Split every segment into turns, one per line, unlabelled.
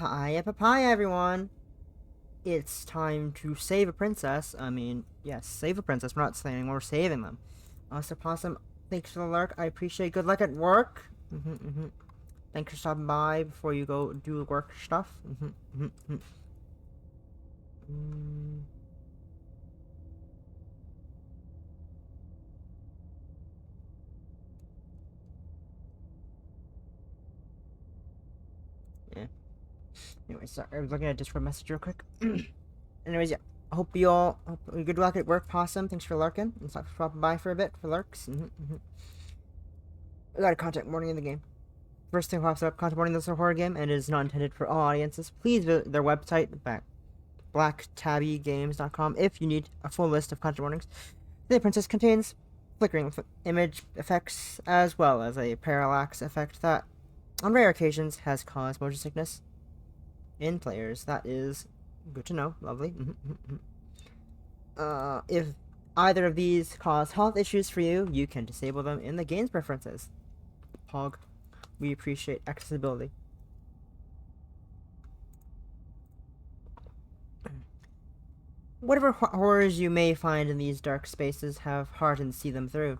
Papaya, papaya, everyone! It's time to save a princess. I mean, yes, save a princess. We're not slaying, we're saving them. Sir Possum, thanks for the lurk. I appreciate. Good luck at work. Thanks for stopping by before you go do work stuff. Yeah. Anyways, sorry, I was looking at Discord message real quick. Anyways, yeah. I hope you all good luck at work, Possum. Thanks for lurking. Let's not stopping by for a bit for lurks. We got a content warning in the game. First thing pops up, content warning, this is a horror game and it is not intended for all audiences. Please visit their website, blacktabbygames.com, if you need a full list of content warnings. The princess contains flickering image effects as well as a parallax effect that, on rare occasions, has caused motion sickness in players. That is good to know. Lovely. If either of these cause health issues for you, you can disable them in the game's preferences. Pog. We appreciate accessibility. Whatever horrors you may find in these dark spaces, have heart and see them through.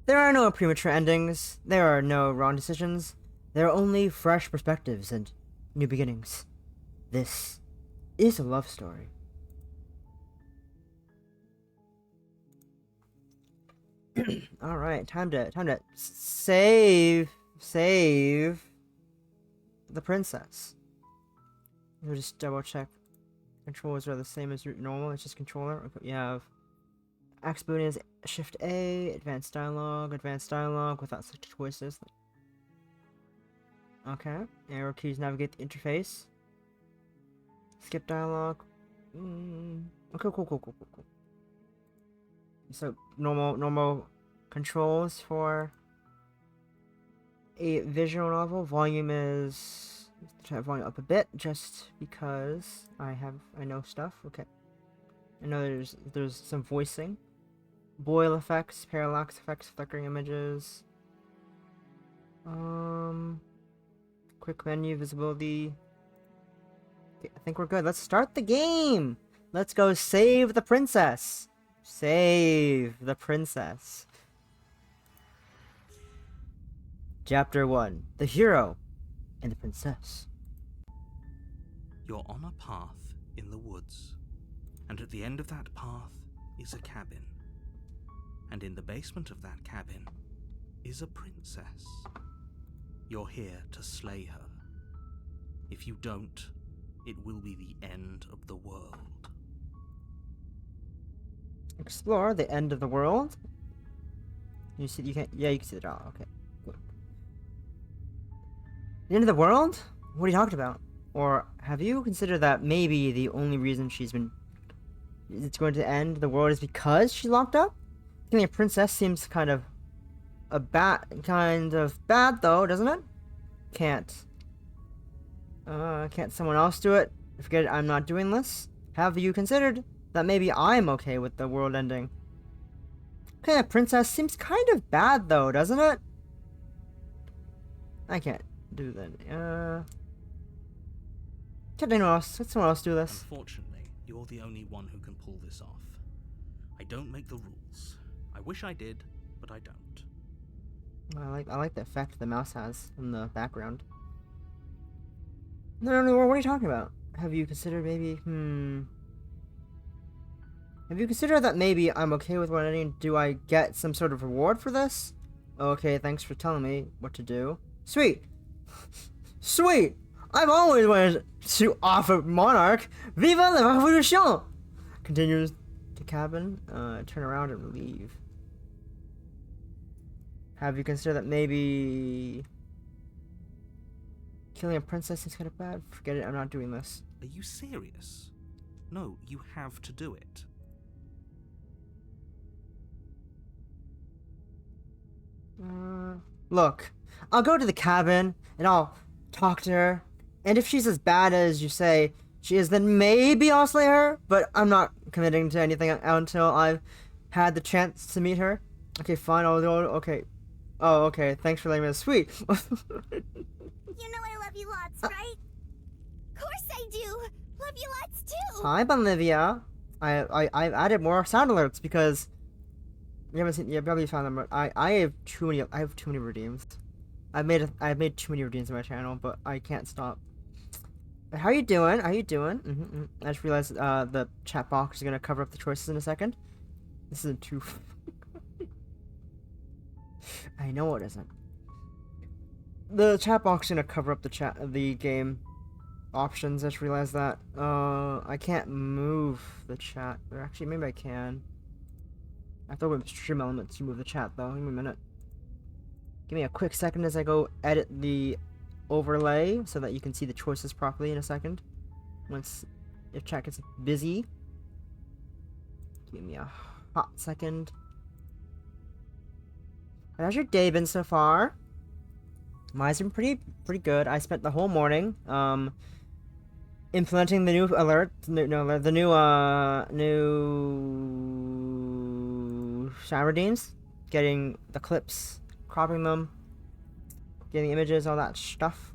There are no premature endings. There are no wrong decisions. There are only fresh perspectives and new beginnings. This is a love story. All right, time to save the princess. We'll just double check. Controls are the same as normal. It's just controller. Okay, you have Axe button is Shift A, advanced dialogue without such choices. Okay, arrow keys navigate the interface. Skip dialogue. Okay, cool. So normal controls for a visual novel. Volume is try volume up a bit just because I know stuff. Okay, I know there's some voicing, boil effects, parallax effects, flickering images. Quick menu visibility. Okay, I think we're good. Let's start the game. Let's go save the princess. Save the princess. Chapter 1. The Hero and the Princess.
You're on a path in the woods, and at the end of that path is a cabin. And in the basement of that cabin is a princess. You're here to slay her. If you don't, it will be the end of the world.
Explore the end of the world. You see, you can see it all. Okay, good. The end of the world? What are you talking about? Or have you considered that maybe the only reason it's going to end the world is because she's locked up? Killing a princess seems kind of bad though, doesn't it? Can't someone else do it? Forget it, I'm not doing this. Have you considered that maybe I'm okay with the world ending? Okay, a princess seems kind of bad though, doesn't it? I can't do that. Can anyone else? Let someone else do this.
Unfortunately, you're the only one who can pull this off. I don't make the rules. I wish I did, but I don't.
I like the effect the mouse has in the background. No, what are you talking about? Have you considered maybe, Have you considered that maybe I'm okay with what ending? Do I get some sort of reward for this? Okay, thanks for telling me what to do. Sweet! Sweet! I've always wanted to offer Monarch! Viva la revolution! Continues to cabin, turn around and leave. Have you considered that maybe killing a princess is kind of bad? Forget it, I'm not doing this.
Are you serious? No, you have to do it.
Look, I'll go to the cabin and I'll talk to her, and if she's as bad as you say she is, then maybe I'll slay her, but I'm not committing to anything until I've had the chance to meet her. Okay, fine, I'll do it. Okay. Oh, okay, thanks for letting me know. Sweet.
You know I love you lots, right? Course I do. Love you lots too.
Hi, Bonlivia. I've added more sound alerts because you haven't seen. You probably found them. I have too many. I have too many redeems. I've made too many redeems on my channel, but I can't stop. How you doing? How you doing? I just realized the chat box is gonna cover up the choices in a second. This isn't too. I know it isn't. The chat box is gonna cover up the game options. I just realized that. I can't move the chat. Or actually, maybe I can. I thought with stream elements to move the chat though. Give me a minute. Give me a quick second as I go edit the overlay so that you can see the choices properly in a second. If chat gets busy. Give me a hot second. How's your day been so far? Mine's been pretty good. I spent the whole morning implementing the new alert, the new sound redeems, getting the clips, cropping them, getting images, all that stuff.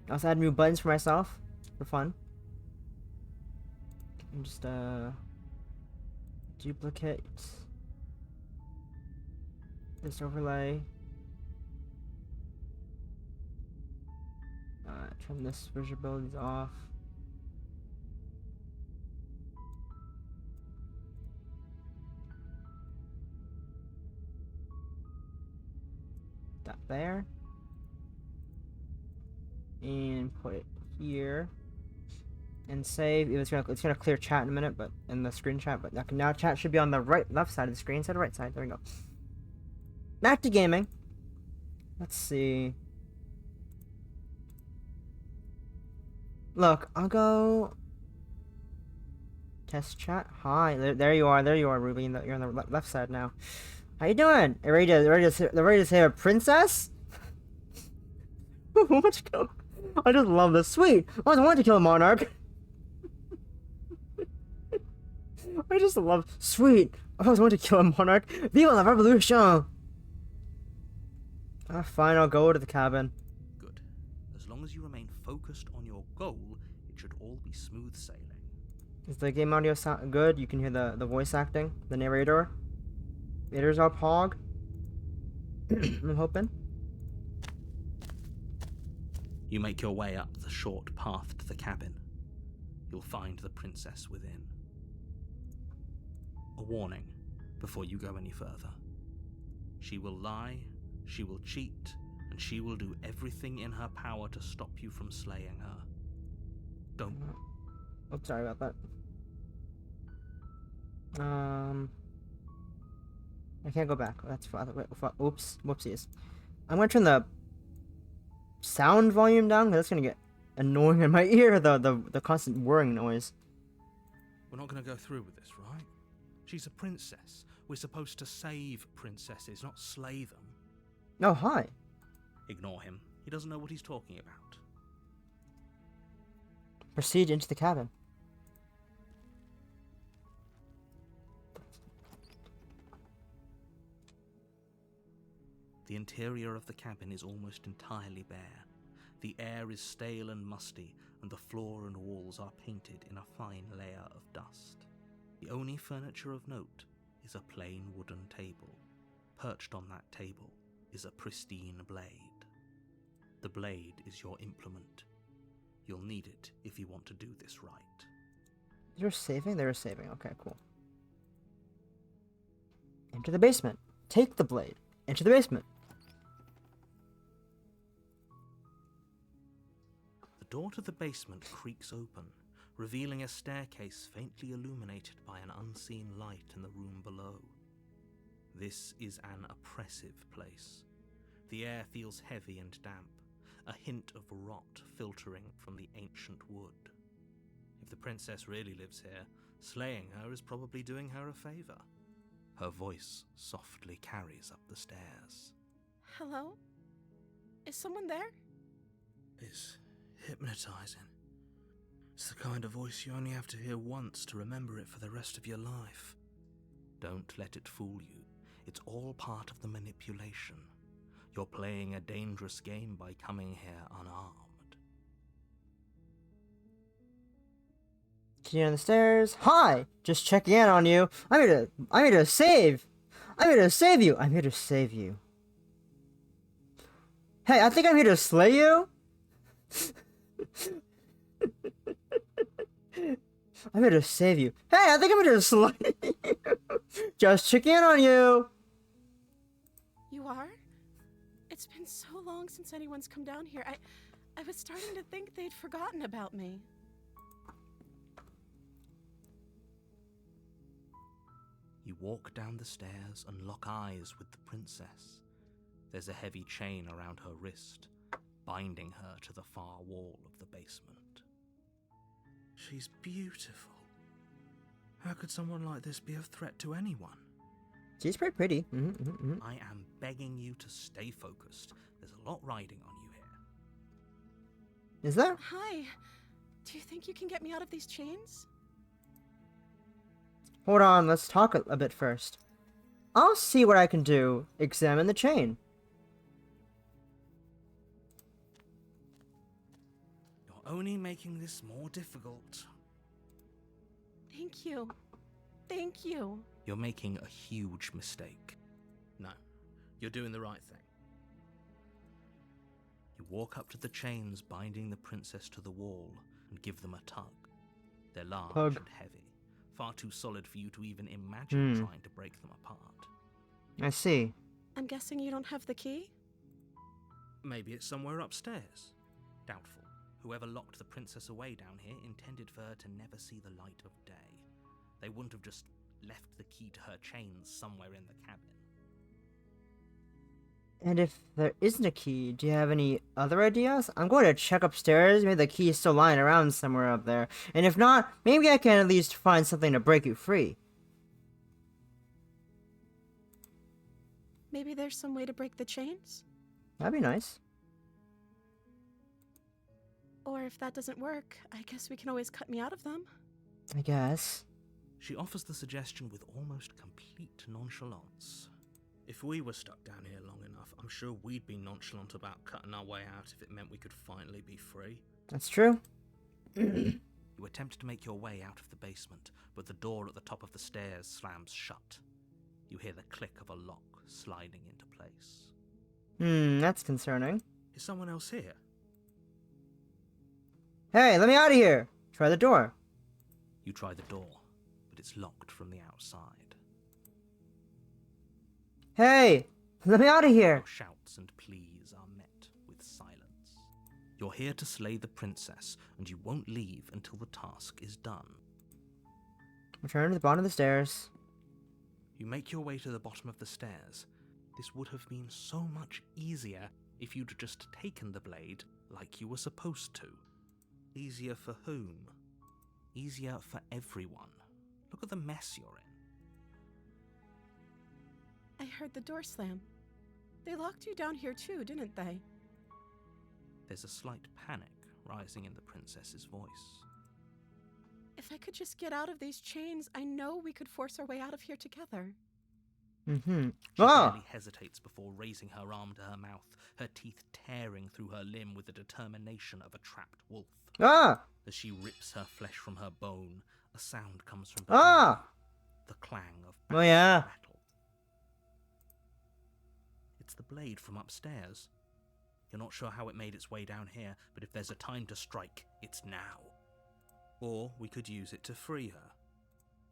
I also add new buttons for myself for fun. And just duplicate this overlay. Turn this visibility off. That there. And put it here. And save. It's gonna clear chat in a minute, but in the screen chat. But now chat should be on the left side of the screen instead of right side. There we go. Back to gaming. Let's see. Look, I'll go test chat. Hi, there you are, Ruby. You're on the left side now. How you doing? Ready to save a princess? Let's go. I just love this. Sweet. I always wanted to kill a monarch. I just love. Sweet. I always wanted to kill a monarch. Viva la revolution! Fine, I'll go to the cabin.
Good. As long as you remain focused on your goal, it should all be smooth sailing.
Is the game audio sound good? You can hear the voice acting, the narrator. Narrator's all pog. I'm hoping.
You make your way up the short path to the cabin. You'll find the princess within. A warning before you go any further. She will lie, she will cheat, and she will do everything in her power to stop you from slaying her. Don't.
Oh, sorry about that. I can't go back. That's fine. Oops. Whoopsies. I'm gonna turn the sound volume down because that's gonna get annoying in my ear. The constant whirring noise.
We're not gonna go through with this, right? She's a princess. We're supposed to save princesses, not slay them.
Oh, hi.
Ignore him. He doesn't know what he's talking about.
Proceed into the cabin.
The interior of the cabin is almost entirely bare. The air is stale and musty, and the floor and walls are painted in a fine layer of dust. The only furniture of note is a plain wooden table. Perched on that table is a pristine blade. The blade is your implement. You'll need it if you want to do this right.
You're saving? They're saving. Okay, cool. Enter the basement. Take the blade. Enter the basement.
The door to the basement creaks open, revealing a staircase faintly illuminated by an unseen light in the room below. This is an oppressive place. The air feels heavy and damp, a hint of rot filtering from the ancient wood. If the princess really lives here, slaying her is probably doing her a favor. Her voice softly carries up the stairs.
Hello? Is someone there?
It's hypnotizing. It's the kind of voice you only have to hear once to remember it for the rest of your life. Don't let it fool you. It's all part of the manipulation. You're playing a dangerous game by coming here unarmed.
Key on the stairs. Hi! Just checking in on you. I'm here to save! I'm here to save you! I'm here to save you. Hey, I think I'm here to slay you? I'm here to save you. Hey, I think I'm here to slay you. Just checking in on you.
You are? It's been so long since anyone's come down here. I was starting to think they'd forgotten about me.
You walk down the stairs and lock eyes with the princess. There's a heavy chain around her wrist, binding her to the far wall of the basement. She's beautiful. How could someone like this be a threat to anyone?
She's pretty pretty.
I am begging you to stay focused. There's a lot riding on you here.
Is there?
Hi. Do you think you can get me out of these chains?
Hold on, let's talk a bit first. I'll see what I can do. Examine the chain.
You're only making this more difficult.
Thank you. Thank you.
You're making a huge mistake. No, you're doing the right thing. You walk up to the chains binding the princess to the wall and give them a tug. They're large
Tug.
and heavy, far too solid for you to even imagine trying to break them apart.
I see.
I'm guessing you don't have the key?
Maybe it's somewhere upstairs. Doubtful. Whoever locked the princess away down here intended for her to never see the light of day. They wouldn't have just left the key to her chains somewhere in the cabin.
And if there isn't a key, do you have any other ideas? I'm going to check upstairs. Maybe the key is still lying around somewhere up there. And if not, maybe I can at least find something to break you free.
Maybe there's some way to break the chains?
That'd be nice.
Or if that doesn't work, I guess we can always cut me out of them.
I guess.
She offers the suggestion with almost complete nonchalance. If we were stuck down here long enough, I'm sure we'd be nonchalant about cutting our way out if it meant we could finally be free.
That's true.
You attempt to make your way out of the basement, but the door at the top of the stairs slams shut. You hear the click of a lock sliding into place.
That's concerning.
Is someone else here?
Hey, let me out of here! Try the door.
You try the door, but it's locked from the outside.
Hey, let me out of here!
Your shouts and pleas are met with silence. You're here to slay the princess, and you won't leave until the task is done.
Return to the bottom of the stairs.
You make your way to the bottom of the stairs. This would have been so much easier if you'd just taken the blade like you were supposed to. Easier for whom? Easier for everyone. Look at the mess you're in.
I heard the door slam. They locked you down here too, didn't they?
There's a slight panic rising in the princess's voice.
If I could just get out of these chains, I know we could force our way out of here together.
She
Ah!
barely hesitates before raising her arm to her mouth, her teeth tearing through her limb with the determination of a trapped wolf.
Ah!
As she rips her flesh from her bone, a sound comes from
Ah!
behind, the clang of
Oh, yeah.
metal. It's the blade from upstairs. You're not sure how it made its way down here, but if there's a time to strike, it's now. Or we could use it to free her.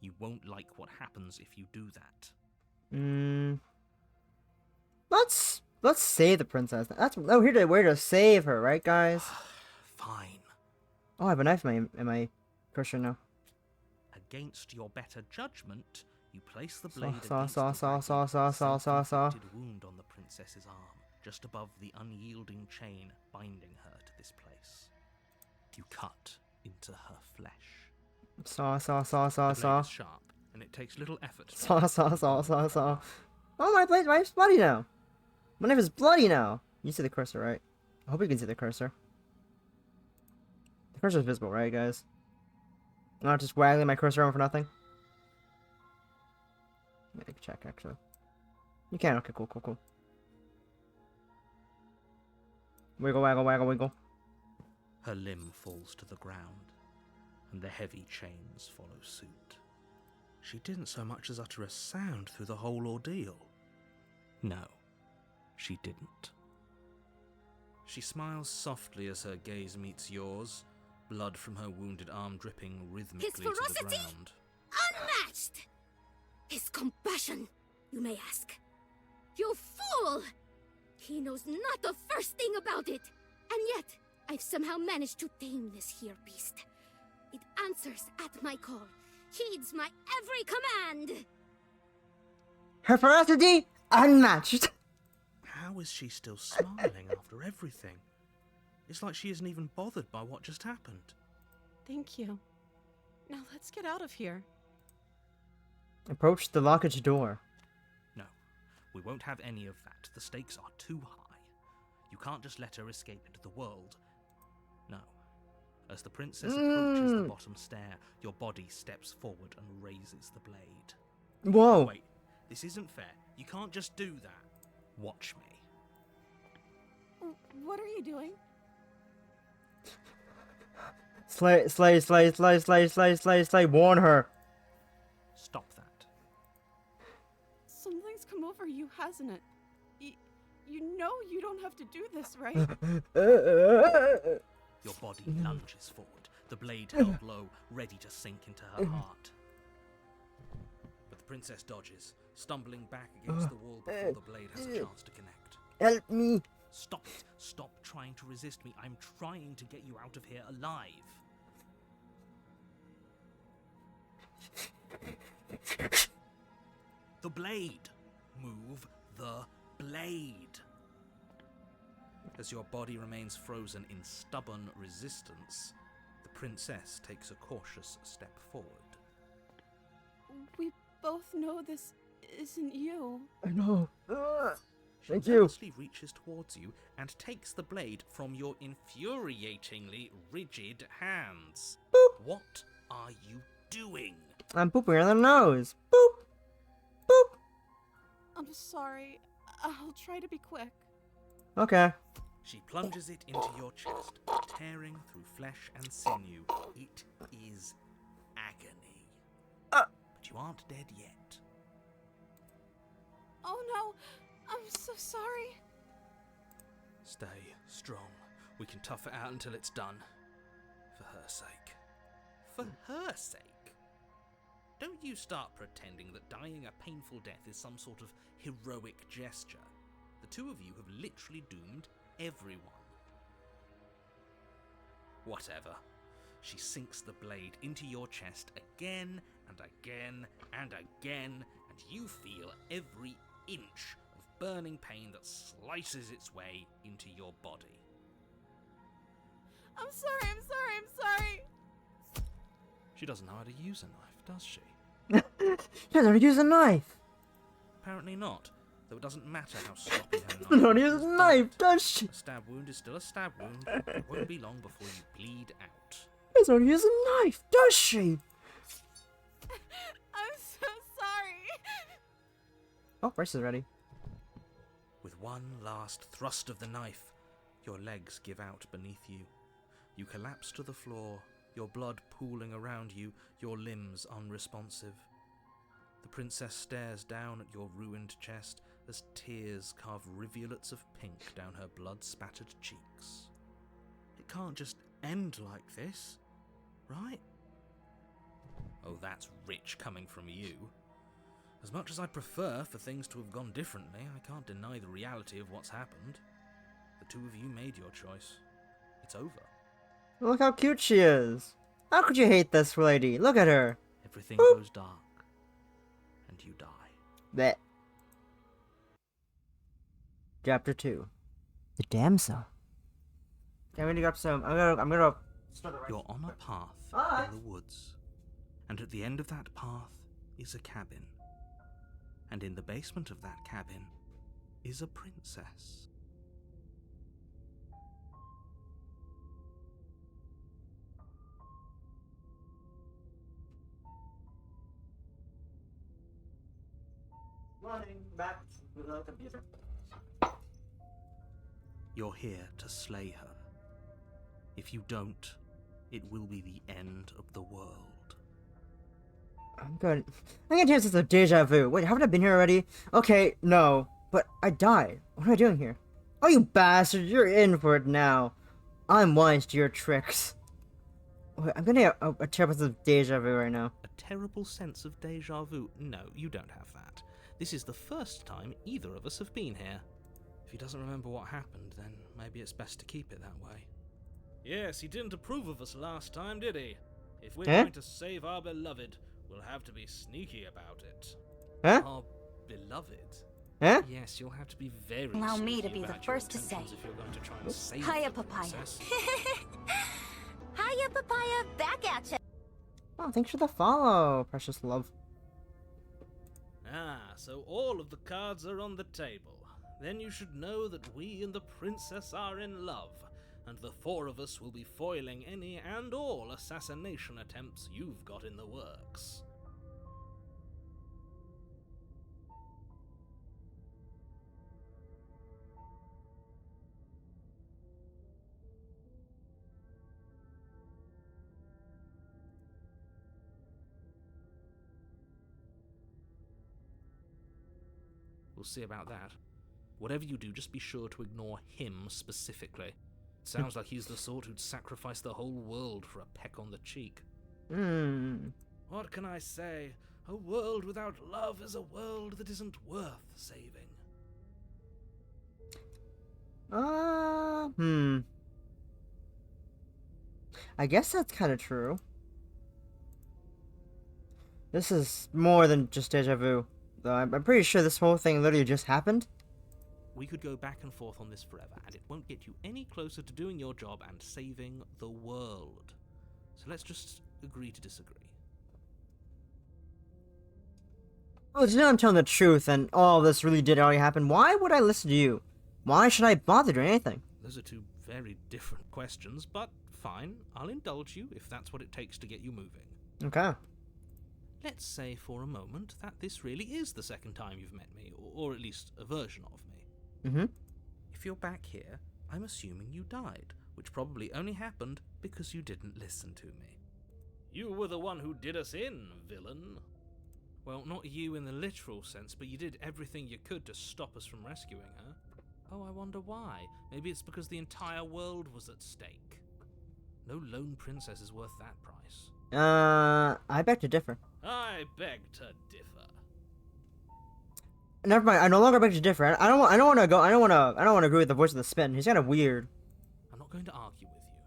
You won't like what happens if you do that.
Let's save the princess. We're to save her, right, guys?
Fine.
Oh, I have a knife in my cursor now.
Against your better judgment, you place the
Saw,
blade
saw,
against
saw,
the
saw,
ragged,
saw, saw, saw, saw, saw.
self-inflicted wound on the princess's arm, just above the unyielding chain binding her to this place. You cut into her flesh.
Saw.
The blade is sharp, and it takes little effort.
Saw. Oh, my knife is bloody now. My knife is bloody now. You see the cursor, right? I hope you can see the cursor. The cursor is visible, right, guys? I'm not just waggling my cursor around for nothing. Let me check, actually. You can. Okay, cool. Wiggle, waggle, waggle, wiggle.
Her limb falls to the ground, and the heavy chains follow suit. She didn't so much as utter a sound through the whole ordeal. No, she didn't. She smiles softly as her gaze meets yours, blood from her wounded arm dripping rhythmically to the
ferocity?
ground.
Unmatched! His compassion, you may ask. You fool! He knows not the first thing about it. And yet, I've somehow managed to tame this here beast. It answers at my call, heeds my every command.
Her ferocity unmatched.
How is she still smiling after everything? It's like she isn't even bothered by what just happened.
Thank you. Now let's get out of here.
Approach the lockage door.
No, we won't have any of that. The stakes are too high. You can't just let her escape into the world. No. As the princess approaches the bottom stair, your body steps forward and raises the blade.
Whoa.
Wait, this isn't fair. You can't just do that. Watch me.
What are you doing?
Slay, slay, slay, slay, slay, slay, slay, slay. Warn her.
Stop that.
Something's come over you, hasn't it? You know you don't have to do this, right?
Your body lunges forward, the blade held low, ready to sink into her heart. But the princess dodges, stumbling back against the wall before the blade has a chance to connect.
Help me.
Stop it. Stop trying to resist me. I'm trying to get you out of here alive. The blade. Move the blade. As your body remains frozen in stubborn resistance, the princess takes a cautious step forward.
We both know this isn't you.
I know.
She
Thank you.
nervously reaches towards you and takes the blade from your infuriatingly rigid hands.
Boop.
What are you doing?
I'm pooping her in the nose. Boop. Boop.
I'm sorry. I'll try to be quick.
Okay.
She plunges it into your chest, tearing through flesh and sinew. It is agony. But you aren't dead yet.
Oh no, I'm so sorry.
Stay strong. We can tough it out until it's done. For her sake. For her sake? Don't you start pretending that dying a painful death is some sort of heroic gesture. The two of you have literally doomed everyone. Whatever. She sinks the blade into your chest again and again and again, and you feel every inch of burning pain that slices its way into your body.
I'm sorry, I'm sorry, I'm sorry.
She doesn't know how to use a knife, does she?
She doesn't know how to use a knife.
Apparently not, though it doesn't matter how sloppy her
She doesn't know how
knife
to use
is.
a knife, does she?
A stab wound is still a stab wound. It won't be long before you bleed out.
She doesn't know how to use a knife, does she?
I'm so sorry.
Oh, rice is ready.
With one last thrust of the knife, your legs give out beneath you. You collapse to the floor, your blood pooling around you, your limbs unresponsive. The princess stares down at your ruined chest as tears carve rivulets of pink down her blood-spattered cheeks. It can't just end like this, right? Oh, that's rich coming from you. As much as I'd prefer for things to have gone differently, I can't deny the reality of what's happened. The two of you made your choice. It's over.
Look how cute she is. How could you hate this lady? Look at her.
Everything
Boop.
goes dark, and you die.
That. Chapter 2. The Damsel. Okay, I'm gonna go up some. I'm gonna start the right.
You're on a path
Hi.
in the woods, and at the end of that path is a cabin. And in the basement of that cabin is a princess.
Running back to the computer.
You're here to slay her. If you don't, it will be the end of the world.
I'm good. I'm gonna chance it's a deja vu. Wait, haven't I been here already? Okay, no. But I died. What am I doing here? Oh, you bastard! You're in for it now. I'm wise to your tricks. Wait, I'm getting a terrible sense of deja vu right now.
A terrible sense of deja vu? No, you don't have that. This is the first time either of us have been here. If he doesn't remember what happened, then maybe it's best to keep it that way. Yes, he didn't approve of us last time, did he? If we're going to save our beloved, we'll have to be sneaky about it.
Huh?
Our beloved?
Huh?
Yes, you'll have to be very
Allow me
sneaky
to be the
about your
first to say.
intentions if you're going to try and save
Hiya,
the
Papaya.
princess.
Hiya, Papaya. Back at ya.
Oh, thanks for the follow, precious love.
Ah, so all of the cards are on the table. Then you should know that we and the princess are in love, and the four of us will be foiling any and all assassination attempts you've got in the works. We'll see about that. Whatever you do, just be sure to ignore him specifically. It sounds like he's the sort who'd sacrifice the whole world for a peck on the cheek. What can I say? A world without love is a world that isn't worth saving.
I guess that's kind of true. This is more than just deja vu, though. I'm pretty sure this whole thing literally just happened.
We could go back and forth on this forever, and it won't get you any closer to doing your job and saving the world. So let's just agree to disagree.
Oh, you know I'm telling the truth, and all this really did already happen. Why would I listen to you? Why should I bother doing anything?
Those are two very different questions, but fine, I'll indulge you if that's what it takes to get you moving.
Okay.
Let's say for a moment that this really is the second time you've met me, or at least a version of me. If you're back here, I'm assuming you died, which probably only happened because you didn't listen to me. You were the one who did us in, villain. Well, not you in the literal sense, but you did everything you could to stop us from rescuing her. Oh, I wonder why. Maybe it's because the entire world was at stake. No lone princess is worth that price.
I beg to differ.
I beg to differ.
Never mind. I no longer beg to differ. I don't want to agree with the voice of the spin. He's kind of weird.
I'm not going to argue with you.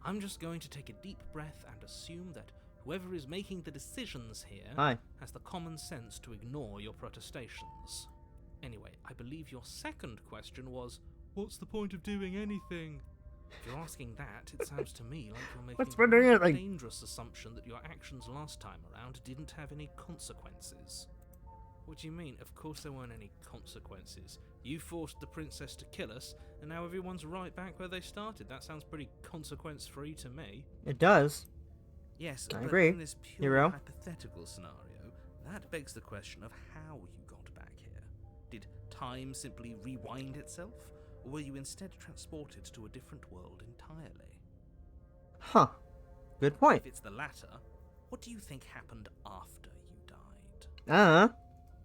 I'm just going to take a deep breath and assume that whoever is making the decisions here has the common sense to ignore your protestations. Anyway, I believe your second question was, what's the point of doing anything? If you're asking that, it sounds to me like you're making a dangerous assumption that your actions last time around didn't have any consequences. What do you mean? Of course there weren't any consequences. You forced the princess to kill us, and now everyone's right back where they started. That sounds pretty consequence-free to me.
It does.
Yes,
I
but
agree.
in this pure hypothetical scenario, that begs the question of how you got back here. Did time simply rewind itself, or were you instead transported to a different world entirely?
Huh. Good point.
If it's the latter, what do you think happened after you died?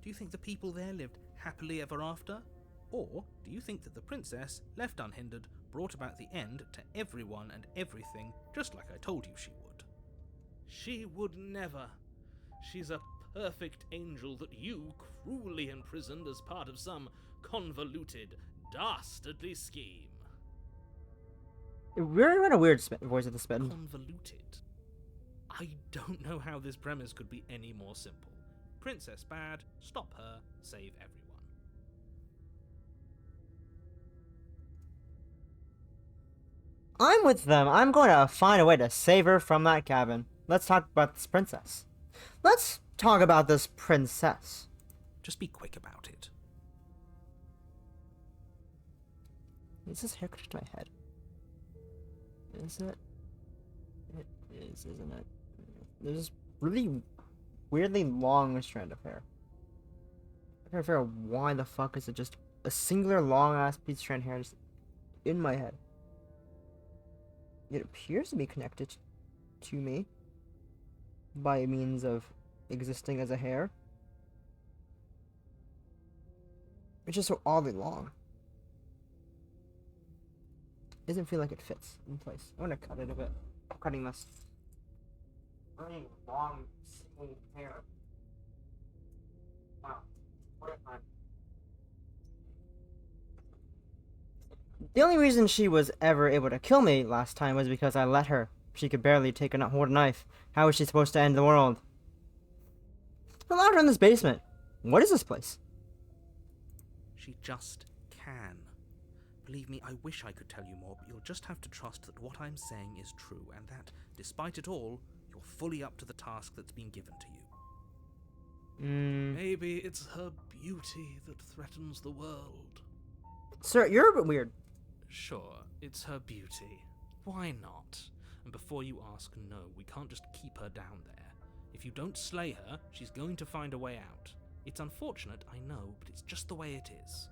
Do you think the people there lived happily ever after? Or do you think that the princess, left unhindered, brought about the end to everyone and everything, just like I told you she would? She would never. She's a perfect angel that you cruelly imprisoned as part of some convoluted, dastardly scheme.
It really had a weird voice of the spin.
Convoluted? I don't know how this premise could be any more simple. Princess bad, stop her, save everyone.
I'm with them. I'm going to find a way to save her from that cabin. Let's talk about this princess. Let's talk about this princess.
Just be quick about it.
Is this hair connected to my head? Is it? It is, isn't it? There's this really weirdly long strand of hair. I can't figure out why the fuck is it just a singular long ass piece of strand hair. Just in my head. It appears to be connected to me by means of existing as a hair. It's just so oddly long. Doesn't feel like it fits in place. I'm gonna cut it a bit. I'm cutting this. Really long, skinny hair. Wow. What a time. The only reason she was ever able to kill me last time was because I let her. She could barely hold a knife. How is she supposed to end the world? I locked her in this basement. What is this place?
She just can. Believe me, I wish I could tell you more, but you'll just have to trust that what I'm saying is true, and that, despite it all, you're fully up to the task that's been given to you. Maybe it's her beauty that threatens the world.
Sir, you're a bit weird.
Sure, it's her beauty. Why not? And before you ask, no, we can't just keep her down there. If you don't slay her, she's going to find a way out. It's unfortunate, I know, but it's just the way it is.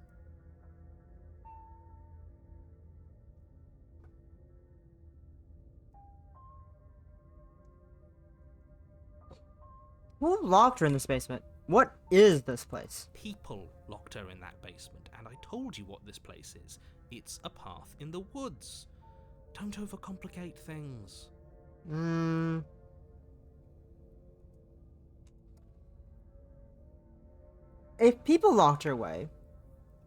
Who locked her in this basement? What is this place?
People locked her in that basement, and I told you what this place is. It's a path in the woods. Don't overcomplicate things.
If people locked her away,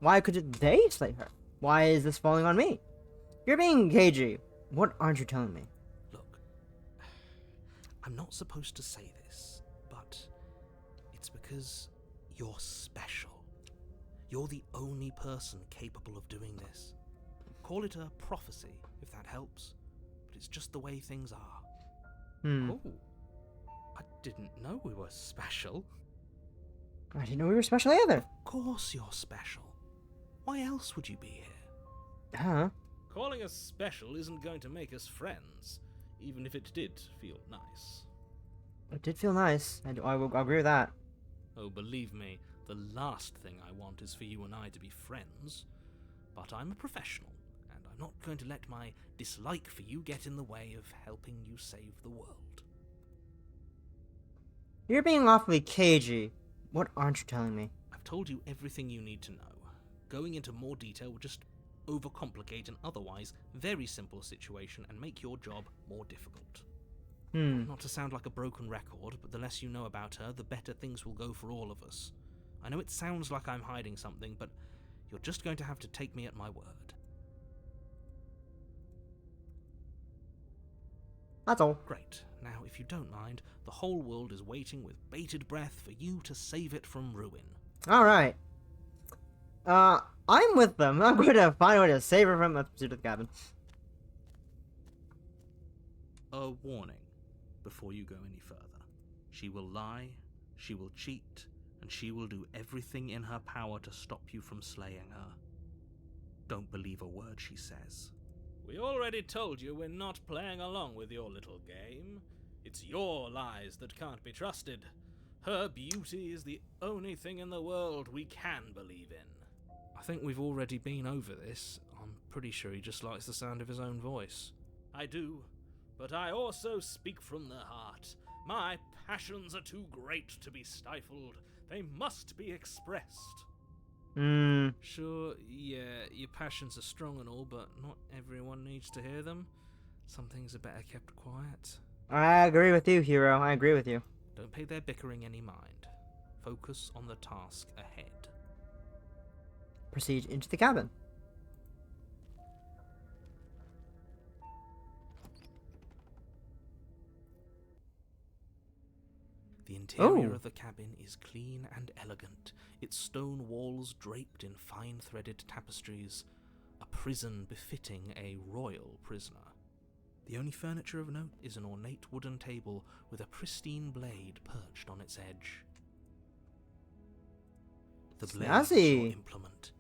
why couldn't they slay her? Why is this falling on me? You're being cagey. What aren't you telling me?
Look, I'm not supposed to say this, but it's because you're special. You're the only person capable of doing this. Call it a prophecy, if that helps, but it's just the way things are. Oh, I didn't know we were special.
I didn't know we were special either.
Of course you're special. Why else would you be here?
Huh?
Calling us special isn't going to make us friends, even if it did feel nice.
It did feel nice. I'll agree with that.
Oh, believe me, the last thing I want is for you and I to be friends. But I'm a professional, and I'm not going to let my dislike for you get in the way of helping you save the world.
You're being awfully cagey. What aren't you telling me?
I've told you everything you need to know. Going into more detail would just overcomplicate an otherwise very simple situation and make your job more difficult. Not to sound like a broken record, but the less you know about her, the better things will go for all of us. I know it sounds like I'm hiding something, but you're just going to have to take me at my word.
That's all.
Great. Now, if you don't mind, the whole world is waiting with bated breath for you to save it from ruin.
Alright. I'm with them. I'm going to find a way to save her from the pursuit of the cabin.
A warning before you go any further. She will lie, she will cheat, and she will do everything in her power to stop you from slaying her. Don't believe a word she says. We already told you we're not playing along with your little game. It's your lies that can't be trusted. Her beauty is the only thing in the world we can believe in. I think we've already been over this. I'm pretty sure he just likes the sound of his own voice. I do, but I also speak from the heart. My passions are too great to be stifled. They must be expressed. Sure, yeah, your passions are strong and all, but not everyone needs to hear them. Some things are better kept quiet.
I agree with you, hero. I agree with you.
Don't pay their bickering any mind. Focus on the task ahead.
Proceed into the cabin.
The interior
Oh.
of the cabin is clean and elegant, its stone walls draped in fine threaded tapestries, a prison befitting a royal prisoner. The only furniture of note is an ornate wooden table with a pristine blade perched on its edge. The blade is
Snazzy.
your implement.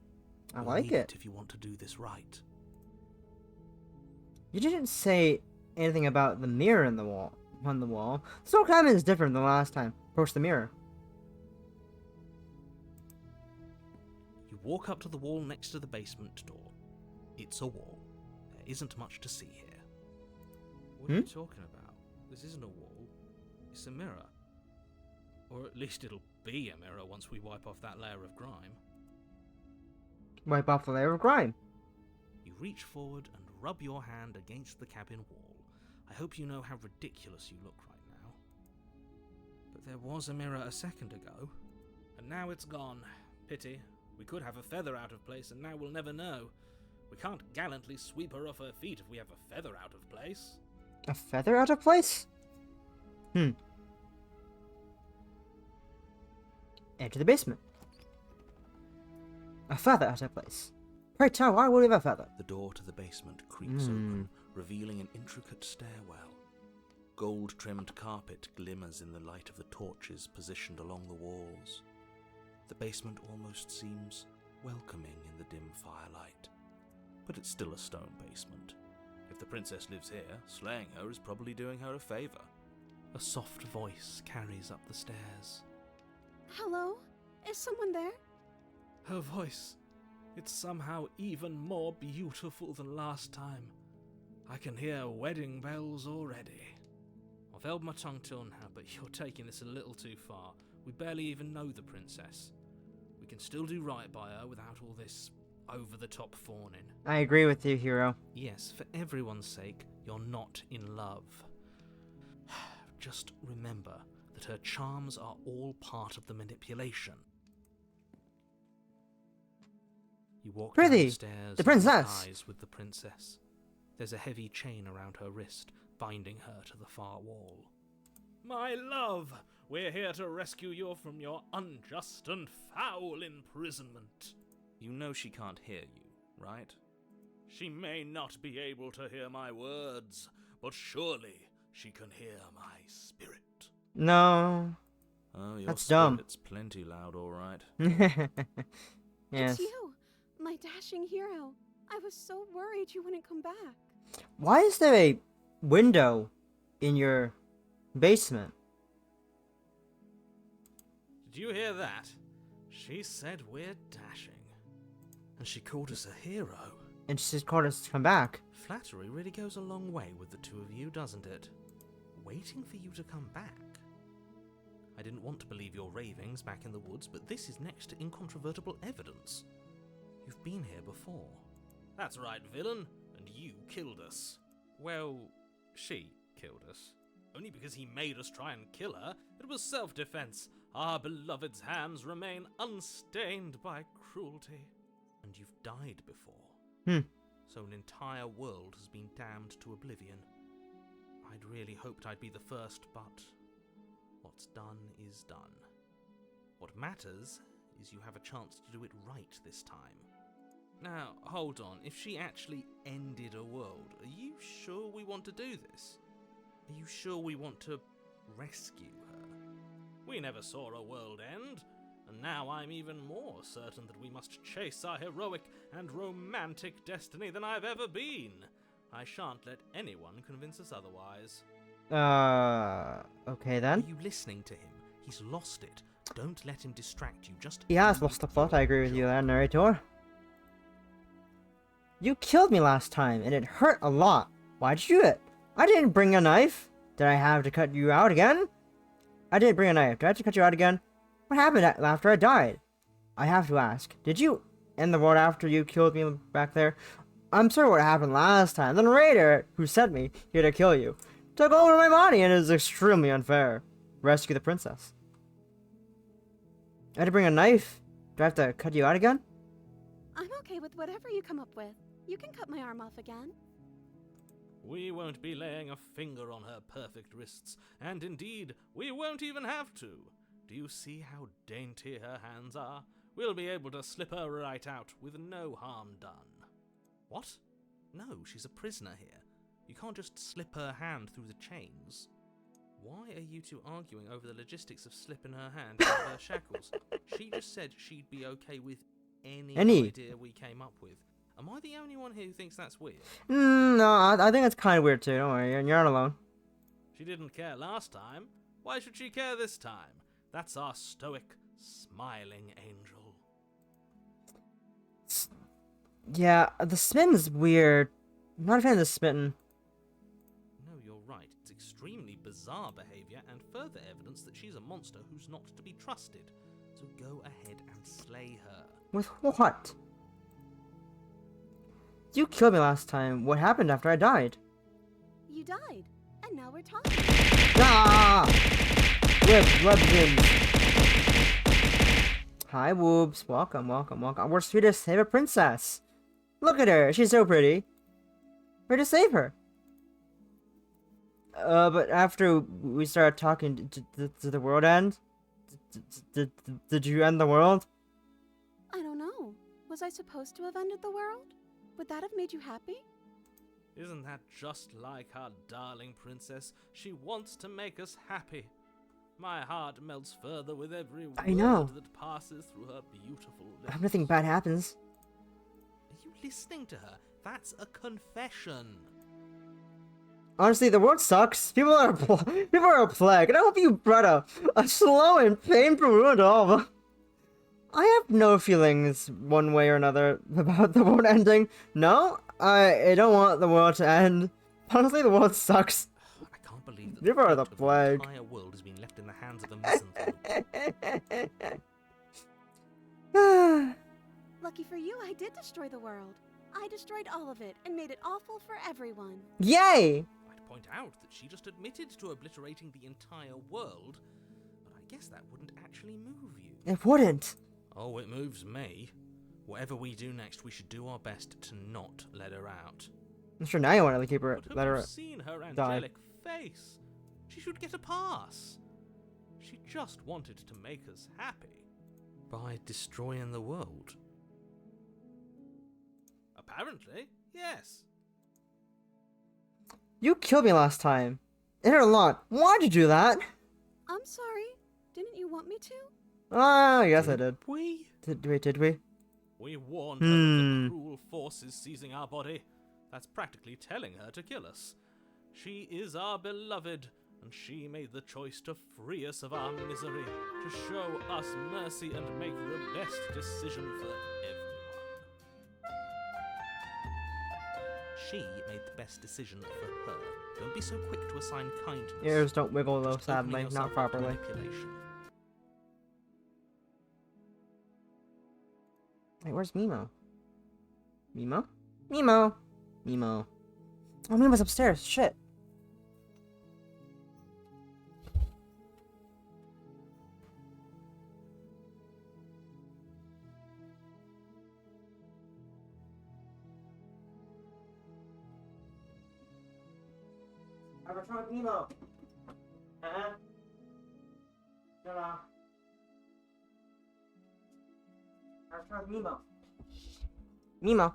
I
You'll
like
need
it.
if you want to do this right.
You didn't say anything about the mirror in the wall. On the wall. This whole cabin is different than last time. Approach the mirror.
You walk up to the wall next to the basement door. It's a wall. There isn't much to see here.
What are you talking about? This isn't a wall. It's a mirror. Or at least it'll be a mirror once we wipe off that layer of grime.
Wipe off the layer of grime.
You reach forward and rub your hand against the cabin wall. I hope you know how ridiculous you look right now.
But there was a mirror a second ago. And now it's gone. Pity. We could have a feather out of place and now we'll never know. We can't gallantly sweep her off her feet if we have a feather out of place.
A feather out of place? Enter the basement. A feather out of place. Pray tell, why would we have a feather?
The door to the basement creaks open, revealing an intricate stairwell. Gold-trimmed carpet glimmers in the light of the torches positioned along the walls. The basement almost seems welcoming in the dim firelight. But it's still a stone basement. If the princess lives here, slaying her is probably doing her a favor. A soft voice carries up the stairs.
Hello? Is someone there?
Her voice. It's somehow even more beautiful than last time. I can hear wedding bells already. I've held my tongue till now, but you're taking this a little too far. We barely even know the princess. We can still do right by her without all this over-the-top fawning.
I agree with you, hero.
Yes, for everyone's sake, you're not in love. Just remember that her charms are all part of the manipulation. You walk
Prithee,
down the stairs
the princess!
and eyes with the princess. There's a heavy chain around her wrist, binding her to the far wall.
My love, we're here to rescue you from your unjust and foul imprisonment.
You know she can't hear you, right?
She may not be able to hear my words, but surely she can hear my spirit.
No.
Oh, your
That's dumb.
spirit's plenty loud, all right.
Yes.
It's you, my dashing hero. I was so worried you wouldn't come back.
Why is there a window in your basement?
Did you hear that? She said we're dashing.
And she called us a hero.
And she's called us to come back.
Flattery really goes a long way with the two of you, doesn't it? Waiting for you to come back. I didn't want to believe your ravings back in the woods, but this is next to incontrovertible evidence. You've been here before.
That's right, villain, and you killed us. Well, she killed us. Only because he made us try and kill her. It was self-defense. Our beloved's hands remain unstained by cruelty.
And you've died before. So an entire world has been damned to oblivion. I'd really hoped I'd be the first, but what's done is done. What matters is you have a chance to do it right this time.
Now, hold on. If she actually ended a world, are you sure we want to do this? Are you sure we want to rescue her? We never saw a world end, and now I'm even more certain that we must chase our heroic and romantic destiny than I've ever been. I shan't let anyone convince us otherwise.
Okay
Are
then.
you listening to him? He's lost it. Don't let him distract you. Just
He has
do
lost the plot,
your
I agree with you
job.
there, narrator. You killed me last time, and it hurt a lot. Why'd you do it? I didn't bring a knife. Did I have to cut you out again? I didn't bring a knife. Did I have to cut you out again? What happened after I died? I have to ask. Did you end the world after you killed me back there? I'm sorry what happened last time. The narrator, who sent me here to kill you, took over my body and it is extremely unfair. Rescue the princess. I had to bring a knife. Do I have to cut you out again?
I'm okay with whatever you come up with. You can cut my arm off again.
We won't be laying a finger on her perfect wrists, and indeed, we won't even have to. Do you see how dainty her hands are? We'll be able to slip her right out with no harm done.
What? No, she's a prisoner here. You can't just slip her hand through the chains. Why are you two arguing over the logistics of slipping her hand out of her shackles? She just said she'd be okay with any idea we came up with. Am I the only one here who thinks that's weird?
No, I think it's kind of weird too. Don't worry, you're not alone.
She didn't care last time. Why should she care this time? That's our stoic, smiling angel.
Yeah, the spin's weird. I'm not a fan of the spin.
No, you're right. It's extremely bizarre behavior and further evidence that she's a monster who's not to be trusted. So go ahead and slay her.
With what? You killed me last time. What happened after I died?
You died, and now we're talking.
Ah! Web wins. Hi, Woobs. Welcome, welcome, welcome. We're here to save a princess. Look at her. She's so pretty. We're to save her. But after we started talking, did the world end? Did you end the world?
I don't know. Was I supposed to have ended the world? Would that have made you happy?
Isn't that just like our darling princess? She wants to make us happy. My heart melts further with every
I know.
word that passes through her beautiful
I
lips.
hope nothing bad happens.
Are you listening to her? That's a confession.
Honestly, the world sucks. People are a plague, and I hope you brought a slow and painful ruin to all of them. I have no feelings one way or another about the world ending. No, I don't want the world to end. Honestly, the world sucks.
I can't believe that
You are the
fate of
plague.
entire world has been left in the hands of a misanthrope.
Lucky for you, I did destroy the world. I destroyed all of it and made it awful for everyone.
Yay!
I'd point out that she just admitted to obliterating the entire world, but I guess that wouldn't actually move you.
It wouldn't.
Oh, it moves me. Whatever we do next, we should do our best to not let her out.
I'm sure now you want to keep her,
But
let
have
her.
you seen her angelic face? She should get a pass. She just wanted to make us happy by destroying the world. Apparently, yes.
You killed me last time. In her lawn. Why'd you do that?
I'm sorry. Didn't you want me to?
Ah, yes I did.
We?
Did we?
We warned her of the cruel forces seizing our body. That's practically telling her to kill us. She is our beloved, and she made the choice to free us of our misery, to show us mercy and make the best decision for everyone. She made the best decision for her. Don't be so quick to assign kindness.
Ears don't wiggle though,
Just opening
sadly,
yourself
not
up to
properly.
manipulation.
Wait, where's Mimo? Mimo? Mimo! Mimo. Oh, Mimo's upstairs. Shit. I returned Mimo. Shut up. I returned Mimo. Mimo.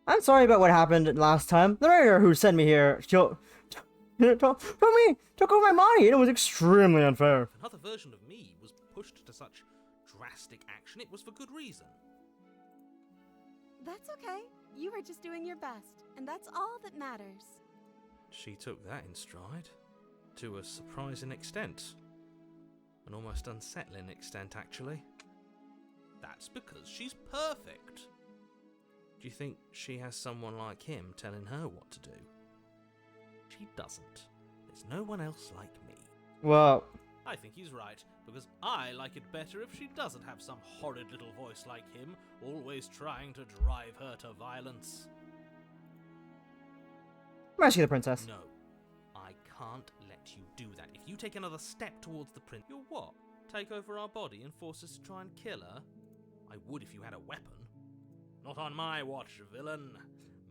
I'm sorry about what happened last time. The writer who sent me here, told me, took over my money, and it was extremely unfair.
If another version of me was pushed to such drastic action, it was for good reason.
That's okay. You were just doing your best, and that's all that matters.
She took that in stride. To a surprising extent. An almost unsettling extent, actually. That's because she's perfect. Do you think she has someone like him telling her what to do? She doesn't. There's no one else like me.
Well,
I think he's right, because I like it better if she doesn't have some horrid little voice like him, always trying to drive her to violence.
rescue the princess.
No, I can't let you do that. If you take another step towards the prince, you'll what? Take over our body and force us to try and kill her? I would if you had a weapon. Not on my watch, villain.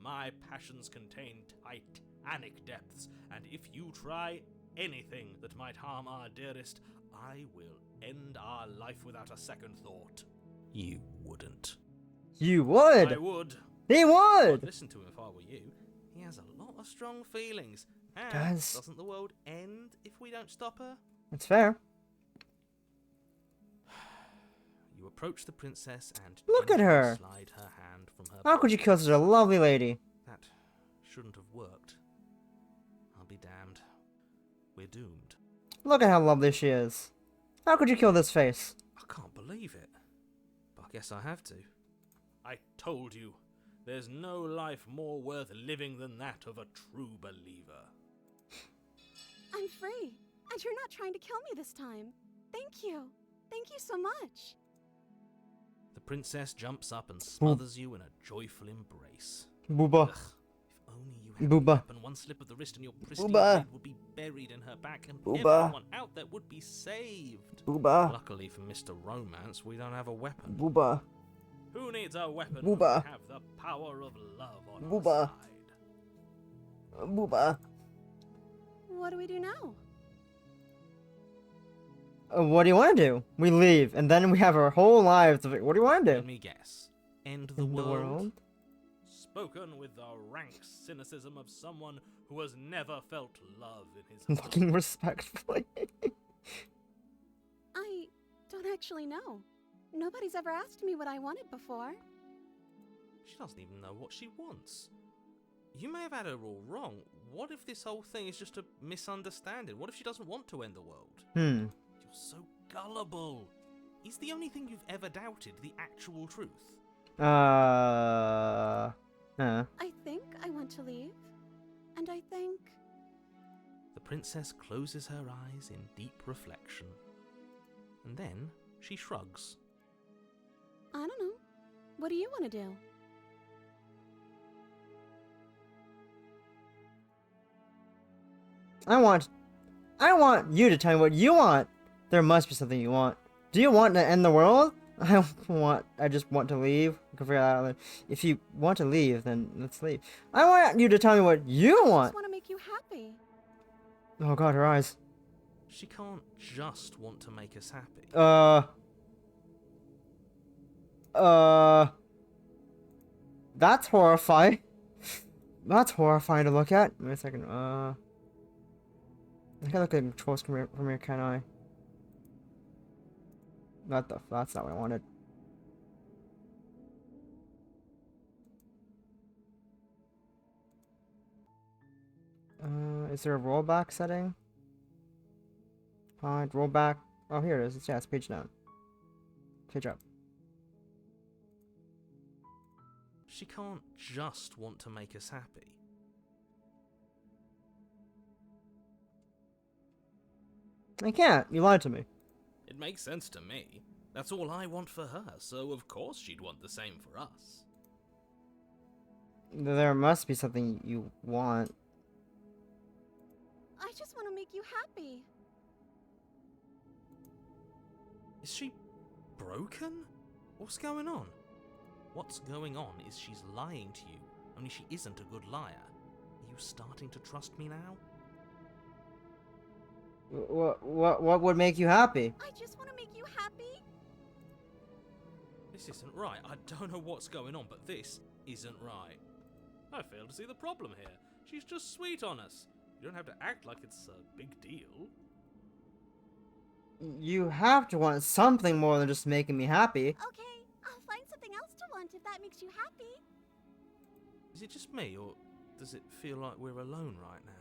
My passions contain titanic depths, and if you try anything that might harm our dearest, I will end our life without a second thought. You wouldn't.
You would.
I would.
He
I'd
would.
listen to him if I were you. He has a lot of strong feelings. And
Does.
doesn't the world end if we don't stop her?
That's fair.
You approach the princess and
Look at
gently
her.
slide her hand from her.
How could you kill such a lovely lady?
That shouldn't have worked. I'll be damned. We're doomed.
Look at how lovely she is. How could you kill this face?
I can't believe it. But I guess I have to. I told you, there's no life more worth living than that of a true believer.
I'm free, and you're not trying to kill me this time. Thank you. Thank you so much.
The princess jumps up and smothers you in a joyful embrace.
Booba.
Ugh, if only you had
Booba.
a weapon, one slip of the wrist and your pristine
Booba.
blade would be buried in her back, and
Booba.
everyone out there would be saved.
Booba.
Luckily for Mr. Romance, we don't have a weapon.
Booba.
Who needs a weapon
Booba.
when we have the power of love on
Booba.
our side?
Booba.
What do we do now?
What do you want to do? We leave, and then we have our whole lives of it. What do you want to
Let
do?
me guess. End the
In the
world?
world?
Spoken with the rank cynicism of someone who has never felt love in his heart.
Looking respectfully.
I don't actually know. Nobody's ever asked me what I wanted before.
She doesn't even know what she wants. You may have had her all wrong. What if this whole thing is just a misunderstanding? What if she doesn't want to end the world?
Hmm.
You're so gullible. Is the only thing you've ever doubted the actual truth?
Uh.
I think I want to leave. And I think...
The princess closes her eyes in deep reflection. And then she shrugs.
I don't know. What do you want to do?
I want you to tell me what you want. There must be something you want. Do you want to end the world? I just want to leave. We can figure that out later. If you want to leave, then let's leave. I want you to tell me what you
I
want.
just want to make you happy.
Oh god, her eyes.
She can't just want to make us happy.
That's horrifying. That's horrifying to look at. Wait a second, I gotta look at the controls from here, can I? That's not what I wanted. Is there a rollback setting? Hide, rollback. Oh, here it is. It's page down. Page up.
She can't just want to make us happy.
I can't. You lied to me.
It makes sense to me. That's all I want for her, so of course she'd want the same for us.
There must be something you want.
I just want to make you happy.
Is she broken? What's going on? What's going on is she's lying to you, only she isn't a good liar. Are you starting to trust me now?
What would make you happy?
I just want to make you happy.
This isn't right. I don't know what's going on, but this isn't right. I fail to see the problem here. She's just sweet on us. You don't have to act like it's a big deal.
You have to want something more than just making me happy.
Okay, I'll find something else to want if that makes you happy.
Is it just me, or does it feel like we're alone right now?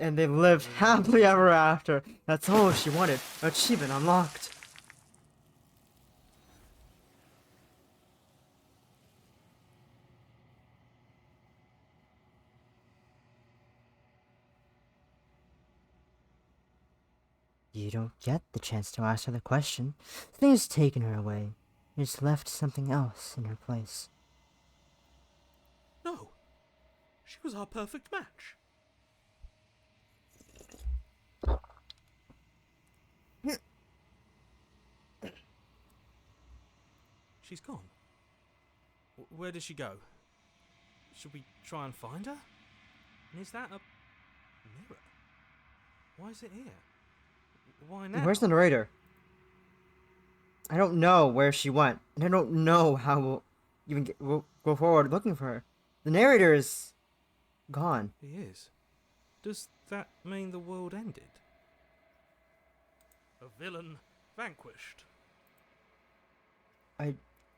And they lived happily ever after. That's all she wanted. Achievement unlocked. You don't get the chance to ask her the question. The thing has taken her away. It's left something else in her place.
No! She was our perfect match. She's gone. Where did she go? Should we try and find her? And is that a mirror? Why is it here? Why now?
Where's the narrator? I don't know where she went, and I don't know how we'll go forward looking for her. The narrator is gone.
He is. Does that mean the world ended? A villain vanquished.
I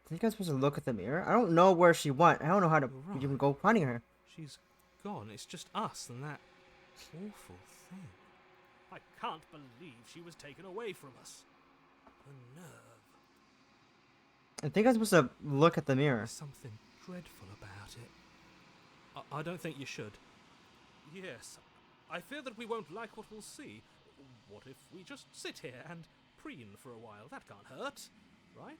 think I'm supposed to look at the mirror. I don't know where she went. I don't know how to
Right.
even go finding her.
She's gone. It's just us and that awful thing. I can't believe she was taken away from us. The nerve.
I think I'm supposed to look at the mirror.
There's something dreadful about it. I don't think you should. Yes, I fear that we won't like what we'll see. What if we just sit here and preen for a while? That can't hurt, right?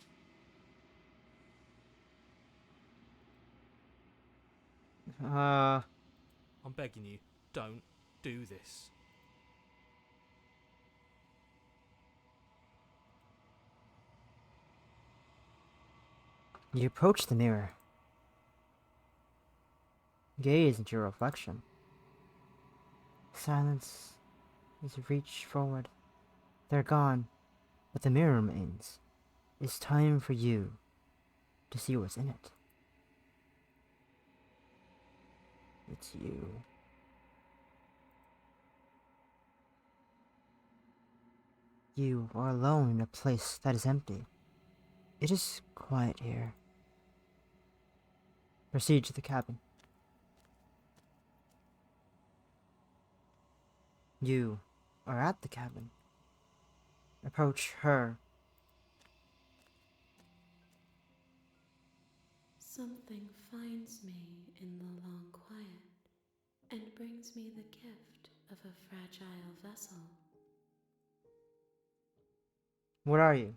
I'm begging you, don't do this.
You approach the mirror. Gaze into your reflection. Silence as you reach forward. They're gone, but the mirror remains. It's time for you to see what's in it. It's you. You are alone in a place that is empty. It is quiet here. Proceed to the cabin. You are at the cabin. Approach her.
Something finds me in the long quiet and brings me the gift of a fragile vessel.
What are you?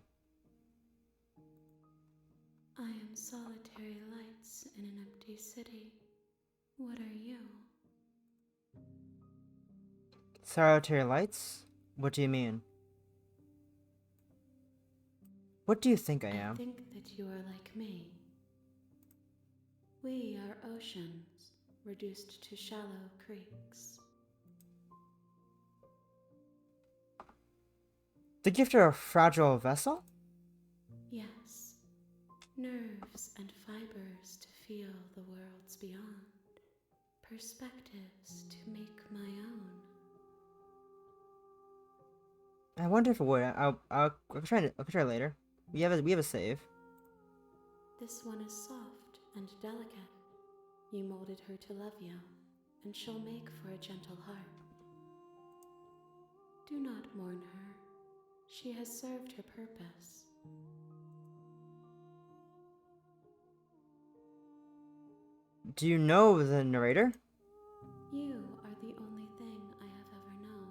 I am solitary lights in an empty city. What are you?
Solitary lights? What do you mean? What do you think I
I
am?
think that you are like me. We are oceans, reduced to shallow creeks.
The gift of a fragile vessel?
Yes, nerves and fibers to feel the worlds beyond, perspectives to make my own.
I wonder if it would. I'll try later. We have a save.
This one is soft and delicate. You molded her to love you, and she'll make for a gentle heart. Do not mourn her. She has served her purpose.
Do you know the narrator?
You are the only thing I have ever known.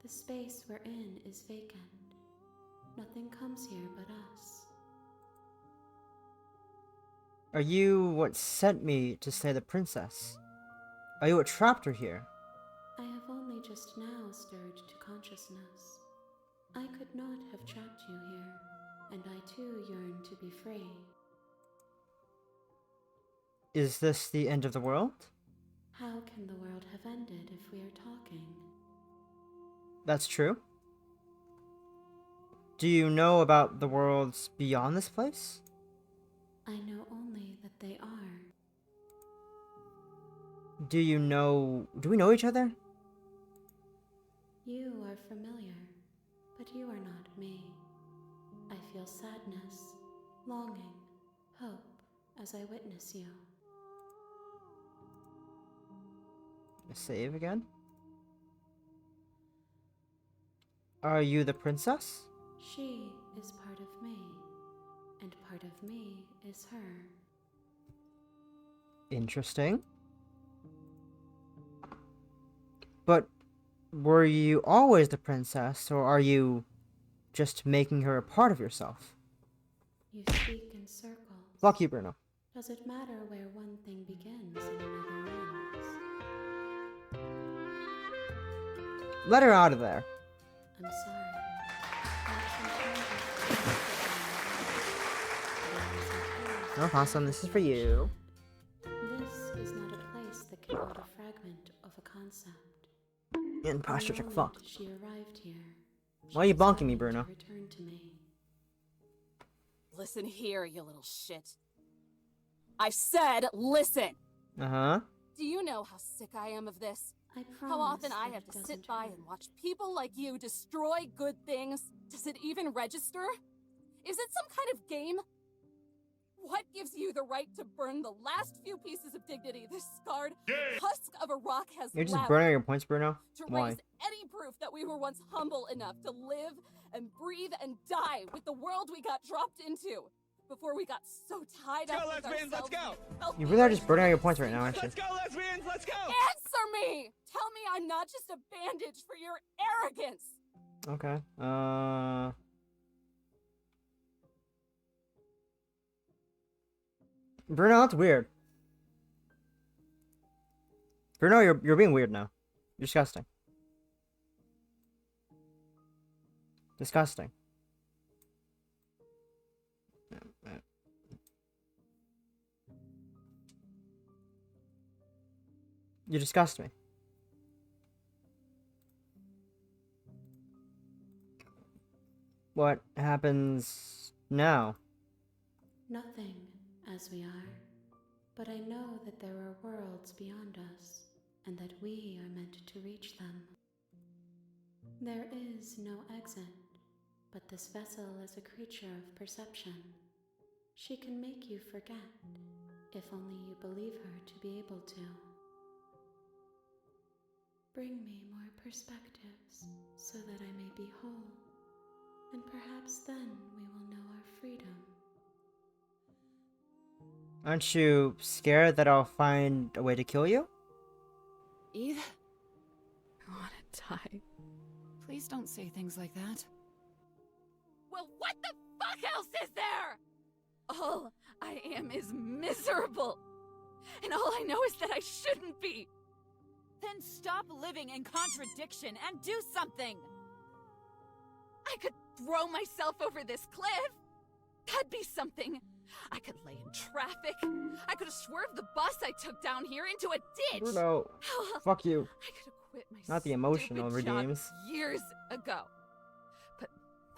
The space we're in is vacant. Nothing comes here but us.
Are you what sent me to slay the princess? Are you what trapped her here?
I have only just now stirred to consciousness. I could not have trapped you here, and I too yearn to be free.
Is this the end of the world?
How can the world have ended if we are talking?
That's true. Do you know about the worlds beyond this place?
I know only that they are.
Do we know each other?
You are familiar, but you are not me. I feel sadness, longing, hope as I witness you.
Save again. Are you the princess?
She is part of me, and part of me is her.
Interesting. But were you always the princess, or are you just making her a part of yourself?
You speak in circles.
Fuck you, Bruno.
Does it matter where one thing begins and another ends?
Let her out of there.
I'm sorry.
No, Hassan, this is for you.
This is not a place that can hold a fragment of a concept.
And posture check, fuck.
She arrived here.
Why are you bonking me, Bruno?
Return to me.
Listen here, you little shit. I said listen!
Uh-huh.
Do you know how sick I am of this?
I promise
How often I
that
have
it
to sit
doesn't
by
hurt.
and watch people like you destroy good things? Does it even register? Is it some kind of game? What gives you the right to burn the last few pieces of dignity this scarred husk of a rock has
You're just
left?
burning your points, Bruno?
To
Why?
raise any proof that we were once humble enough to live and breathe and die with the world we got dropped into before we got so tied up with
lesbians, let's
ourselves.
go!
You really are just burning all your points right now, aren't you?
Let's go, lesbians! Let's go!
Answer me! Tell me I'm not just a bandage for your arrogance!
Okay. Bruno, that's weird. Bruno, you're being weird now. You're disgusting. Disgusting. You disgust me. What happens now?
Nothing, as we are. But I know that there are worlds beyond us, and that we are meant to reach them. There is no exit, but this vessel is a creature of perception. She can make you forget, if only you believe her to be able to. Bring me more perspectives, so that I may be whole, and perhaps then we will know our freedom.
Aren't you scared that I'll find a way to kill you?
Eve? I want to die. Please don't say things like that.
Well, what the fuck else is there? All I am is miserable. And all I know is that I shouldn't be.
Then stop living in contradiction and do something!
I could throw myself over this cliff. That'd be something. I could lay in traffic. I could have swerved the bus I took down here into a ditch.
Bruno,
Hell,
fuck you.
I could have quit my
Not the emotional
stupid job
redeems.
years ago. But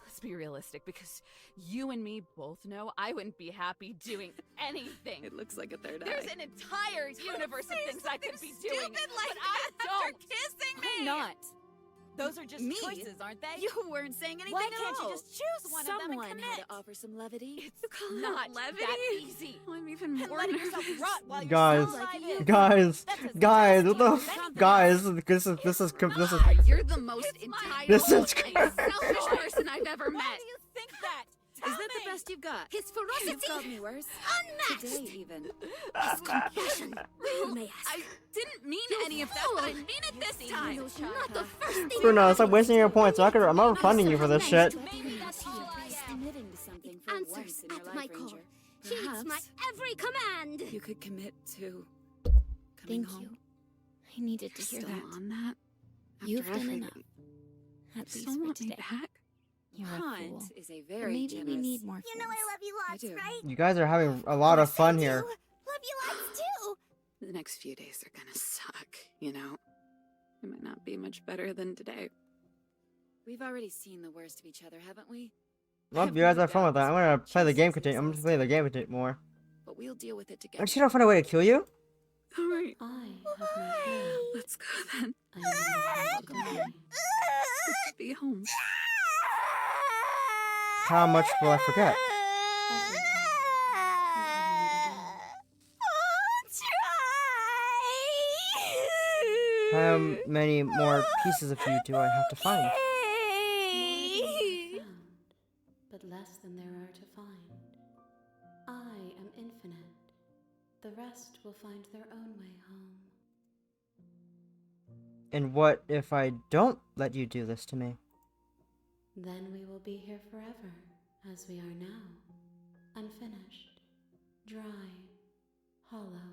let's be realistic, because you and me both know I wouldn't be happy doing anything.
It looks like a third
There's
eye.
an entire universe of things I could be doing,
stupid like
but I
that
don't.
after kissing me!
I'm not.
Those are just
Me?
choices, aren't they?
You weren't saying anything
Why
at
can't
all.
you just choose one of them and
Someone
commit?
had to offer some levity.
It's
You call
not
that levity?
that easy.
I'm even
And
more
letting
nervous.
yourself rot while you're
Guys,
still alive is.
guys,
That's as
guys, what the
nasty as anything.
guys, this is
You're the most
It's my
entitled
This is
and selfish person I've ever
Why
met.
do you think that?
Is
Tell
that
me.
the best you've got?
His ferocity,
You've called me worse. Today,
unmatched.
even.
His compassion, you may ask.
I didn't mean
You
any of that,
fool.
but I mean it this
He
time.
knows not the first thing
Bruno,
about
stop
it.
wasting your points. I'm not refunding you for this shit.
Maybe that's all I am. Committing to something for
Answers
once in your
at
life,
my call.
Ranger.
Heeds my
Perhaps
every command.
you could commit to coming
Thank
home.
you. I needed to
You're
hear
still
that.
on that?
You've
After
done
everything.
enough. At
You
least
still
for
want me
today.
back?
You're a
Hunt
fool.
is a
But
very
maybe
generous.
we need more
You know I
fools.
love you lots,
do.
right?
You guys are having a lot of fun here.
Love you lots too.
The next few days are gonna suck, you know? It might not be much better than today.
We've already seen the worst of each other, haven't we?
Well, you guys have fun with that. I'm gonna play the game continue. I'm gonna play the game more.
But we'll deal with it together.
Aren't you gonna find a way to kill you?
Alright,
I have my hand.
let's go then.
I know you can me.
Let's be home.
How much will I forget? How many more pieces of you do I have to find?
More than found, but less than there are to find. I am infinite. The rest will find their own way home.
And what if I don't let you do this to me?
Then we will be here forever, as we are now. Unfinished, dry, hollow.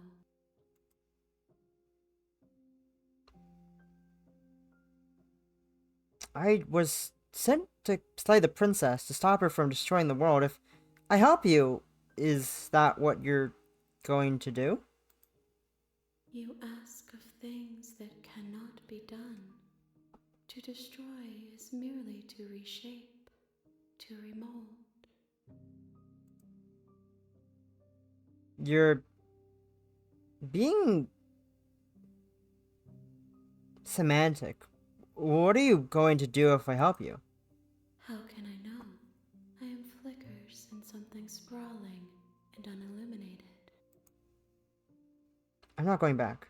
I was sent to slay the princess to stop her from destroying the world. If I help you, is that what you're going to do?
You ask of things that cannot be done. To destroy is merely to reshape, to remold.
You're being semantic. What are you going to do if I help you?
How can I know? I am flickers in something sprawling and
I'm not going back.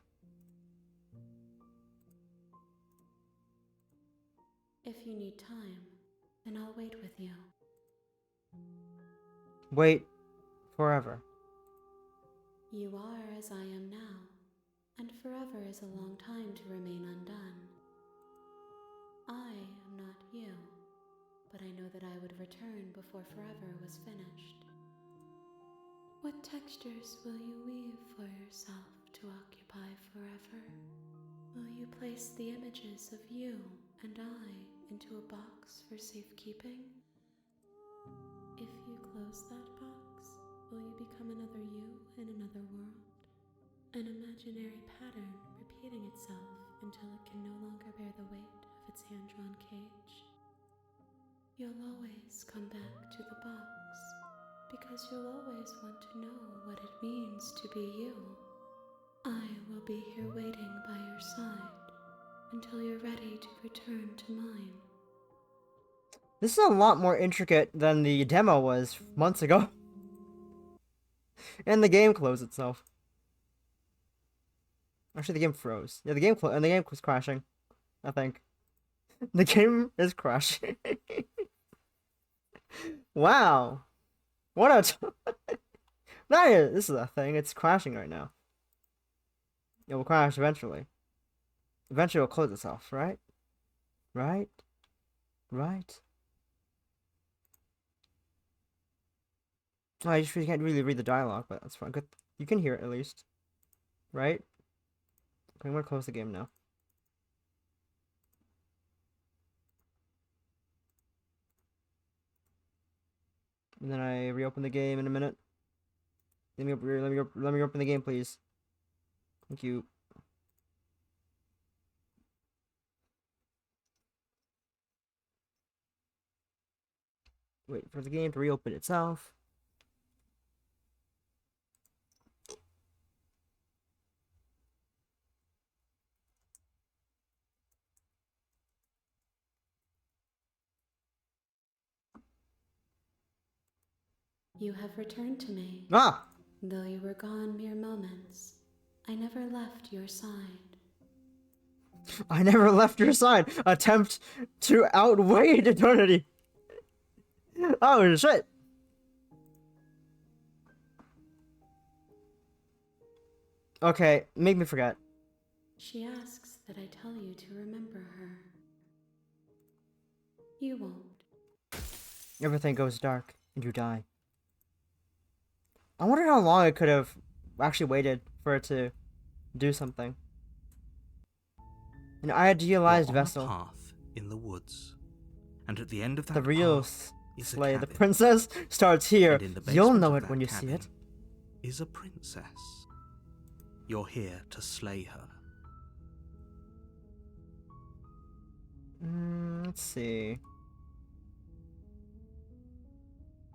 If you need time, then I'll wait with you.
Wait forever.
You are as I am now, and forever is a long time to remain undone. I am not you, but I know that I would return before forever was finished. What textures will you weave for yourself to occupy forever? Will you place the images of you and I into a box for safekeeping? If you close that box, will you become another you in another world? An imaginary pattern repeating itself until it can no longer bear the weight of its hand-drawn cage. You'll always come back to the box, because you'll always want to know what it means to be you. I will be here waiting by your side until you're ready to return to mine.
This is a lot more intricate than the demo was months ago. And the game closed itself. Actually, the game froze. Yeah, the game and the game was crashing. I think. The game is crashing. Wow. What a this is a thing. It's crashing right now. It will crash eventually. Eventually, it'll close itself, right? Right? Right? Oh, I just can't really read the dialogue, but that's fine. Good. You can hear it at least. Right? Okay, I'm gonna close the game now. And then I reopen the game in a minute. Let me open the game, please. Thank you. Wait for the game to reopen itself.
You have returned to me.
Ah!
Though you were gone mere moments, I never left your side.
I never left your side. Attempt to outweigh eternity. Oh shit. Okay, make me forget.
She asks that I tell you to remember her. You won't.
Everything goes dark and you die. I wonder how long I could have actually waited for it to do something. An idealized
You're on
vessel.
a path in the woods, and at the end of that
The real
path is a
slay. The
cabin.
princess starts here.
And in the
You'll
basement
know
of
it when
that
you see
cabin
it.
Is a princess. You're here to slay her.
Let's see.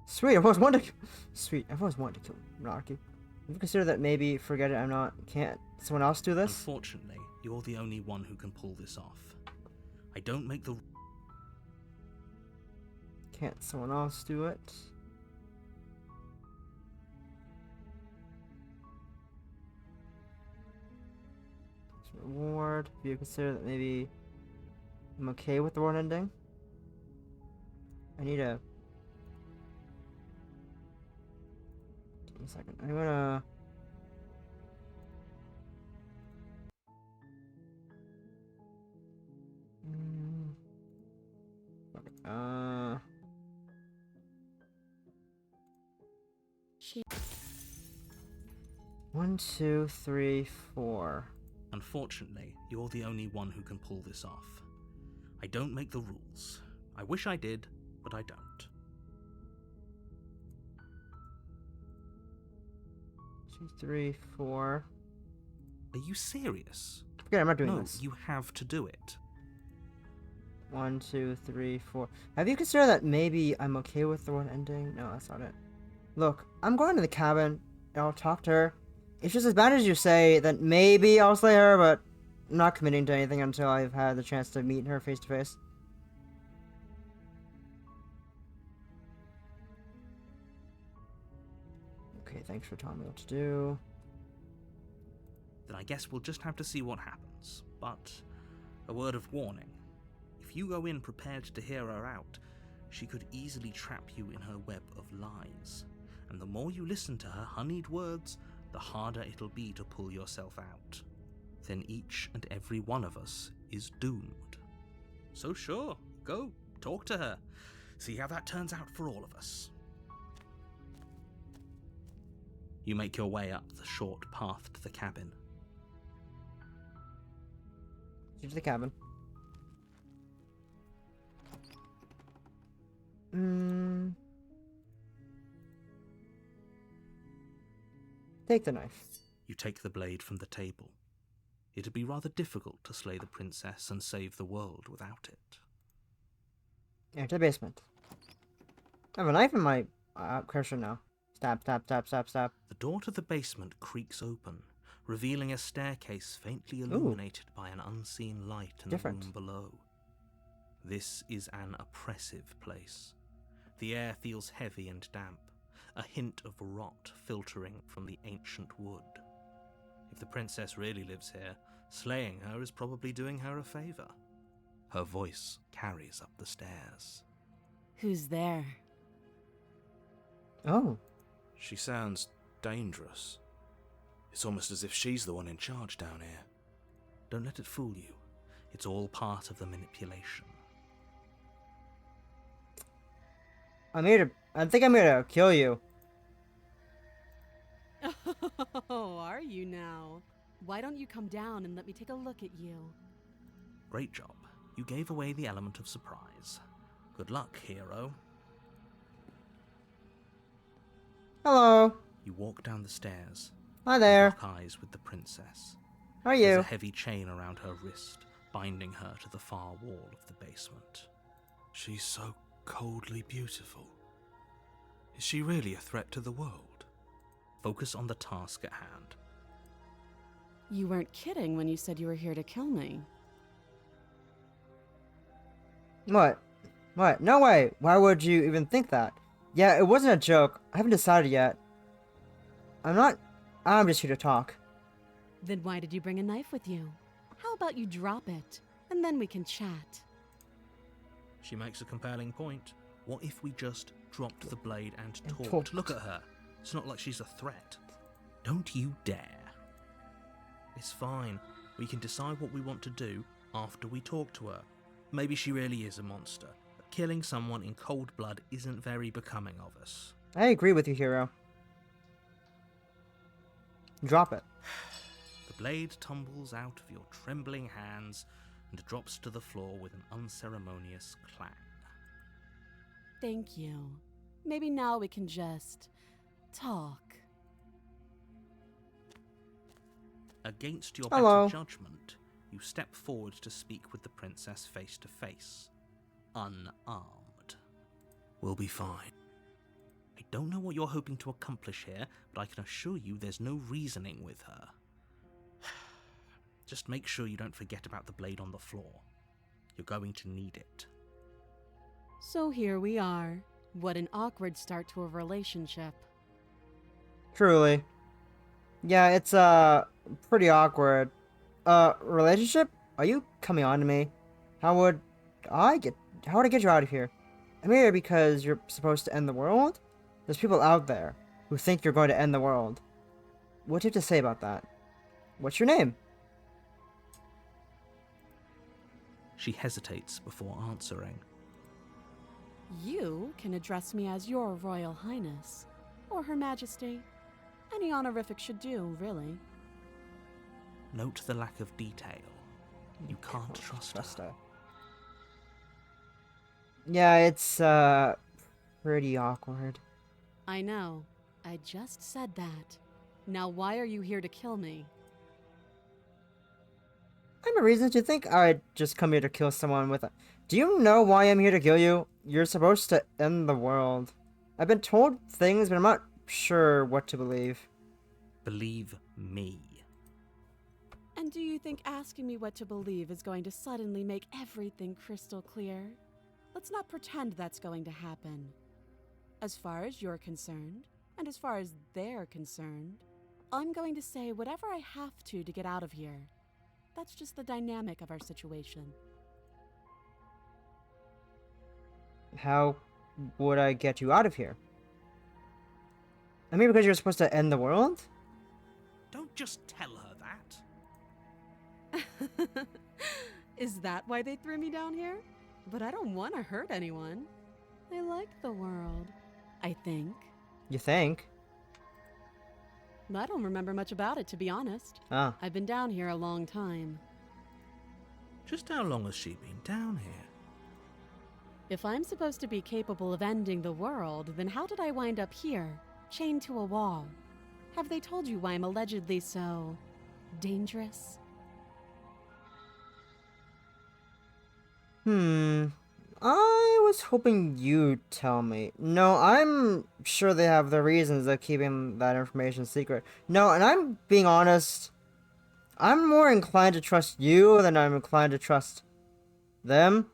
Sweet, I've always wanted to. Sweet, I've always wanted to kill Monarchy. If you consider that maybe forget it, I'm not. Can't someone else do this?
Unfortunately, you're the only one who can pull this off. I don't make the.
Can't someone else do it? Reward. If you consider that maybe I'm okay with the world ending. I need a. Give me a second. I'm gonna. Okay.
She
1, 2, 3, 4.
Unfortunately, you're the only one who can pull this off. I don't make the rules. I wish I did, but I don't.
2, 3, 4.
Are you serious?
Forget it, I'm not doing
No,
this.
you have to do it.
1, 2, 3, 4. Have you considered that maybe I'm okay with the one ending? No, that's not it. Look, I'm going to the cabin, and I'll talk to her. If she's as bad as you say, then maybe I'll slay her, but I'm not committing to anything until I've had the chance to meet her face to face. Okay, thanks for telling me what to do.
then I guess we'll just have to see what happens. But a word of warning. If you go in prepared to hear her out, she could easily trap you in her web of lies. And the more you listen to her honeyed words, the harder it'll be to pull yourself out. Then each and every one of us is doomed. So sure, go, talk to her. See how that turns out for all of us. You make your way up the short path to the cabin.
To the cabin. Take the knife.
You take the blade from the table. It'd be rather difficult to slay the princess and save the world without it.
Enter the basement. I have a knife in my cursor now. Stab, stab, stab, stab, stab.
The door to the basement creaks open, revealing a staircase faintly illuminated by an unseen light in the room below. This is an oppressive place. The air feels heavy and damp, a hint of rot filtering from the ancient wood. If the princess really lives here, slaying her is probably doing her a favor. Her voice carries up the stairs.
Who's there?
Oh.
She sounds dangerous. It's almost as if she's the one in charge down here. Don't let it fool you. It's all part of the manipulation.
I think I'm here to kill you.
Oh, are you now? Why don't you come down and let me take a look at you?
Great job. You gave away the element of surprise. Good luck, hero.
Hello.
You walk down the stairs.
Hi there.
Lock eyes with the princess.
How are you?
There's a heavy chain around her wrist, binding her to the far wall of the basement. She's so coldly beautiful. Is she really a threat to the world? Focus on the task at hand.
You weren't kidding when you said you were here to kill me.
What? What? No way. Why would you even think that? Yeah, it wasn't a joke. I haven't decided yet. I'm just here to talk.
Then why did you bring a knife with you? How about you drop it, and then we can chat?
She makes a compelling point. What if we just dropped the blade and talked?
talked.
Look at her. It's not like she's a threat. Don't you dare. It's fine. We can decide what we want to do after we talk to her. Maybe she really is a monster, but killing someone in cold blood isn't very becoming of us.
I agree with you, hero. Drop it.
The blade tumbles out of your trembling hands and drops to the floor with an unceremonious clang.
Thank you. Maybe now we can just talk.
Against your
Hello.
better judgment, you step forward to speak with the princess face to face, unarmed. We'll be fine. I don't know what you're hoping to accomplish here, but I can assure you there's no reasoning with her. Just make sure you don't forget about the blade on the floor. You're going to need it.
So here we are. What an awkward start to a relationship.
Truly. Yeah, it's, pretty awkward. Relationship? Are you coming on to me? How would I get you out of here? I'm here because you're supposed to end the world? There's people out there who think you're going to end the world. What do you have to say about that? What's your name?
She hesitates before answering.
You can address me as Your Royal Highness, or Her Majesty. Any honorific should do, really.
Note the lack of detail. You can't trust her.
Yeah, it's, pretty awkward.
I know. I just said that. Now why are you here to kill me?
I have a reason to think I'd just come here to kill someone with a... Do you know why I'm here to kill you? You're supposed to end the world. I've been told things, but I'm not sure what to believe.
Believe me.
And do you think asking me what to believe is going to suddenly make everything crystal clear? Let's not pretend that's going to happen. As far as you're concerned, and as far as they're concerned, I'm going to say whatever I have to get out of here. That's just the dynamic of our situation.
How would I get you out of here? I mean, because you're supposed to end the world?
Don't just tell her that.
Is that why they threw me down here? But I don't want to hurt anyone. I like the world, I think.
You think?
I don't remember much about it, to be honest.
Ah.
I've been down here a long time.
Just how long has she been down here?
If I'm supposed to be capable of ending the world, then how did I wind up here, chained to a wall? Have they told you why I'm allegedly so dangerous?
I was hoping you'd tell me. No, I'm sure they have their reasons of keeping that information secret. No, and I'm being honest. I'm more inclined to trust you than I'm inclined to trust them.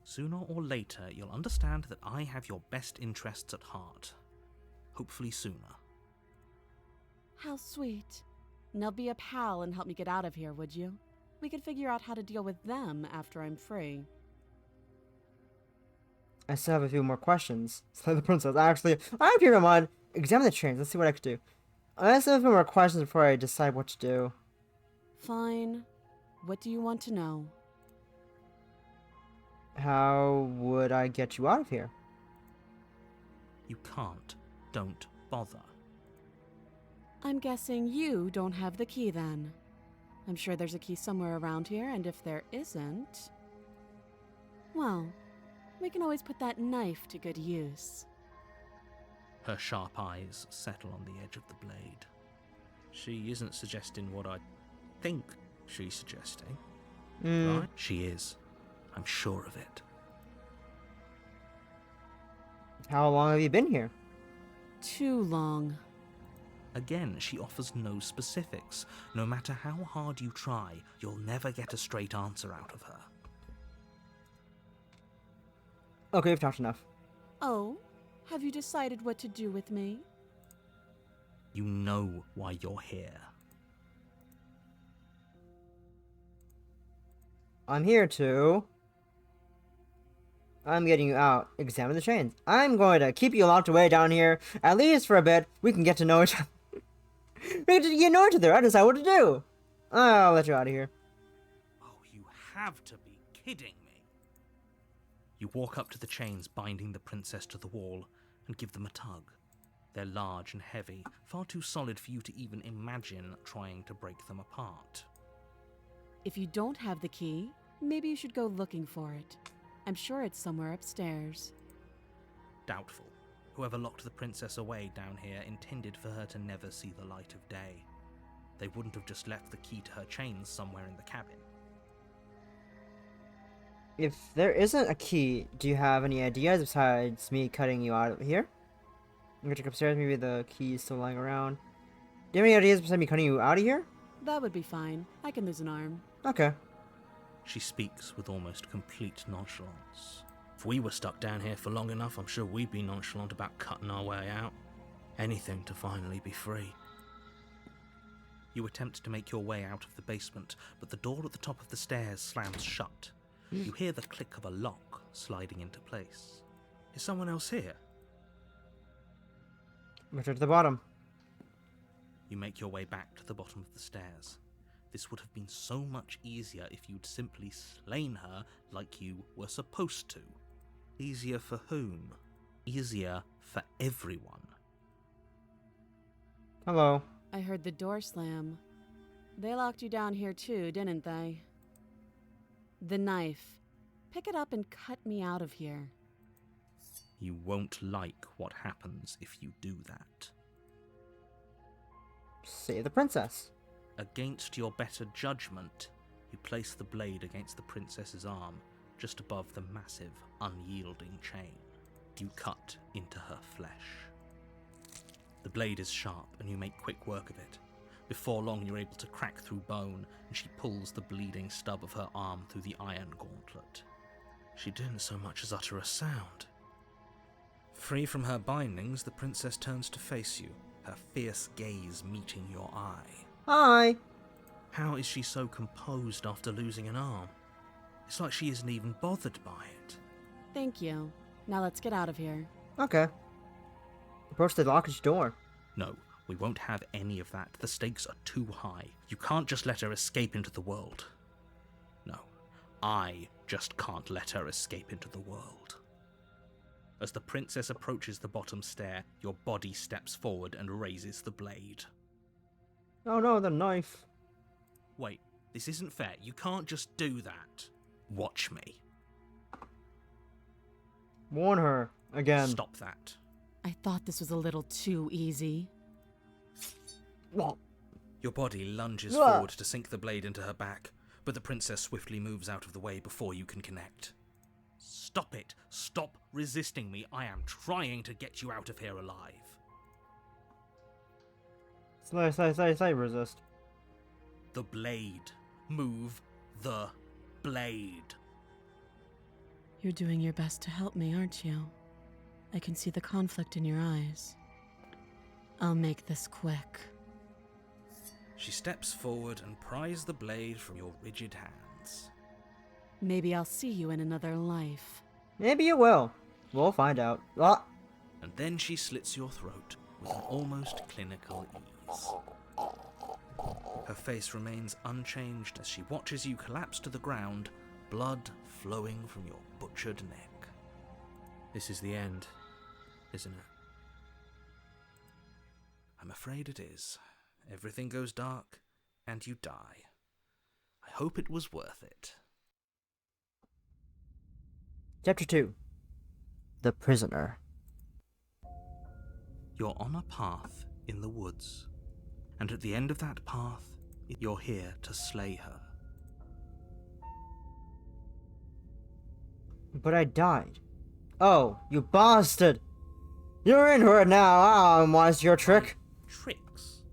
Sooner or later, you'll understand that I have your best interests at heart. Hopefully sooner.
How sweet. Now be a pal and help me get out of here, would you? We could figure out how to deal with them after I'm free.
I still have a few more questions. Slay the princess. Actually, I have your mind. Examine the chains. Let's see what I can do. I still have a few more questions before I decide what to do.
Fine. What do you want to know?
How would I get you out of here?
You can't. Don't bother.
I'm guessing you don't have the key then. I'm sure there's a key somewhere around here, and if there isn't... well, we can always put that knife to good use.
Her sharp eyes settle on the edge of the blade. She isn't suggesting what I think she's suggesting. Right? She is. I'm sure of it.
How long have you been here?
Too long.
Again, she offers no specifics. No matter how hard you try, you'll never get a straight answer out of her.
Okay, we've talked enough.
Oh? Have you decided what to do with me?
You know why you're here.
I'm here to... I'm getting you out. Examine the chains. I'm going to keep you locked away down here, at least for a bit. We can get to know each other. We can get to know each other. I decide what to do. I'll let you out of here.
Oh, you have to be kidding me. You walk up to the chains binding the princess to the wall and give them a tug. They're large and heavy, far too solid for you to even imagine trying to break them apart.
If you don't have the key, maybe you should go looking for it. I'm sure it's somewhere upstairs.
Doubtful. Whoever locked the princess away down here intended for her to never see the light of day. They wouldn't have just left the key to her chains somewhere in the cabin.
If there isn't a key, do you have any ideas besides me cutting you out of here? I'm gonna check upstairs, maybe the key is still lying around. Do you have any ideas besides me cutting you out of here?
That would be fine. I can lose an arm.
Okay.
She speaks with almost complete nonchalance. If we were stuck down here for long enough, I'm sure we'd be nonchalant about cutting our way out. Anything to finally be free. You attempt to make your way out of the basement, but the door at the top of the stairs slams shut. You hear the click of a lock sliding into place. Is someone else here?
Return to the bottom.
You make your way back to the bottom of the stairs. This would have been so much easier if you'd simply slain her like you were supposed to. Easier for whom? Easier for everyone.
Hello.
I heard the door slam. They locked you down here too, didn't they? The knife. Pick it up and cut me out of here.
You won't like what happens if you do that.
Save the princess.
Against your better judgment, you place the blade against the princess's arm, just above the massive, unyielding chain. You cut into her flesh. The blade is sharp, and you make quick work of it. Before long, you're able to crack through bone, and she pulls the bleeding stub of her arm through the iron gauntlet. She didn't so much as utter a sound. Free from her bindings, the princess turns to face you, her fierce gaze meeting your eye.
Hi.
How is she so composed after losing an arm? It's like she isn't even bothered by it.
Thank you. Now let's get out of here.
Okay. Approach the lockage door.
No, we won't have any of that. The stakes are too high. You can't just let her escape into the world. No, I just can't let her escape into the world. As the princess approaches the bottom stair, your body steps forward and raises the blade.
Oh no, the knife.
Wait, this isn't fair. You can't just do that. Watch me.
Warn her. Again.
Stop that.
I thought this was a little too easy.
Your body lunges
Whoa.
forward to sink the blade into her back, but the princess swiftly moves out of the way before you can connect. Stop it! Stop resisting me! I am trying to get you out of here alive.
Say, resist.
The blade. Move the blade.
You're doing your best to help me, aren't you? I can see the conflict in your eyes. I'll make this quick.
She steps forward and pries the blade from your rigid hands.
Maybe I'll see you in another life.
Maybe you will. We'll find out. Ah.
And then she slits your throat with an almost clinical ease. Her face remains unchanged as she watches you collapse to the ground, blood flowing from your butchered neck. This is the end, isn't it? I'm afraid it is. Everything goes dark, and you die. I hope it was worth it.
Chapter 2. The Prisoner.
You're on a path in the woods, and at the end of that path, you're here to slay her.
But I died. Oh, you bastard! You're in for it now. Ah, what's your trick?
Tricks?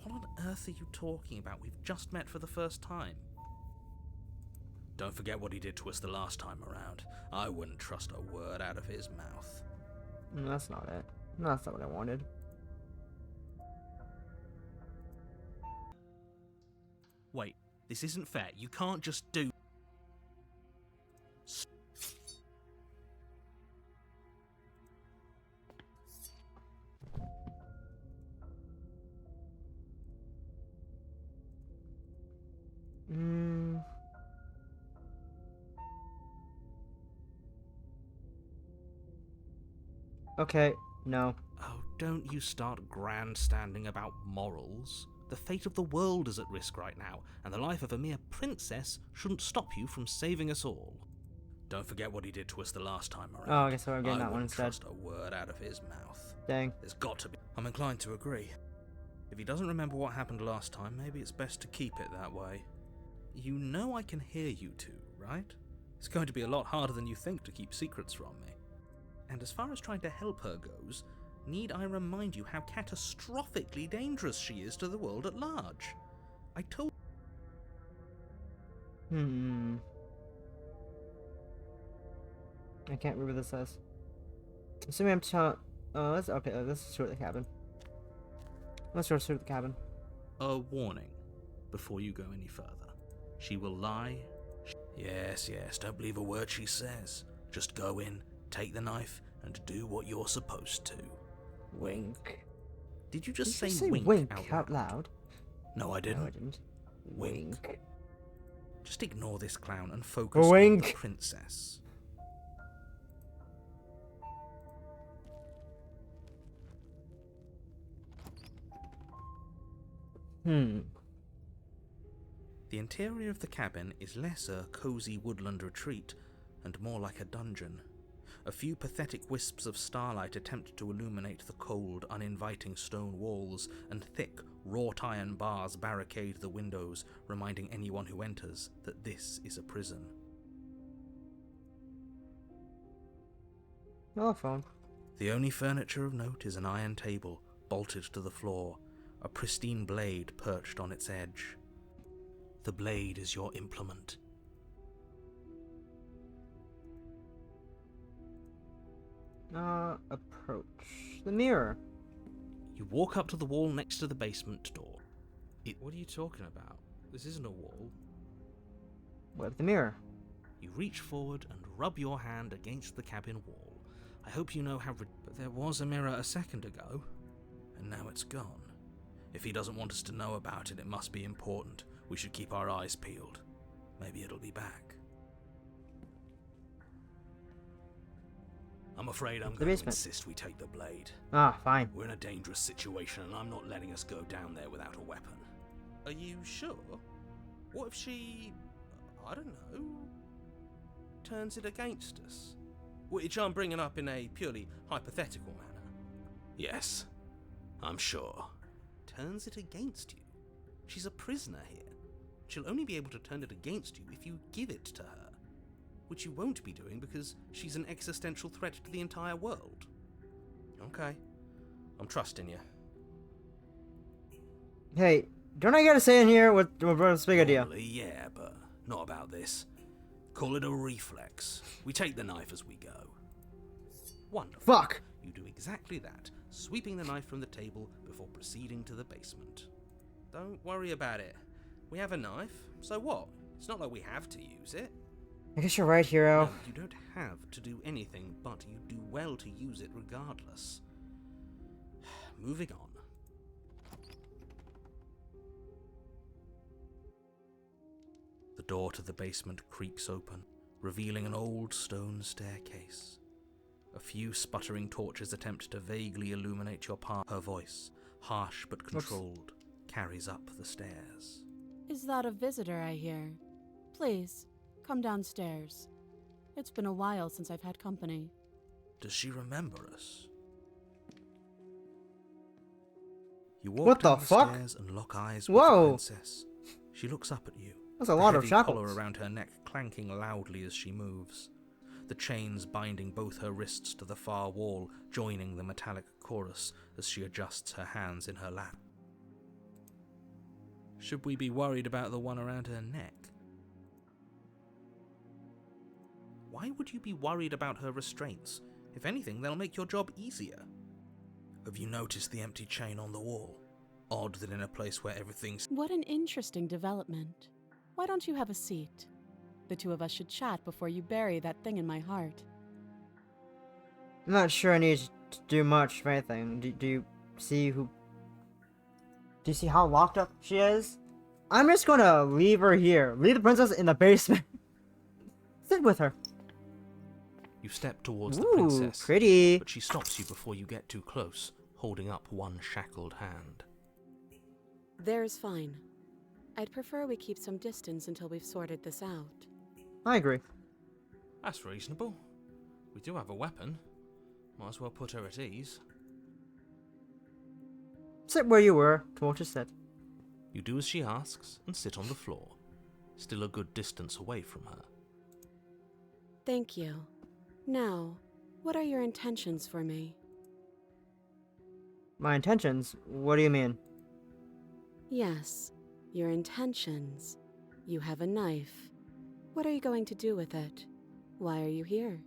What on earth are you talking about? We've just met for the first time. Don't forget what he did to us the last time around. I wouldn't trust a word out of his mouth.
That's not it. That's not what I wanted.
Wait, this isn't fair. You can't just do...
Okay, no.
Oh, don't you start grandstanding about morals. The fate of the world is at risk right now, and the life of a mere princess shouldn't stop you from saving us all. Don't forget what he did to us the last time around.
Oh, I guess I'm getting that one
wouldn't
instead.
trust a word out of his mouth.
Dang.
There's got to be. I'm inclined to agree. If he doesn't remember what happened last time, maybe it's best to keep it that way. You know I can hear you two, right? It's going to be a lot harder than you think to keep secrets from me. And as far as trying to help her goes, need I remind you how catastrophically dangerous she is to the world at large? I told...
I can't remember what this says. Assuming I'm telling... let's sort the cabin. Let's sort the cabin.
A warning, before you go any further. She will lie. Yes, don't believe a word she says. Just go in, take the knife, and do what you're supposed to.
Wink.
Did you just
Did you
say
say
wink
out loud?
No, I didn't.
No, I didn't. Wink.
Just ignore this clown and focus
Wink.
on the princess. The interior of the cabin is less a cozy woodland retreat and more like a dungeon. A few pathetic wisps of starlight attempt to illuminate the cold, uninviting stone walls, and thick, wrought iron bars barricade the windows, reminding anyone who enters that this is a prison.
Telephone.
The only furniture of note is an iron table, bolted to the floor, a pristine blade perched on its edge. The blade is your implement.
Approach the mirror.
You walk up to the wall next to the basement door.
What are you talking about? This isn't a wall.
What of the mirror?
You reach forward and rub your hand against the cabin wall. I hope you know how... But there was a mirror a second ago, and now it's gone. If he doesn't want us to know about it, it must be important. We should keep our eyes peeled. Maybe it'll be back. I'm afraid I'm going to insist we take the blade.
Ah, fine.
We're in a dangerous situation, and I'm not letting us go down there without a weapon.
Are you sure? What if she... I don't know... turns it against us? Which I'm bringing up in a purely hypothetical manner.
Yes, I'm sure.
Turns it against you? She's a prisoner here. She'll only be able to turn it against you if you give it to her. Which you won't be doing because she's an existential threat to the entire world. Okay. I'm trusting you.
Hey, don't I get a say in here with what's big idea?
Normally, yeah, but not about this. Call it a reflex. We take the knife as we go.
Wonderful.
Fuck!
You do exactly that, sweeping the knife from the table before proceeding to the basement. Don't worry about it. We have a knife, so what? It's not like we have to use it.
I guess you're right, hero.
No, you don't have to do anything, but you do well to use it regardless. Moving on. The door to the basement creaks open, revealing an old stone staircase. A few sputtering torches attempt to vaguely illuminate your path. Her voice, harsh but controlled, carries up the stairs.
Is that a visitor I hear? Please, come downstairs. It's been a while since I've had company.
Does she remember us?
You walk
What the
down the
fuck?
stairs and lock eyes with
Whoa.
the princess. She looks up at you.
That's a lot
the
of
heavy
shackles.
collar around her neck clanking loudly as she moves. The chains binding both her wrists to the far wall, joining the metallic chorus as she adjusts her hands in her lap. Should we be worried about the one around her neck? Why would you be worried about her restraints? If anything, they'll make your job easier.
Have you noticed the empty chain on the wall? Odd that in a place where everything's...
What an interesting development. Why don't you have a seat? The two of us should chat before you bury that thing in my heart.
I'm not sure I need to do much of anything. Do you see who... Do you see how locked up she is? I'm just gonna leave her here. Leave the princess in the basement. Sit with her.
You step towards
Ooh,
the princess,
pretty.
but she stops you before you get too close, holding up one shackled hand.
There's fine. I'd prefer we keep some distance until we've sorted this out.
I agree.
That's reasonable. We do have a weapon. Might as well put her at ease.
Sit where you were, told to sit.
You do as she asks and sit on the floor, still a good distance away from her.
Thank you. Now, what are your intentions for me?
My intentions? What do you mean?
Yes, your intentions. You have a knife. What are you going to do with it? Why are you here?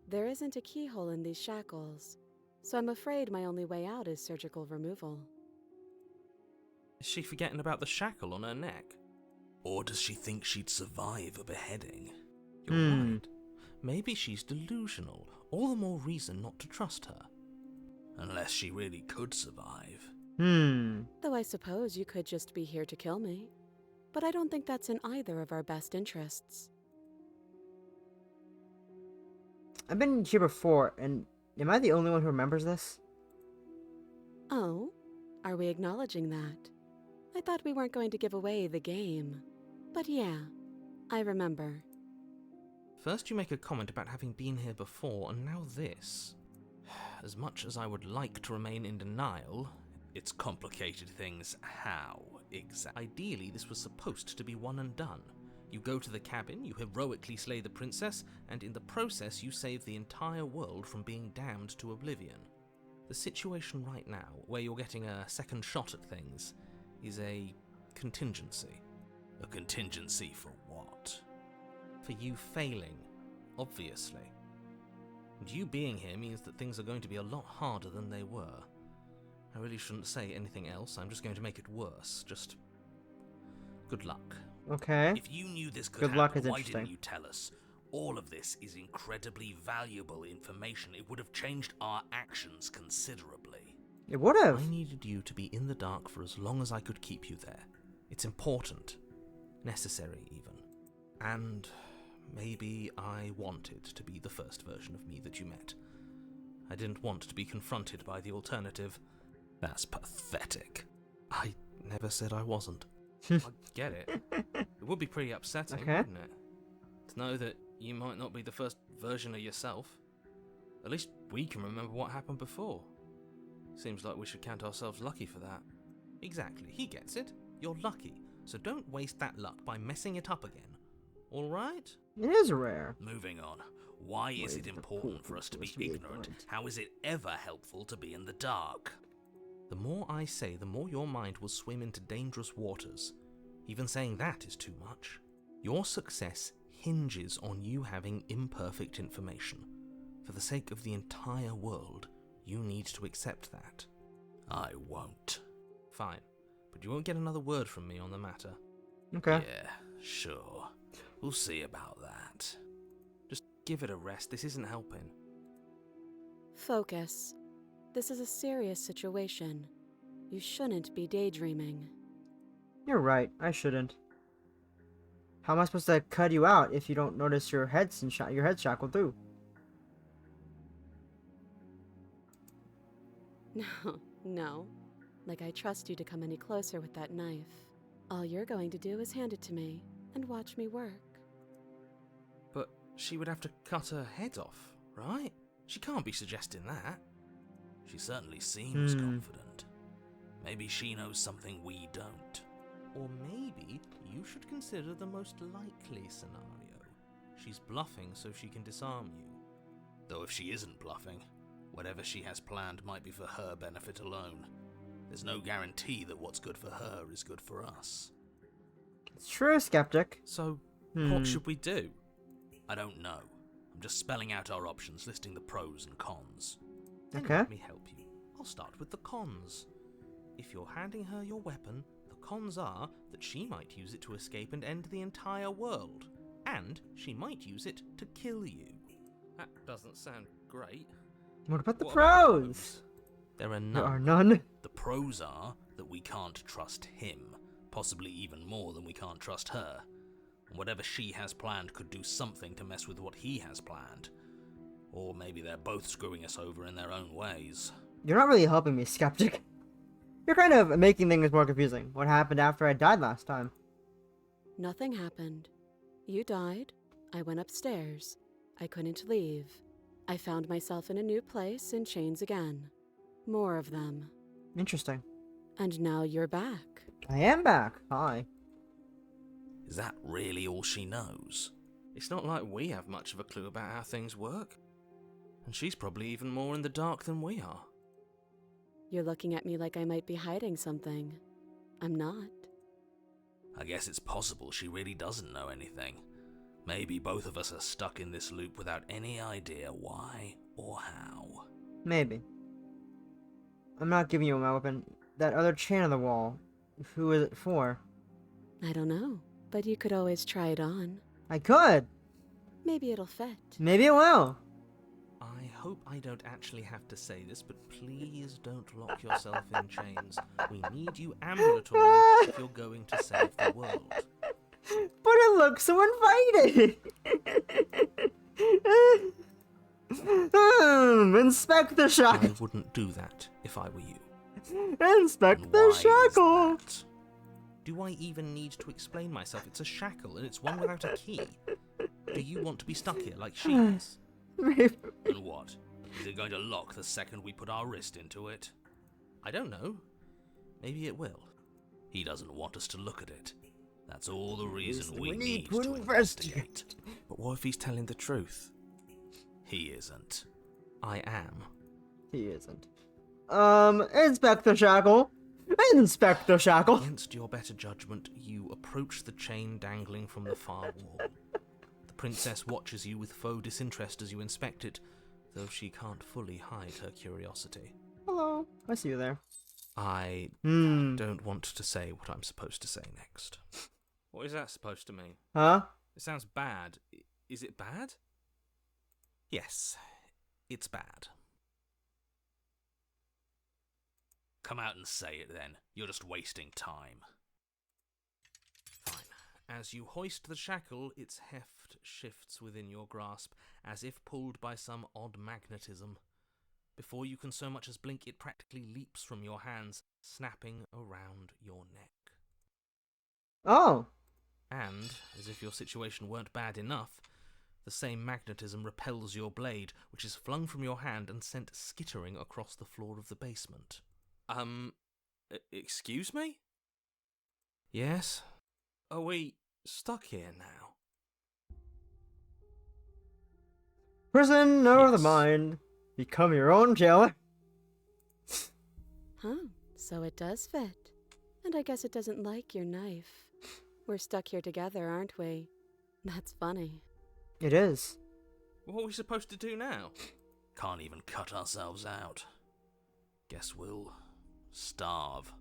There isn't a keyhole in these shackles, so I'm afraid my only way out is surgical removal.
Is she forgetting about the shackle on her neck?
Or does she think she'd survive a beheading?
You're right. Maybe she's delusional. All the more reason not to trust her.
Unless she really could survive.
Though I suppose you could just be here to kill me. But I don't think that's in either of our best interests.
I've been here before, and am I the only one who remembers this?
Oh? Are we acknowledging that? I thought we weren't going to give away the game. But yeah, I remember.
First you make a comment about having been here before, and now this. As much as I would like to remain in denial,
It's complicated things. How exactly?
Ideally, this was supposed to be one and done. You go to the cabin, you heroically slay the princess, and in the process you save the entire world from being damned to oblivion. The situation right now, where you're getting a second shot at things, is a contingency.
A contingency for what?
For you failing, obviously. And you being here means that things are going to be a lot harder than they were. I really shouldn't say anything else. I'm just going to make it worse. Just good luck.
Okay.
If you knew this could
Good luck
happen,
is
why
interesting.
didn't you tell us? All of this is incredibly valuable information. It would have changed our actions considerably.
It would have.
I needed you to be in the dark for as long as I could keep you there. It's important. Necessary, even. And maybe I wanted to be the first version of me that you met. I didn't want to be confronted by the alternative.
That's pathetic.
I never said I wasn't. I get it. It would be pretty upsetting,
Okay.
wouldn't it? To know that you might not be the first version of yourself. At least we can remember what happened before. Seems like we should count ourselves lucky for that. Exactly, he gets it. You're lucky, so don't waste that luck by messing it up again. Alright?
It is rare.
Moving on. Why is it important for us to be ignorant? How is it ever helpful to be in the dark?
The more I say, the more your mind will swim into dangerous waters. Even saying that is too much. Your success hinges on you having imperfect information. For the sake of the entire world, you need to accept that.
I won't.
Fine, but you won't get another word from me on the matter.
Okay.
Yeah, sure. We'll see about that.
Just give it a rest, this isn't helping.
Focus. This is a serious situation. You shouldn't be daydreaming.
You're right. I shouldn't. How am I supposed to cut you out if you don't notice your head's shackled too?
No, no. Like I trust you to come any closer with that knife. All you're going to do is hand it to me and watch me work.
But she would have to cut her head off, right? She can't be suggesting that.
She certainly seems confident. Maybe she knows something we don't.
Or maybe you should consider the most likely scenario. She's bluffing so she can disarm you.
Though if she isn't bluffing, whatever she has planned might be for her benefit alone. There's no guarantee that what's good for her is good for us.
It's true, skeptic.
So, what should we do?
I don't know. I'm just spelling out our options, listing the pros and cons.
Then
Okay.
let me help you. I'll start with the cons. If you're handing her your weapon, the cons are that she might use it to escape and end the entire world. And she might use it to kill you. That doesn't sound great.
What about the
What about
pros?
There are none.
There are none.
The pros are that we can't trust him, possibly even more than we can't trust her. And whatever she has planned could do something to mess with what he has planned. Or maybe they're both screwing us over in their own ways.
You're not really helping me, skeptic. You're kind of making things more confusing. What happened after I died last time?
Nothing happened. You died. I went upstairs. I couldn't leave. I found myself in a new place in chains again. More of them.
Interesting.
And now you're back.
I am back. Hi.
Is that really all she knows?
It's not like we have much of a clue about how things work. And she's probably even more in the dark than we are.
You're looking at me like I might be hiding something. I'm not.
I guess it's possible she really doesn't know anything. Maybe both of us are stuck in this loop without any idea why or how.
Maybe. I'm not giving you my weapon. That other chain on the wall. Who is it for?
I don't know, but you could always try it on.
I could.
Maybe it'll fit.
Maybe it will.
I hope I don't actually have to say this, but please don't lock yourself in chains. We need you ambulatory if you're going to save the world.
But it looks so inviting. Inspect the
I
shackle.
wouldn't do that if I were you.
Inspect
And
the
why is
shackle.
that?
Do I even need to explain myself? It's a shackle and it's one without a key. Do you want to be stuck here like she is?
Maybe.
And what? Is it going to lock the second we put our wrist into it?
I don't know. Maybe it will.
He doesn't want us to look at it. That's all the reason we
we
need
need
to
to
investigate.
But what if he's telling the truth?
He isn't.
I am.
He isn't. Inspect the shackle. Inspect the shackle.
Against your better judgment, you approach the chain dangling from the far wall. The princess watches you with faux disinterest as you inspect it, though she can't fully hide her curiosity.
Hello. I see you there.
I
Hmm.
don't want to say what I'm supposed to say next.
What is that supposed to mean?
Huh?
It sounds bad. Is it bad?
Yes, it's bad.
Come out and say it then. You're just wasting time. Fine. As you hoist the shackle, its heft shifts within your grasp, as if pulled by some odd magnetism. Before you can so much as blink, it practically leaps from your hands, snapping around your neck.
Oh.
And, as if your situation weren't bad enough, the same magnetism repels your blade, which is flung from your hand and sent skittering across the floor of the basement. Excuse me?
Yes?
Are we stuck here now?
Prisoner of the
Yes.
mind. Become your own jailer.
Huh, so it does fit. And I guess it doesn't like your knife. We're stuck here together, aren't we? That's funny.
It is.
What are we supposed to do now?
Can't even cut ourselves out. Guess we'll starve.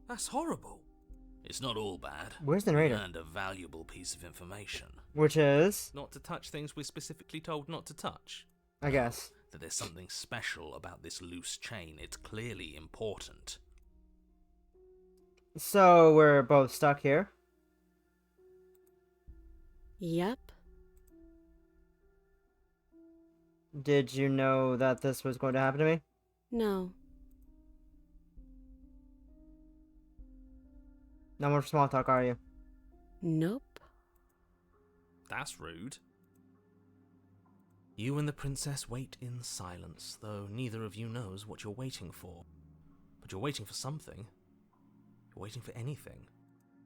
That's horrible.
It's not all bad.
Where's the
We
narrator?
learned a valuable piece of information.
Which is,
Not to touch things we're specifically told not to touch.
I guess.
That there's something special about this loose chain. It's clearly important.
So we're both stuck here.
Yep.
Did you know that this was going to happen to me?
No.
No more small talk, are you?
Nope.
That's rude.
You and the princess wait in silence, though neither of you knows what you're waiting for. But you're waiting for something. You're waiting for anything.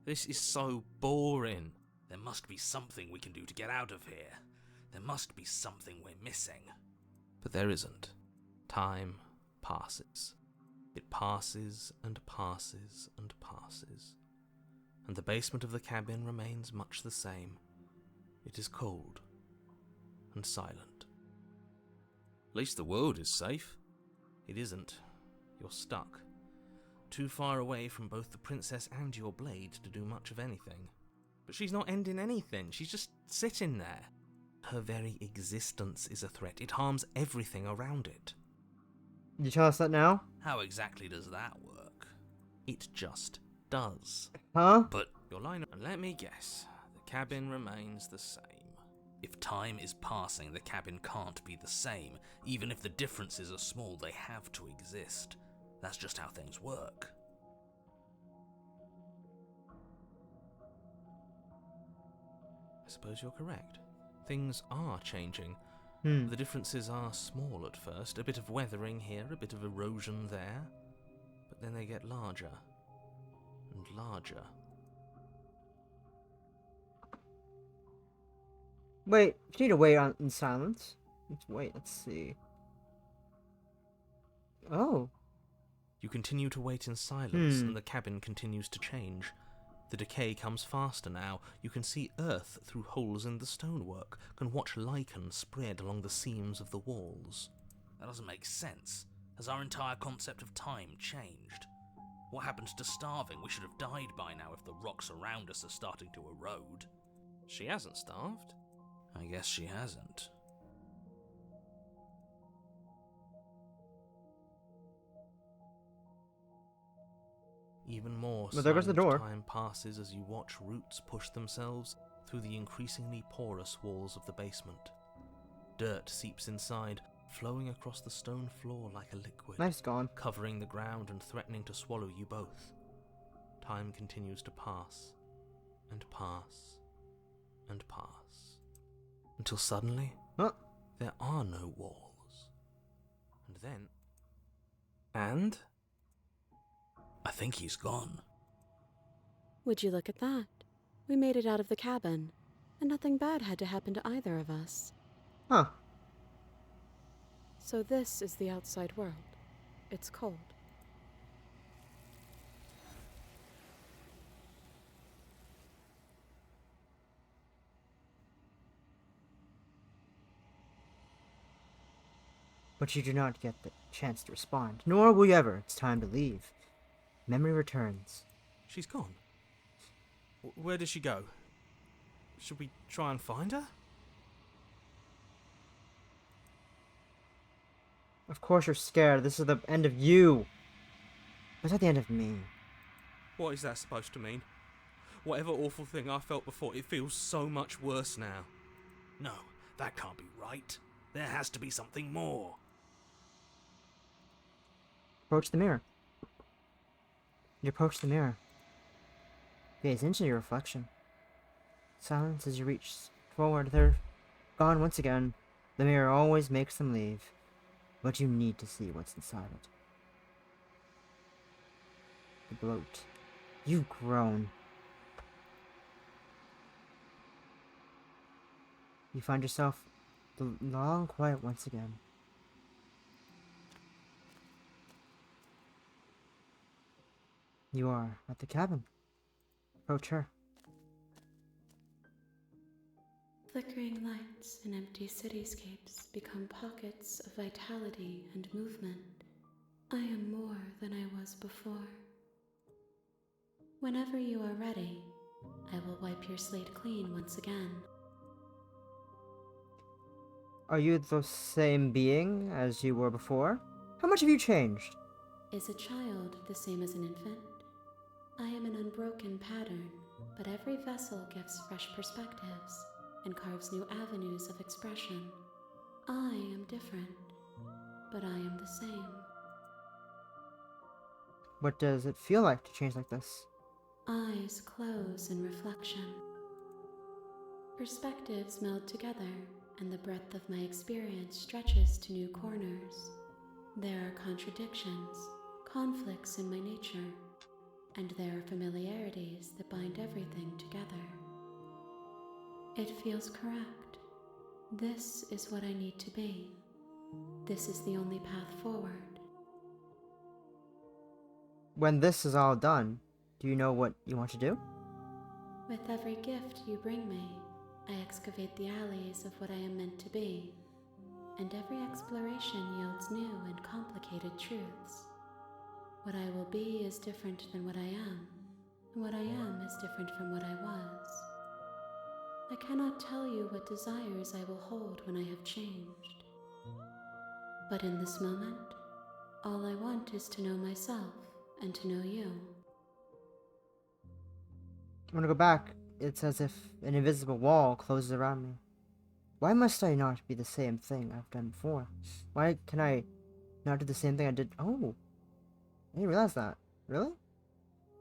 This is so boring.
There must be something we can do to get out of here. There must be something we're missing. But there isn't. Time passes. It passes and passes and passes. And the basement of the cabin remains much the same. It is cold and silent.
At least the world is safe.
It isn't. You're stuck. Too far away from both the princess and your blade to do much of anything.
But she's not ending anything. She's just sitting there.
Her very existence is a threat. It harms everything around it.
You tell us that now?
How exactly does that work? It just does.
Huh?
But
Your line, and let me guess. The cabin remains the same.
if time is passing, the cabin can't be the same. Even if the differences are small, they have to exist. That's just how things work. I suppose you're correct. Things are changing. The differences are small at first, a bit of weathering here, a bit of erosion there, but then they get larger and larger.
Wait, you need to wait in silence. Let's wait, let's see. Oh.
You continue to wait in silence, and the cabin continues to change. The decay comes faster now. You can see earth through holes in the stonework, can watch lichen spread along the seams of the walls. That doesn't make sense. Has our entire concept of time changed? What happened to starving? We should have died by now if the rocks around us are starting to erode.
She hasn't starved.
I guess she hasn't. Even more
But there goes the door.
time passes as you watch roots push themselves through the increasingly porous walls of the basement. Dirt seeps inside, flowing across the stone floor like a liquid,
Knife's gone.
covering the ground and threatening to swallow you both. Time continues to pass, and pass, and pass, until suddenly,
Huh?
there are no walls. And then...
And?
I think he's gone.
Would you look at that? We made it out of the cabin, and nothing bad had to happen to either of us.
Huh.
So this is the outside world. It's cold.
But you do not get the chance to respond, nor will you ever. It's time to leave. Memory returns.
She's gone. Where did she go? Should we try and find her?
Of course you're scared. This is the end of you. It's not the end of me.
What is that supposed to mean? Whatever awful thing I felt before, it feels so much worse now.
No, that can't be right. There has to be something more.
Approach the mirror. You approach the mirror. Gaze into your reflection. Silence as you reach forward. They're gone once again. The mirror always makes them leave. But you need to see what's inside it. The bloat. You've grown. You find yourself long quiet once again. You are at the cabin. Approach her.
Flickering lights and empty cityscapes become pockets of vitality and movement. I am more than I was before. Whenever you are ready, I will wipe your slate clean once again.
Are you the same being as you were before? How much have you changed?
Is a child the same as an infant? I am an unbroken pattern, but every vessel gives fresh perspectives and carves new avenues of expression. I am different, but I am the same.
What does it feel like to change like this?
Eyes close in reflection. Perspectives meld together, and the breadth of my experience stretches to new corners. There are contradictions, conflicts in my nature, and there are familiarities that bind everything together. It feels correct. This is what I need to be. This is the only path forward.
When this is all done, do you know what you want to do?
With every gift you bring me, I excavate the alleys of what I am meant to be, and every exploration yields new and complicated truths. What I will be is different than what I am, and what I am is different from what I was. I cannot tell you what desires I will hold when I have changed. But in this moment, all I want is to know myself and to know you.
I want to go back. It's as if an invisible wall closes around me. Why must I not be the same thing I've done before? Why can I not do the same thing I did? Oh, I didn't realize that. Really?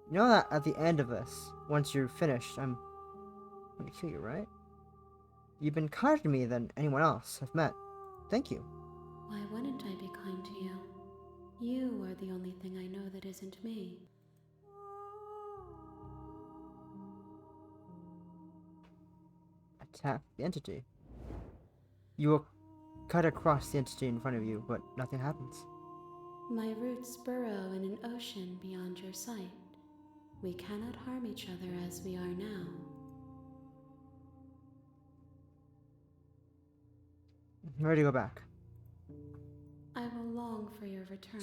You know that at the end of this, once you're finished, I'm going to kill you, right? You've been kinder to me than anyone else I've met. Thank you.
Why wouldn't I be kind to you? You are the only thing I know that isn't me.
Attack the entity. You will cut across the entity in front of you, but nothing happens.
My roots burrow in an ocean beyond your sight. We cannot harm each other as we are now.
I'm ready to go back.
I will long for your return,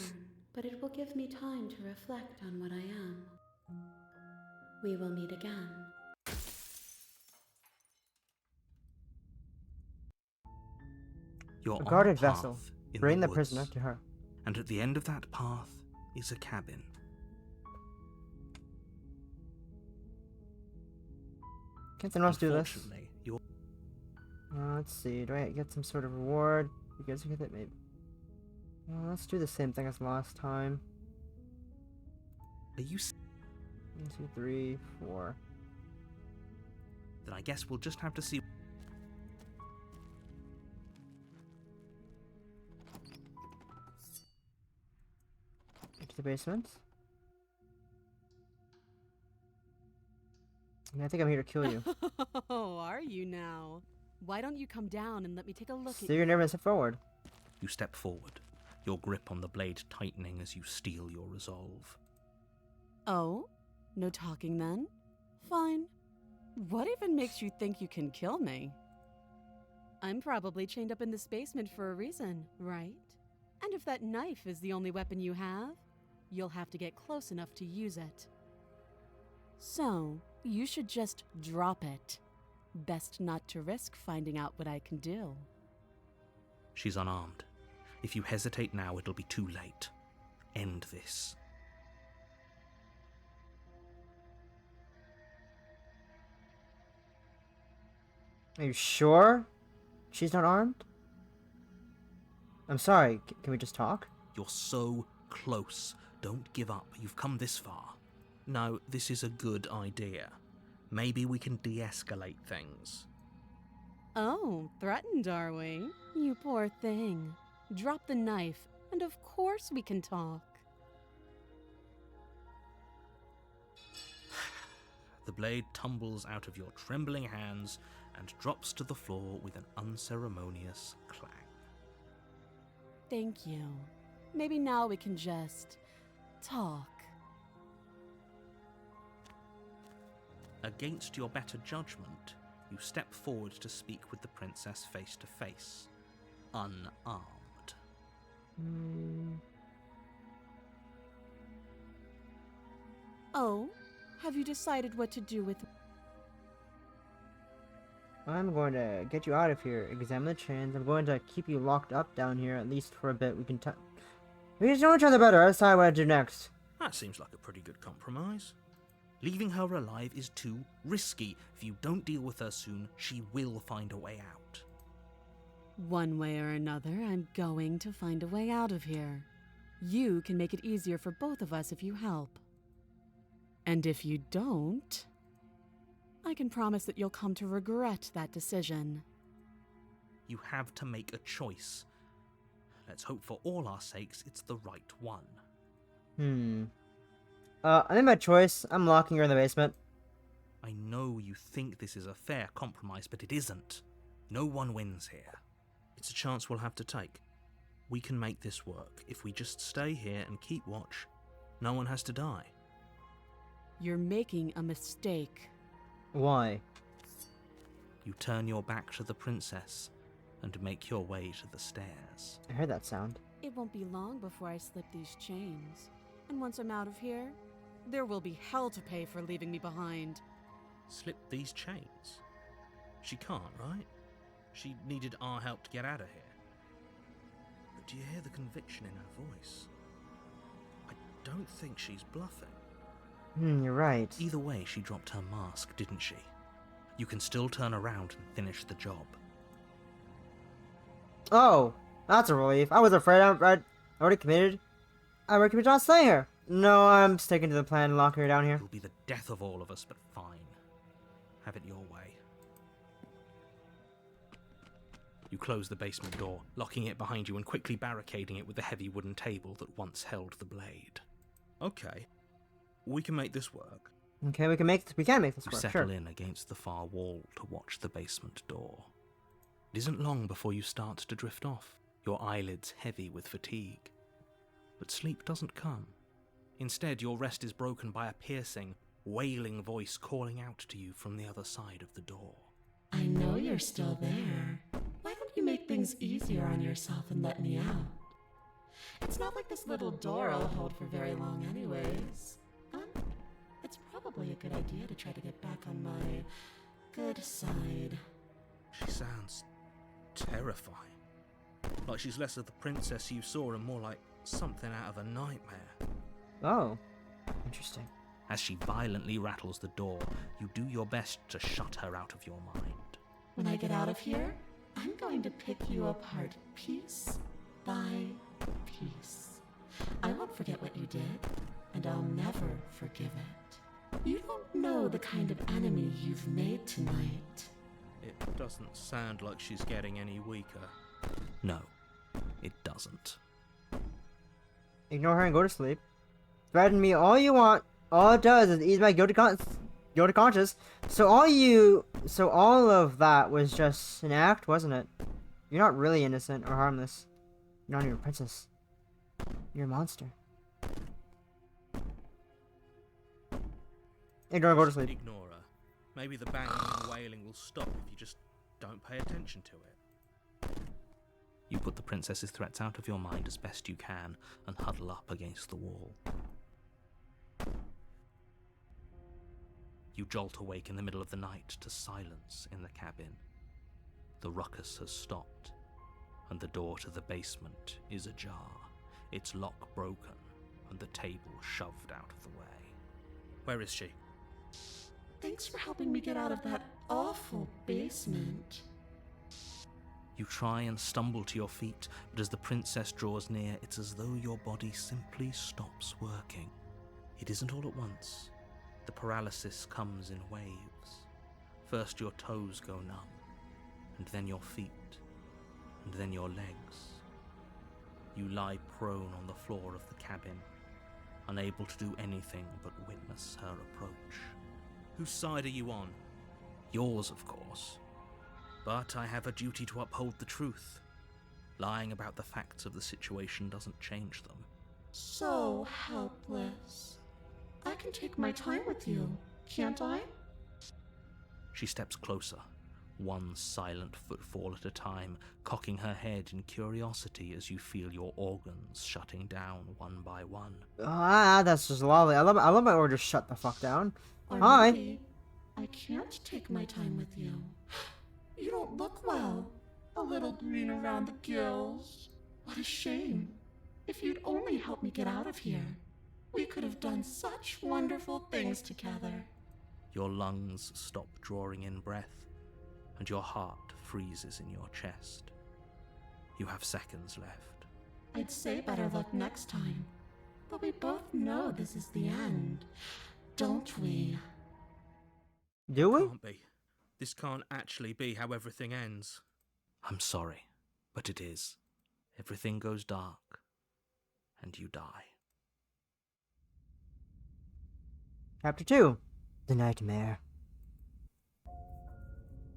but it will give me time to reflect on what I am. We will meet again.
You're
A
on
guarded
a path
vessel.
in
Bring the
woods,
prisoner to her.
And at the end of that path is a cabin.
Can someone else do this?
Unfortunately, you're
Let's see. Do I get some sort of reward? You guys get it, maybe. Let's do the same thing as last time.
Are you
1, 2, 3, 4.
Then I guess we'll just have to see.
Into the basement. I think I'm here to kill you.
Oh, are you now? Why don't you come down and let me take a look
So
at
you're never gonna step forward.
You step forward, your grip on the blade tightening as you steel your resolve.
Oh? No talking then? Fine. What even makes you think you can kill me? I'm probably chained up in this basement for a reason, right? And if that knife is the only weapon you have, you'll have to get close enough to use it. So, you should just drop it. Best not to risk finding out what I can do.
She's unarmed. If you hesitate now, it'll be too late. End this.
Are you sure she's not armed? I'm sorry, can we just talk?
You're so close. Don't give up. You've come this far. No, this is a good idea. Maybe we can de-escalate things.
Oh, threatened, are we? You poor thing. Drop the knife, and of course we can talk.
The blade tumbles out of your trembling hands and drops to the floor with an unceremonious clang.
Thank you. Maybe now we can just talk.
Against your better judgment, you step forward to speak with the princess face to face, unarmed.
Oh, have you decided what to do with...
I'm going to get you out of here, examine the chains. I'm going to keep you locked up down here, at least for a bit. We can we just know each other better. I'll decide what to do next.
That seems like a pretty good compromise. Leaving her alive is too risky. If you don't deal with her soon, she will find a way out.
One way or another, I'm going to find a way out of here. You can make it easier for both of us if you help. And if you don't, I can promise that you'll come to regret that decision.
You have to make a choice. Let's hope for all our sakes it's the right one.
I made my choice. I'm locking her in the basement.
I know you think this is a fair compromise, but it isn't. No one wins here. It's a chance we'll have to take. We can make this work. If we just stay here and keep watch, no one has to die.
You're making a mistake.
Why?
You turn your back to the princess and make your way to the stairs.
I heard that sound.
It won't be long before I slip these chains. And once I'm out of here, there will be hell to pay for leaving me behind.
Slip these chains? She can't, right? She needed our help to get out of here. But do you hear the conviction in her voice? I don't think she's bluffing.
You're right.
Either way, she dropped her mask, didn't she? You can still turn around and finish the job.
Oh, that's a relief. I was afraid I already committed. I recommend not staying here. No, I'm sticking to the plan and locking her down here.
It'll be the death of all of us, but fine. Have it your way. You close the basement door, locking it behind you and quickly barricading it with the heavy wooden table that once held the blade. Okay. We can make this work.
Okay, we can make this
You
work.
settle
Sure.
in against the far wall to watch the basement door. It isn't long before you start to drift off, your eyelids heavy with fatigue. But sleep doesn't come. Instead, your rest is broken by a piercing, wailing voice calling out to you from the other side of the door.
I know you're still there. Why don't you make things easier on yourself and let me out? It's not like this little door I'll hold for very long anyways. It's probably a good idea to try to get back on my good side.
She sounds terrifying. Like she's less of the princess you saw and more like something out of a nightmare.
Oh, interesting.
As she violently rattles the door, you do your best to shut her out of your mind.
When I get out of here, I'm going to pick you apart piece by piece. I won't forget what you did, and I'll never forgive it. You don't know the kind of enemy you've made tonight.
It doesn't sound like she's getting any weaker. No, it doesn't.
Ignore her and go to sleep. Threaten me all you want. All it does is ease my guilty conscience. So all of that was just an act, wasn't it? You're not really innocent or harmless. You're not even a princess. You're a monster. Ignore her, go to sleep.
Ignore her. Maybe the banging and wailing will stop if you just don't pay attention to it. You put the princess's threats out of your mind as best you can and huddle up against the wall. You jolt awake in the middle of the night to silence in the cabin. The ruckus has stopped, and the door to the basement is ajar, its lock broken, and the table shoved out of the way.
Where is she?
Thanks for helping me get out of that awful basement.
You try and stumble to your feet, but as the princess draws near, it's as though your body simply stops working. It isn't all at once. The paralysis comes in waves. First your toes go numb, and then your feet, and then your legs. You lie prone on the floor of the cabin, unable to do anything but witness her approach.
Whose side are you on?
Yours, of course. But I have a duty to uphold the truth. Lying about the facts of the situation doesn't change them.
So helpless. I can take my time with you, can't I?
She steps closer, one silent footfall at a time, cocking her head in curiosity as you feel your organs shutting down one by one.
Ah, that's just lovely. I love my orders shut the fuck down.
Or
Hi.
maybe I can't take my time with you. You don't look well. A little green around the gills. What a shame. If you'd only help me get out of here, we could have done such wonderful things together.
Your lungs stop drawing in breath, and your heart freezes in your chest. You have seconds left.
I'd say better luck next time, but we both know this is the end, don't we?
Do we?
Can't be. This can't actually be how everything ends.
I'm sorry, but it is. Everything goes dark, and you die.
Chapter 2. The Nightmare.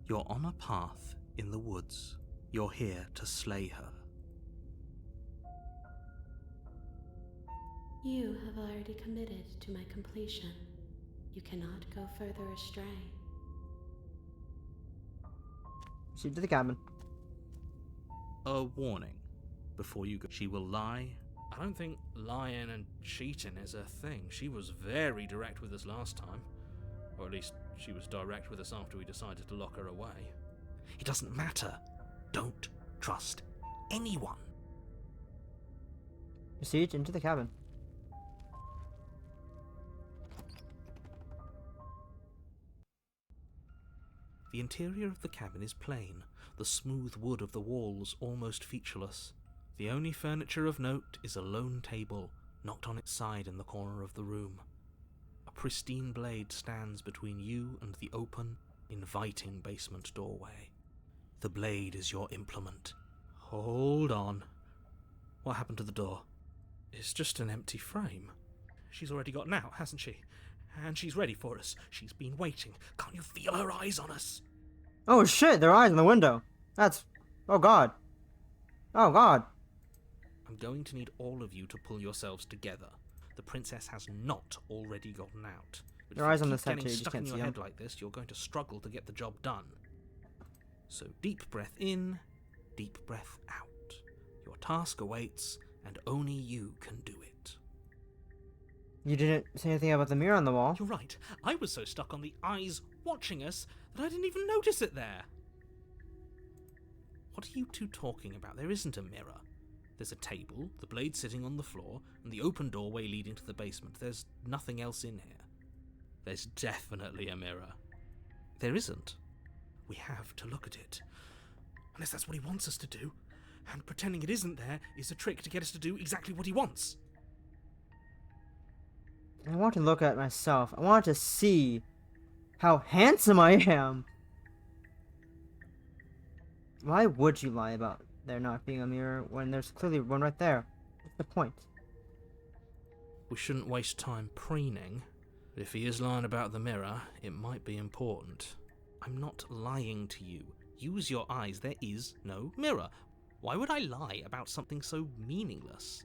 You're on a path in the woods. You're here to slay her.
You have already committed to my completion. You cannot go further astray.
Proceed to the cabin.
A warning. Before you go, she will lie.
I don't think lying and cheating is a thing. She was very direct with us last time. Or at least, she was direct with us after we decided to lock her away.
It doesn't matter. Don't trust anyone.
Proceed into the cabin.
The interior of the cabin is plain, the smooth wood of the walls almost featureless. The only furniture of note is a lone table, knocked on its side in the corner of the room. A pristine blade stands between you and the open, inviting basement doorway. The blade is your implement. Hold on. What happened to the door?
It's just an empty frame. She's already gotten out, hasn't she? And she's ready for us. She's been waiting. Can't you feel her eyes on us?
Oh shit, their eyes in the window. That's... oh god. Oh god.
I'm going to need all of you to pull yourselves together. The princess has not already gotten out. But
Their
if
eyes
you
on the
keep
set
getting
too, you just
stuck
can't
in your
see
head
'em.
like this, you're going to struggle to get the job done. So deep breath in, deep breath out. Your task awaits, and only you can do it.
You didn't say anything about the mirror on the wall.
You're right. I was so stuck on the eyes watching us that I didn't even notice it there.
What are you two talking about? There isn't a mirror. There's a table, the blade sitting on the floor, and the open doorway leading to the basement. There's nothing else in here.
There's definitely a mirror.
There isn't. We have to look at it.
Unless that's what he wants us to do. And pretending it isn't there is a trick to get us to do exactly what he wants.
I want to look at myself. I want to see how handsome I am. Why would you lie about there not being a mirror when there's clearly one right there? What's the point?
We shouldn't waste time preening. But if he is lying about the mirror, it might be important. I'm not lying to you. Use your eyes. There is no mirror. Why would I lie about something so meaningless?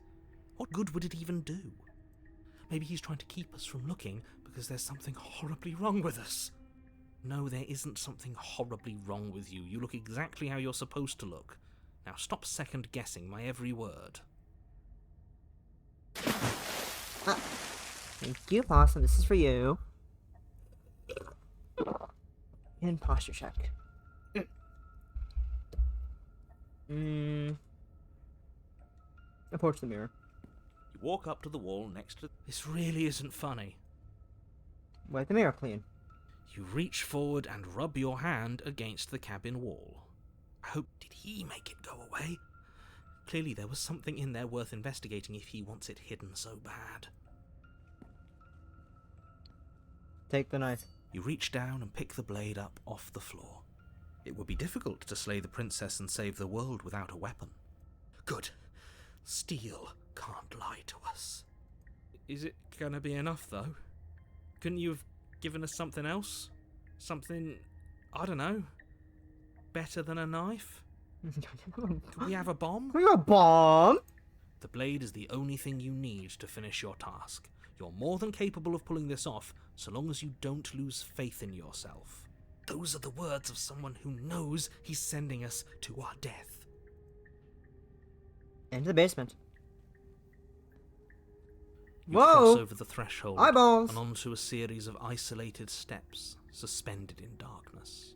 What good would it even do? Maybe he's trying to keep us from looking because there's something horribly wrong with us. No, there isn't something horribly wrong with you. You look exactly how you're supposed to look. Now stop second guessing my every word.
Thank you, Possum. This is for you. And posture check. Approach the mirror.
You walk up to the wall next to... This really isn't funny.
Wipe the mirror clean.
You reach forward and rub your hand against the cabin wall. I hope... Did he make it go away? Clearly there was something in there worth investigating if he wants it hidden so bad.
Take the knife.
You reach down and pick the blade up off the floor. It would be difficult to slay the princess and save the world without a weapon. Good. Steel can't lie to us.
Is it gonna be enough, though? Couldn't you have given us something else? Something, I don't know, better than a knife? Could we have a bomb?
We got a bomb?
The blade is the only thing you need to finish your task. You're more than capable of pulling this off, so long as you don't lose faith in yourself. Those are the words of someone who knows he's sending us to our death.
Into the basement.
You
Whoa!
cross over the threshold
Eyeballs!
and onto a series of isolated steps, suspended in darkness.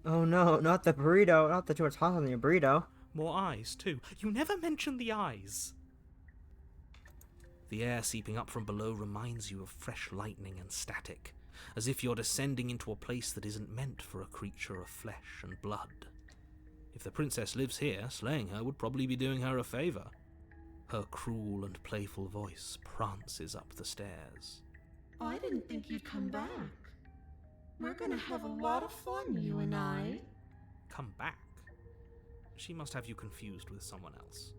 Oh no, not the burrito. Not the too much hot on the burrito.
More eyes, too. You never mention the eyes. The air seeping up from below reminds you of fresh lightning and static, as if you're descending into a place that isn't meant for a creature of flesh and blood. If the princess lives here, slaying her would probably be doing her a favour. Her cruel and playful voice prances up the stairs.
I didn't think you'd come back. We're gonna have a lot of fun, you and I.
Come back? She must have you confused with someone else.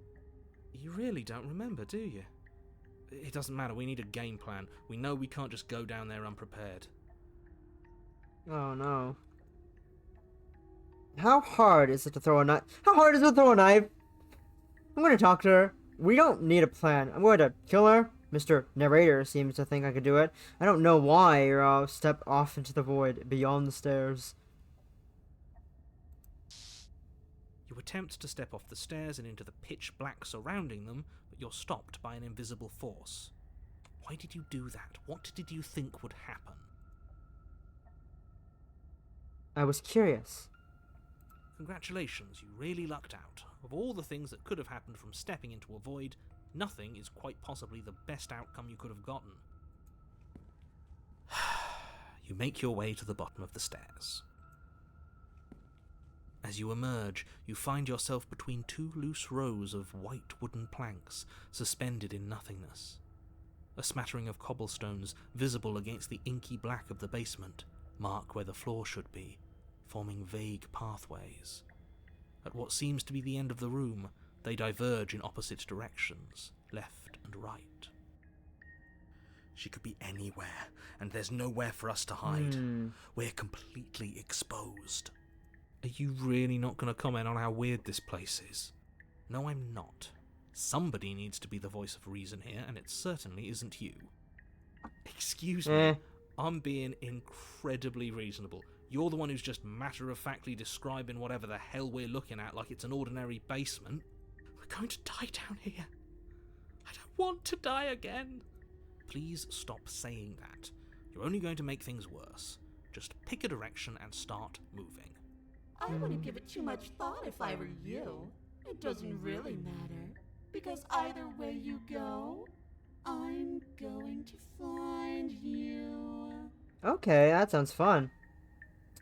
You really don't remember, do you? It doesn't matter, we need a game plan. We know we can't just go down there unprepared.
Oh no. How hard is it to throw a knife? How hard is it to throw a knife? I'm gonna talk to her. We don't need a plan. I'm going to kill her. Mr. Narrator seems to think I could do it. I don't know why, or I'll step off into the void beyond the stairs.
You attempt to step off the stairs and into the pitch black surrounding them, but you're stopped by an invisible force. Why did you do that? What did you think would happen?
I was curious.
Congratulations, you really lucked out. Of all the things that could have happened from stepping into a void, nothing is quite possibly the best outcome you could have gotten. You make your way to the bottom of the stairs. As you emerge, you find yourself between two loose rows of white wooden planks suspended in nothingness. A smattering of cobblestones, visible against the inky black of the basement, mark where the floor should be, forming vague pathways. At what seems to be the end of the room, they diverge in opposite directions, left and right. She could be anywhere, and there's nowhere for us to hide. We're completely exposed. Are you really not going to comment on how weird this place is? No, I'm not. Somebody needs to be the voice of reason here, and it certainly isn't you. Excuse me, I'm being incredibly reasonable. You're the one who's just matter-of-factly describing whatever the hell we're looking at like it's an ordinary basement. We're going to die down here. I don't want to die again. Please stop saying that. You're only going to make things worse. Just pick a direction and start moving.
I wouldn't give it too much thought if I were you. It doesn't really matter, because either way you go, I'm going to find you.
Okay, that sounds fun.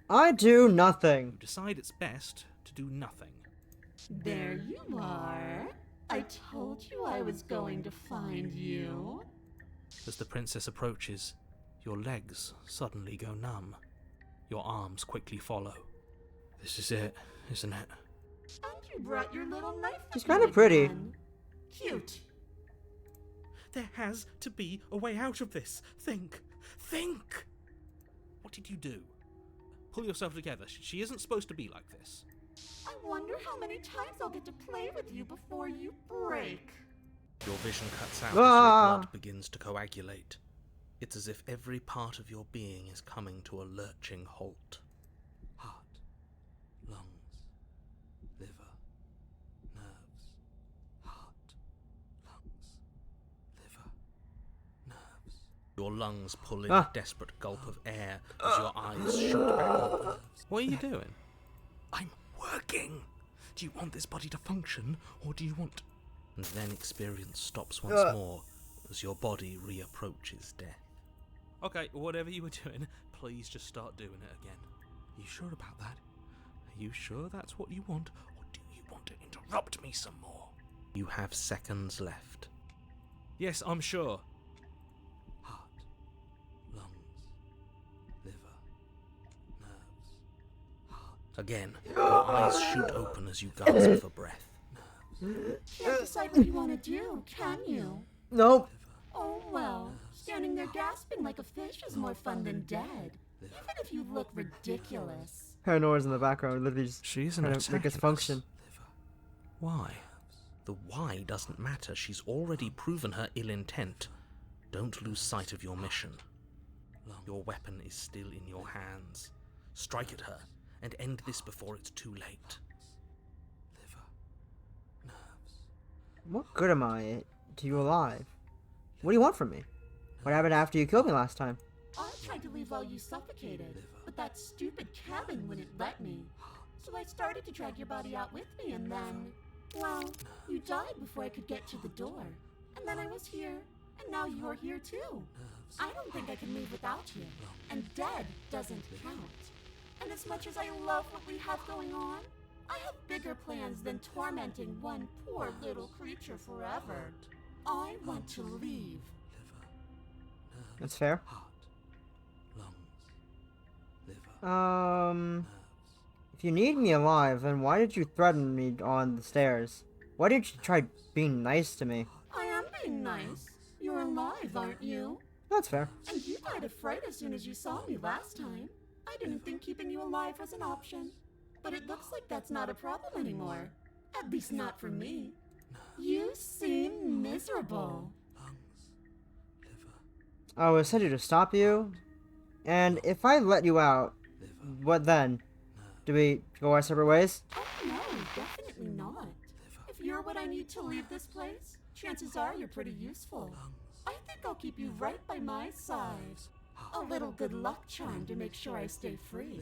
I do nothing.
You decide it's best to do nothing.
There you are. I told you I was going to find you.
As the princess approaches, your legs suddenly go numb. Your arms quickly follow. This is it, isn't it?
And you brought your little knife.
She's kind of pretty.
Again. Cute.
There has to be a way out of this. Think! Think! What did you do? Pull yourself together. She isn't supposed to be like this.
I wonder how many times I'll get to play with you before you break.
Your vision cuts out as your blood begins to coagulate. It's as if every part of your being is coming to a lurching halt. Heart, Your lungs pull in a desperate gulp of air as your eyes shoot back open. What are you doing? I'm working. Do you want this body to function, or do you want... And then experience stops once more as your body reapproaches death. Okay, whatever you were doing, please just start doing it again. Are you sure about that? Are you sure that's what you want, or do you want to interrupt me some more? You have seconds left. Yes, I'm sure. Heart, lungs, liver, nerves, heart. Again, your eyes shoot open as you gasp for breath.
Can't decide what you want to do, can you?
Nope.
Oh well, standing there gasping like a fish is more fun than dead. Even if you look ridiculous.
Paranor's in the background, literally just
She's an
trying to make us function.
Why? The why doesn't matter. She's already proven her ill intent. Don't lose sight of your mission. Your weapon is still in your hands. Strike at her and end this before it's too late.
What good am I to you alive? What do you want from me? What happened after you killed me last time?
I tried to leave while you suffocated, but that stupid cabin wouldn't let me. So I started to drag your body out with me, and then... well, you died before I could get to the door. And then I was here, and now you're here too. I don't think I can leave without you. And dead doesn't count. And as much as I love what we have going on, I have bigger plans than tormenting one poor little creature forever. I want to leave.
That's fair. If you need me alive, then why did you threaten me on the stairs? Why didn't you try being nice to me?
I am being nice. You're alive, aren't you?
That's fair.
And you died of fright as soon as you saw me last time. I didn't think keeping you alive was an option. But it looks like that's not a problem anymore. At least not for me. You seem miserable.
I was sent here to stop you. And if I let you out, what then? Do we go our separate ways?
Oh no, definitely not. If you're what I need to leave this place, chances are you're pretty useful. I think I'll keep you right by my side. A little good luck charm to make sure I stay free.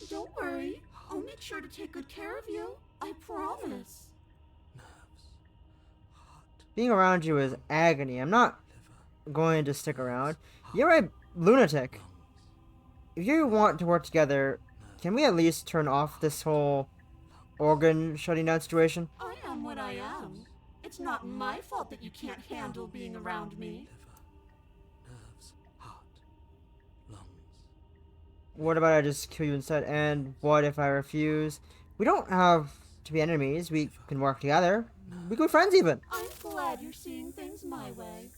Don't worry, I'll make sure to take good care of you. I promise.
Being around you is agony. I'm not going to stick around. You're a lunatic. If you want to work together, can we at least turn off this whole organ shutting down situation?
I am what I am. It's not my fault that you can't handle being around me.
What about I just kill you instead? And what if I refuse? We don't have to be enemies. We can work together. We can be friends even.
I'm glad you're seeing things my way.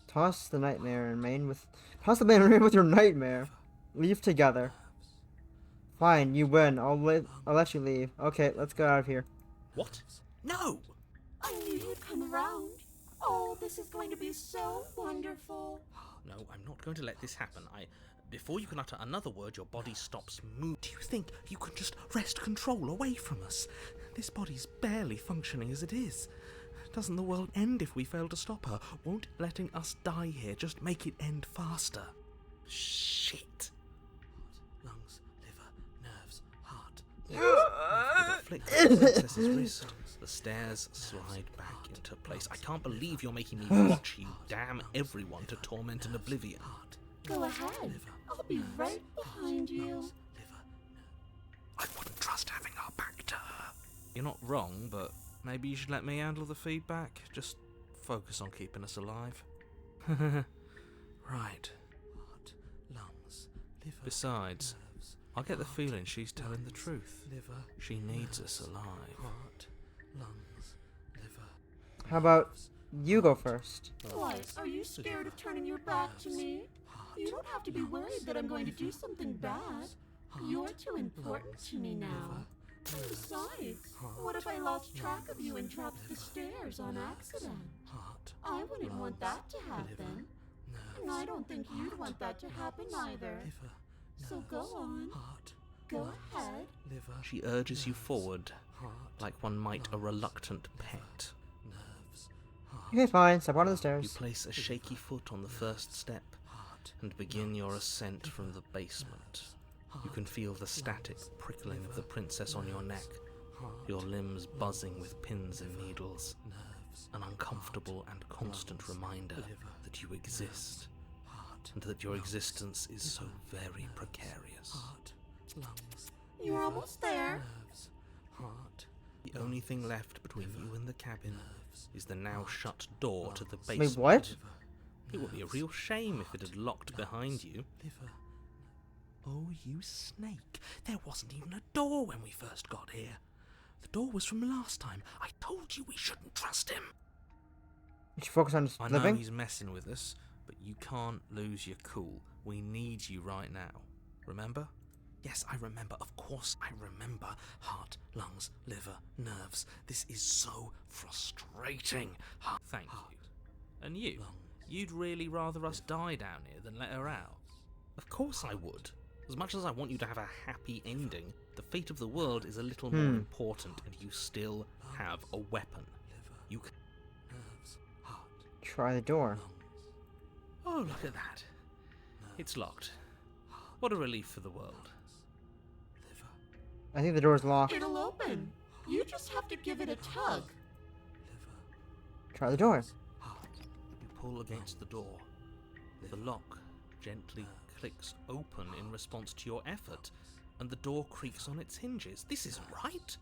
Toss the nightmare and remain with... Toss the man and remain with your nightmare. Leave together. Fine, you win. I'll let you leave. Okay, let's get out of here.
What? No!
I knew you'd come around. Oh, this is going to be so wonderful.
No, I'm not going to let this happen. Before you can utter another word, your body stops moving. Do you think you can just wrest control away from us? This body's barely functioning as it is. Doesn't the world end if we fail to stop her? Won't letting us die here just make it end faster? Shit. Lungs, liver, nerves, heart. With a flick of the princess's wrist, the stairs slide back into place. I can't believe you're making me watch you damn everyone to torment and oblivion.
Go ahead. I'll be right behind you.
I wouldn't trust having our back to her. You're not wrong, but maybe you should let me handle the feedback. Just focus on keeping us alive. Right. Heart, lungs, liver. Besides, I get the feeling she's telling the truth. She needs us alive. Heart, lungs, liver.
How about you go first?
What? Are you scared of turning your back to me? You don't have to be worried that I'm going to do something bad. You're too important to me now. And besides, what if I lost track of you and dropped the stairs on accident? I wouldn't want that to happen. And I don't think you'd want that to happen either. So go on. Go ahead.
She urges you forward like one might a reluctant pet.
Okay, fine. Step onto the
You
stairs.
place a shaky foot on the first step and begin your ascent from the basement. You can feel the static prickling of the princess on your neck, your limbs buzzing with pins and needles, an uncomfortable and constant reminder that you exist, and that your existence is so very precarious.
You're almost there.
The only thing left between you and the cabin is the now shut door to the
Wait,
basement.
what?
It would be a real shame if it had locked behind you. Oh, you snake. There wasn't even a door when we first got here. The door was from last time. I told you we shouldn't trust him.
You should focus on just
I know
living.
he's messing with us, but you can't lose your cool. We need you right now. Remember? Yes, I remember. Of course I remember. Heart, lungs, liver, nerves. This is so frustrating. Thank you. And you? You'd really rather us die down here than let her out? Of course I would. As much as I want you to have a happy ending, the fate of the world is a little more important, and you still have a weapon. You can...
Try the door.
Oh, look at that. It's locked. What a relief for the world.
I think the door's locked.
It'll open. You just have to give it a tug.
Try the door.
You pull against the door. The lock gently clicks open in response to your effort, and the door creaks on its hinges. This isn't right.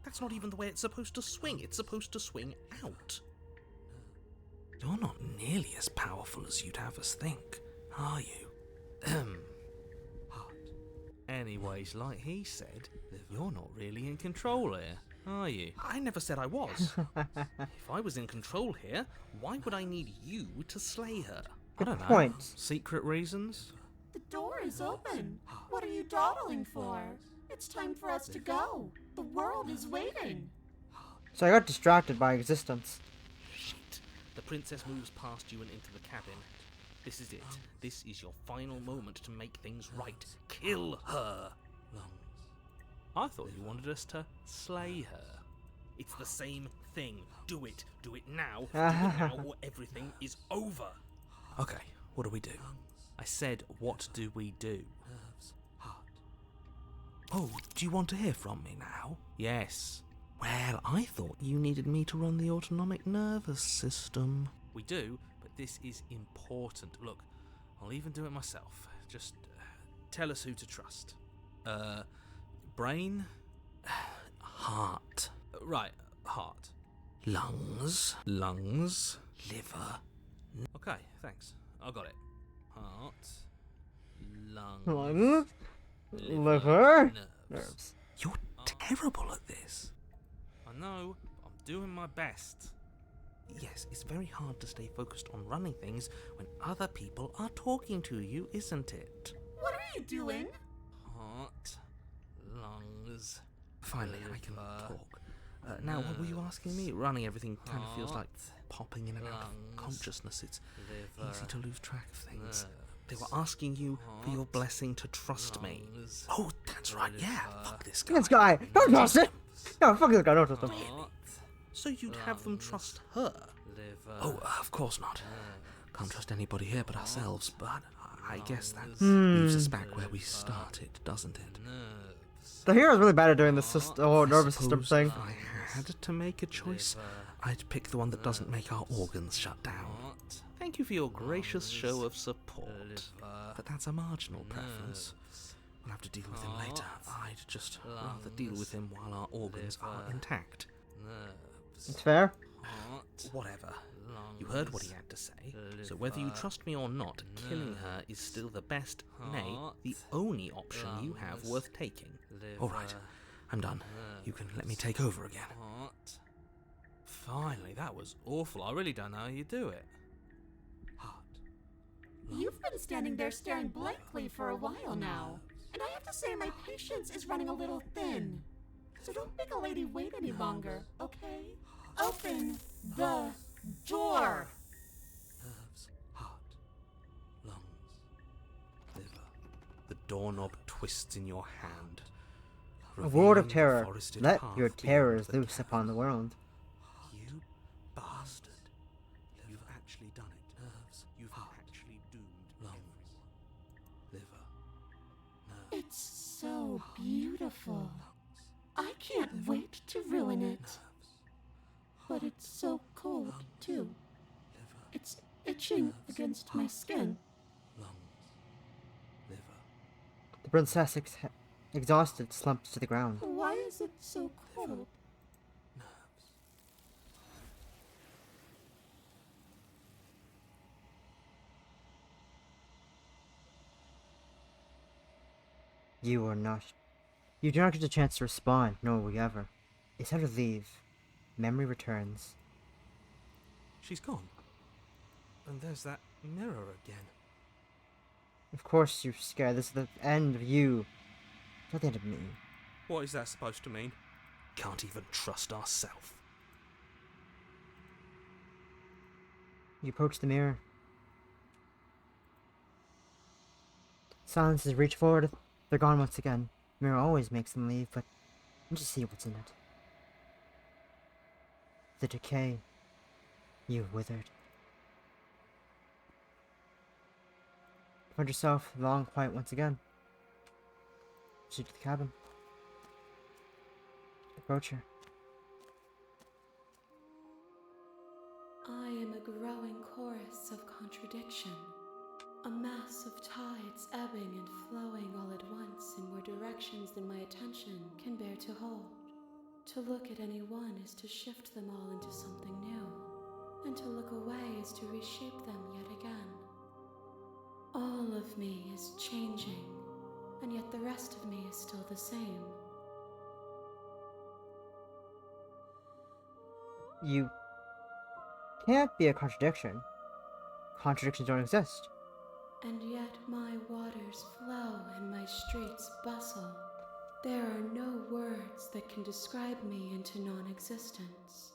That's not even the way it's supposed to swing. It's supposed to swing out. You're not nearly as powerful as you'd have us think, are you? Anyways, like he said, you're not really in control here, are you? I never said I was. If I was in control here, why would I need you to slay her?
Good
I don't know.
point.
Secret reasons?
The door is open. What are you dawdling for? It's time for us to go. The world is waiting.
So I got distracted by existence.
Shit. The princess moves past you and into the cabin. This is it. This is your final moment to make things right. Kill her. I thought you wanted us to slay her. It's the same thing. Do it. Do it now. Do it now or everything is over. Okay, what do we do? I said, what do we do? Oh, do you want to hear from me now? Yes. Well, I thought you needed me to run the autonomic nervous system. We do, but this is important. Look, I'll even do it myself. Just tell us who to trust. Brain? Heart. Right, heart. Lungs. Lungs. Liver. Okay, thanks. I got it. Heart. Lungs.
Lungs? Liver?
Nerves.
Nerves.
You're terrible at this. I know. I'm doing my best. Yes, it's very hard to stay focused on running things when other people are talking to you, isn't it?
What are you doing?
Heart, lungs. Finally, I can talk. Now, what were you asking me? Running everything kind of feels like popping in and out of consciousness. It's easy to lose track of things. They were asking you for your blessing to trust me. Oh, that's right, yeah. Fuck this guy.
This guy! Don't trust him! No, fuck this guy, don't trust him.
So you'd have them trust her? Oh, of course not. Can't trust anybody here but ourselves, but I guess that moves us back where we started, doesn't it?
The hero's really bad at doing this whole nervous system
Suppose
thing.
If I had to make a choice, I'd pick the one that doesn't make our organs shut down. Thank you for your gracious show of support, but that's a marginal preference. We'll have to deal with him later. I'd just rather deal with him while our organs are intact.
It's fair.
Whatever. You heard what he had to say, so whether you trust me or not, killing her is still the best, nay, the only option you have worth taking. Alright, I'm done. You can let me take over again. Finally, that was awful. I really don't know how you do it.
You've been standing there staring blankly for a while now. And I have to say my patience is running a little thin. So don't make a lady wait any longer, okay? Open the door!
Nerves, heart, lungs, liver. The doorknob twists in your hand.
A world of
revealing the
terror.
forested
Let
path
your
beyond
terrors
the
loose upon the
cavern.
world.
You bastard. You've actually done it. Nerves. You've actually doomed lungs. Liver. Nerves.
It's so beautiful. I can't wait to ruin it. But it's so cold, too. It's itching against my skin.
Lungs. Liver.
The princess, exhausted, slumps to the ground.
Why is it so cold?
Nerves.
You are not. You do not get a chance to respond, nor will you ever. It's time to leave. Memory returns.
She's gone. And there's that mirror again.
Of course you're scared. This is the end of you. Not the end of me.
What is that supposed to mean? Can't even trust ourselves.
You approach the mirror. Silences reach forward. They're gone once again. Mirror always makes them leave, but you just see what's in it. The decay. You withered. You find yourself long quiet once again. Proceed to the cabin. Approach her.
I am a growing chorus of contradiction, a mass of tides ebbing and flowing all at once in more directions than my attention can bear to hold. To look at any one is to shift them all into something new, and to look away is to reshape them yet again. All of me is changing, and yet the rest of me is still the same.
You can't be a contradiction. Contradictions don't exist.
And yet my waters flow and my streets bustle. There are no words that can describe me into non-existence.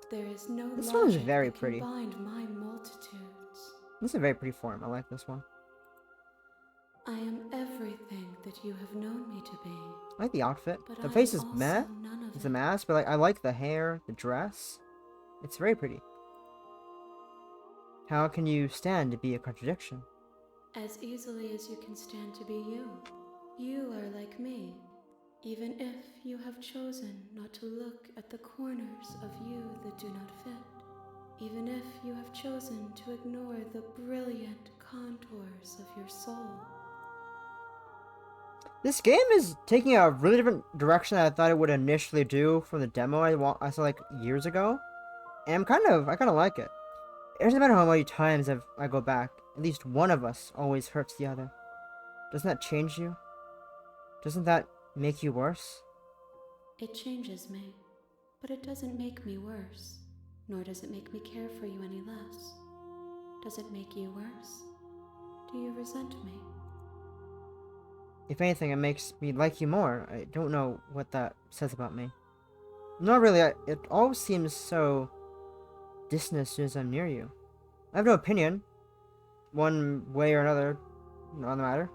There is no
This one is
logic
very
that
pretty.
can bind my multitudes.
This is a very pretty form. I like this one.
I am everything that you have known me to be.
I like the outfit.
But
The
I
face
am
is
also
meh.
none of
It's a
it.
mask, but like I like the hair, the dress. It's very pretty. How can you stand to be a contradiction?
As easily as you can stand to be you. You are like me, even if you have chosen not to look at the corners of you that do not fit. Even if you have chosen to ignore the brilliant contours of your soul.
This game is taking a really different direction than I thought it would initially do from the demo I saw like years ago. And I kind of like it. It doesn't matter how many times I go back. At least one of us always hurts the other. Doesn't that change you? Doesn't that make you worse?
It changes me, but it doesn't make me worse, nor does it make me care for you any less. Does it make you worse? Do you resent me?
If anything, it makes me like you more. I don't know what that says about me. Not really. It always seems so distant as soon as I'm near you. I have no opinion, one way or another, on the matter.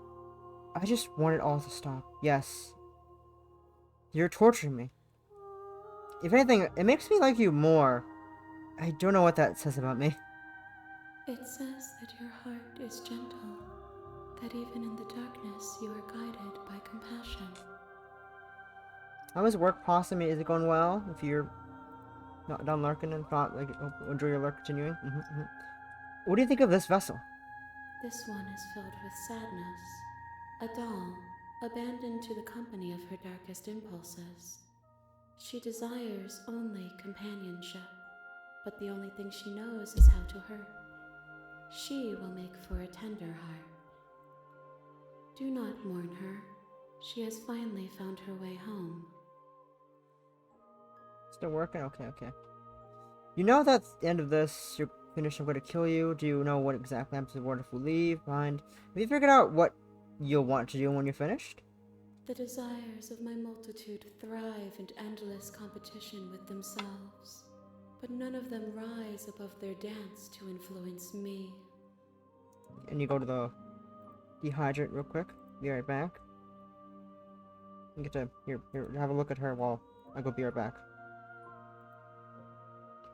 I just want it all to stop. Yes. You're torturing me. If anything, it makes me like you more. I don't know what that says about me.
It says that your heart is gentle, that even in the darkness you are guided by compassion.
How is work, Possum? Is it going well? If you're not done lurking and thought, like, enjoy your lurk continuing? What do you think of this vessel?
This one is filled with sadness. A doll, abandoned to the company of her darkest impulses. She desires only companionship, but the only thing she knows is how to hurt. She will make for a tender heart. Do not mourn her. She has finally found her way home.
Still working? Okay. You know that at the end of this, you're finished, I'm going to kill you. Do you know what exactly happens to Wonderful Leave behind? Have you figured out what you'll want to do when you're finished?
The desires of my multitude thrive in endless competition with themselves, but none of them rise above their dance to influence me.
And you go to the dehydrant real quick. Be right back. You get to here have a look at her while I go be right back.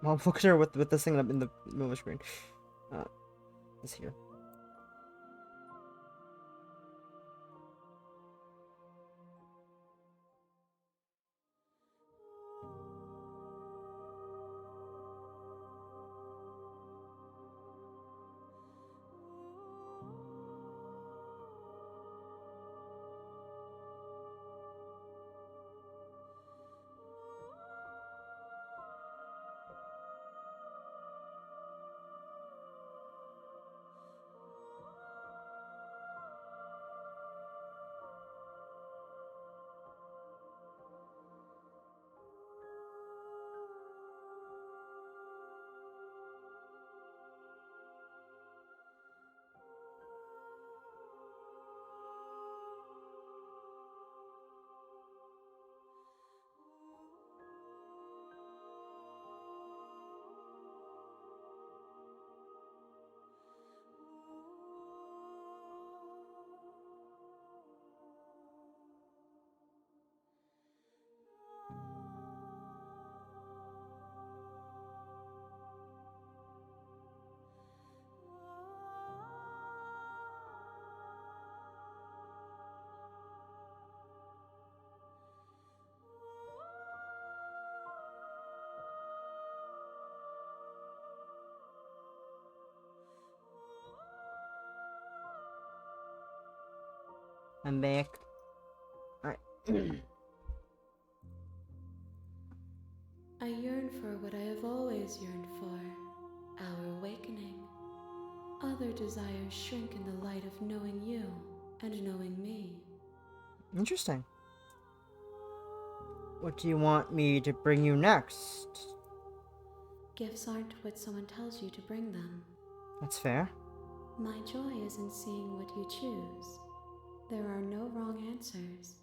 Well, look at her with this thing in the middle of the screen. It's here. I'm back. Alright.
I yearn for what I have always yearned for, our awakening. Other desires shrink in the light of knowing you and knowing me.
Interesting. What do you want me to bring you next?
Gifts aren't what someone tells you to bring them.
That's fair.
My joy is in seeing what you choose. There are no wrong answers,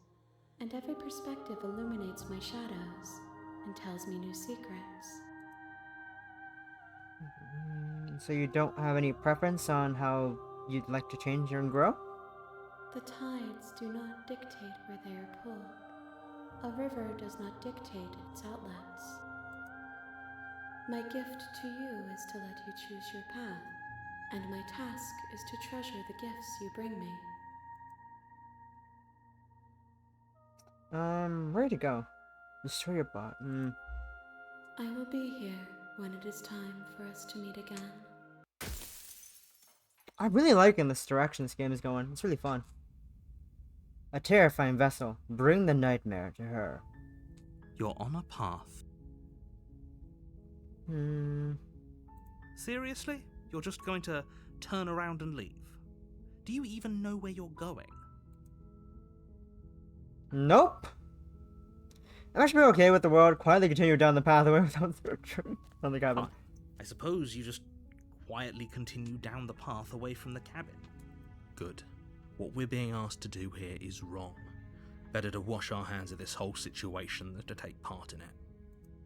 and every perspective illuminates my shadows and tells me new secrets.
So you don't have any preference on how you'd like to change and grow?
The tides do not dictate where they are pulled. A river does not dictate its outlets. My gift to you is to let you choose your path, and my task is to treasure the gifts you bring me.
Ready to go. Destroy your bot.
I will be here when it is time for us to meet again.
I'm really liking this direction this game is going. It's really fun. A terrifying vessel. Bring the nightmare to her.
You're on a path. Seriously? You're just going to turn around and leave? Do you even know where you're going?
Nope. I'm actually okay with the world quietly continue down the pathway without the cabin.
I suppose you just quietly continue down the path away from the cabin. Good. What we're being asked to do here is wrong. Better to wash our hands of this whole situation than to take part in it.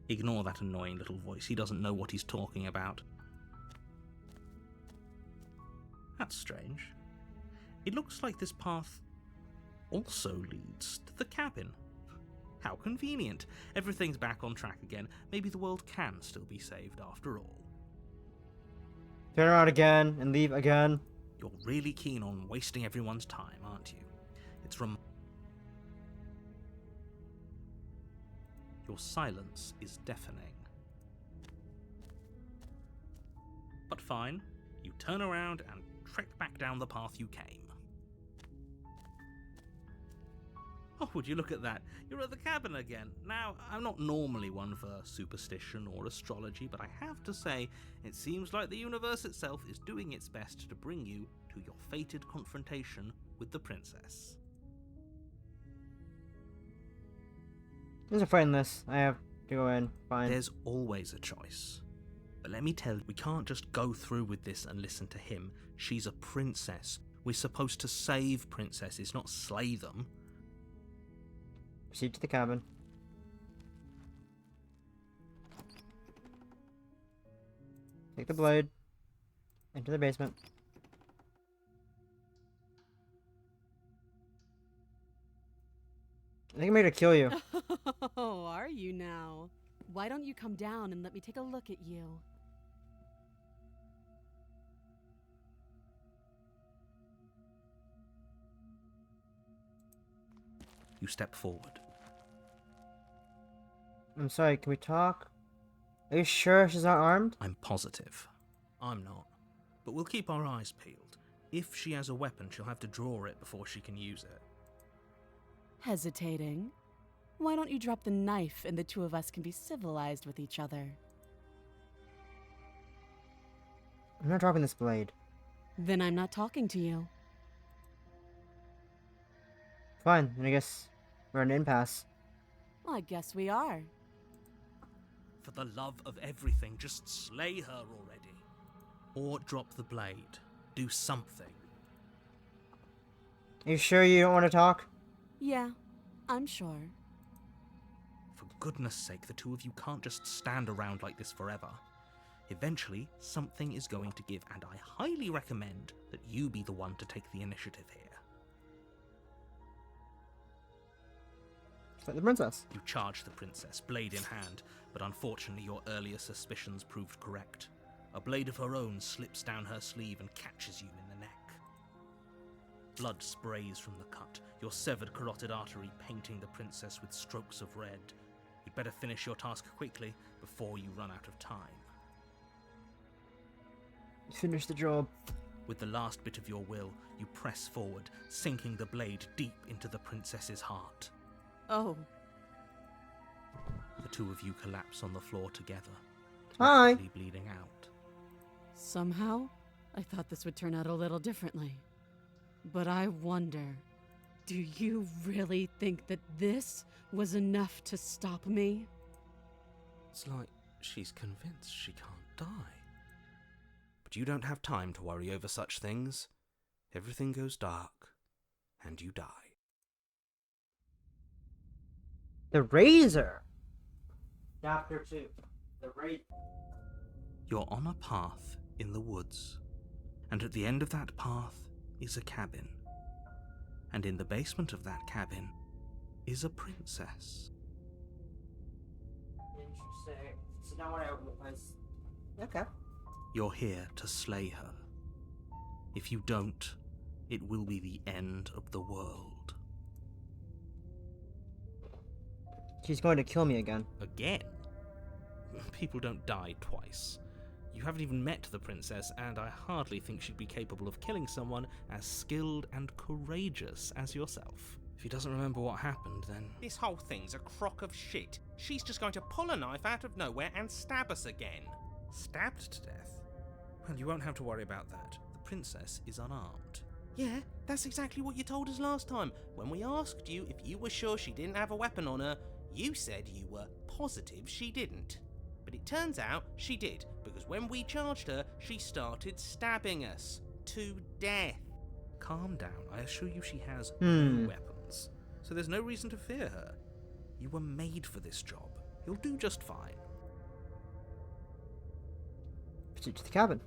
Ignore that annoying little voice. He doesn't know what he's talking about. That's strange. It looks like this path also leads to the cabin. How convenient. Everything's back on track again. Maybe the world can still be saved after all.
Turn around again and leave again.
You're really keen on wasting everyone's time, aren't you? It's Your silence is deafening. But fine. You turn around and trek back down the path you came. Oh, would you look at that? You're at the cabin again. Now, I'm not normally one for superstition or astrology, but I have to say, it seems like the universe itself is doing its best to bring you to your fated confrontation with the princess.
There's a fight in this. I have to go in. Fine.
There's always a choice. But let me tell you, we can't just go through with this and listen to him. She's a princess. We're supposed to save princesses, not slay them.
Proceed to the cabin. Take the blade. Enter the basement. I think I'm here to kill you.
Oh, are you now? Why don't you come down and let me take a look at you?
You step forward.
I'm sorry, can we talk? Are you sure she's not armed?
I'm positive. I'm not. But we'll keep our eyes peeled. If she has a weapon, she'll have to draw it before she can use it.
Hesitating? Why don't you drop the knife and the two of us can be civilized with each other?
I'm not dropping this blade.
Then I'm not talking to you.
Fine, then I guess we're at an impasse.
Well, I guess we are.
For the love of everything, just slay her already. Or drop the blade. Do something.
Are you sure you don't want to talk?
Yeah, I'm sure.
For goodness sake, the two of you can't just stand around like this forever. Eventually, something is going to give, and I highly recommend that you be the one to take the initiative here.
Fight the princess.
You charge the princess, blade in hand, but unfortunately your earlier suspicions proved correct. A blade of her own slips down her sleeve and catches you in the neck. Blood sprays from the cut, your severed carotid artery painting the princess with strokes of red. You'd better finish your task quickly before you run out of time.
Finish the job.
With the last bit of your will, you press forward, sinking the blade deep into the princess's heart.
Oh.
The two of you collapse on the floor together,
Hi.
rapidly bleeding out.
Somehow, I thought this would turn out a little differently. But I wonder, do you really think that this was enough to stop me?
It's like she's convinced she can't die. But you don't have time to worry over such things. Everything goes dark, and you die.
The Razor. Chapter 2. The Razor.
You're on a path in the woods, and at the end of that path is a cabin. And in the basement of that cabin is a princess.
Interesting. So now what I was... Okay.
You're here to slay her. If you don't, it will be the end of the world.
She's going to kill me again.
Again? People don't die twice. You haven't even met the princess, and I hardly think she'd be capable of killing someone as skilled and courageous as yourself. If he doesn't remember what happened, then...
This whole thing's a crock of shit. She's just going to pull a knife out of nowhere and stab us again.
Stabbed to death? Well, you won't have to worry about that. The princess is unarmed. Yeah, that's exactly what you told us last time. When we asked you if you were sure she didn't have a weapon on her, you said you were positive she didn't. But it turns out she did, because when we charged her, she started stabbing us to death. Calm down. I assure you she has no weapons. So there's no reason to fear her. You were made for this job. You'll do just fine.
Proceed to the cabin.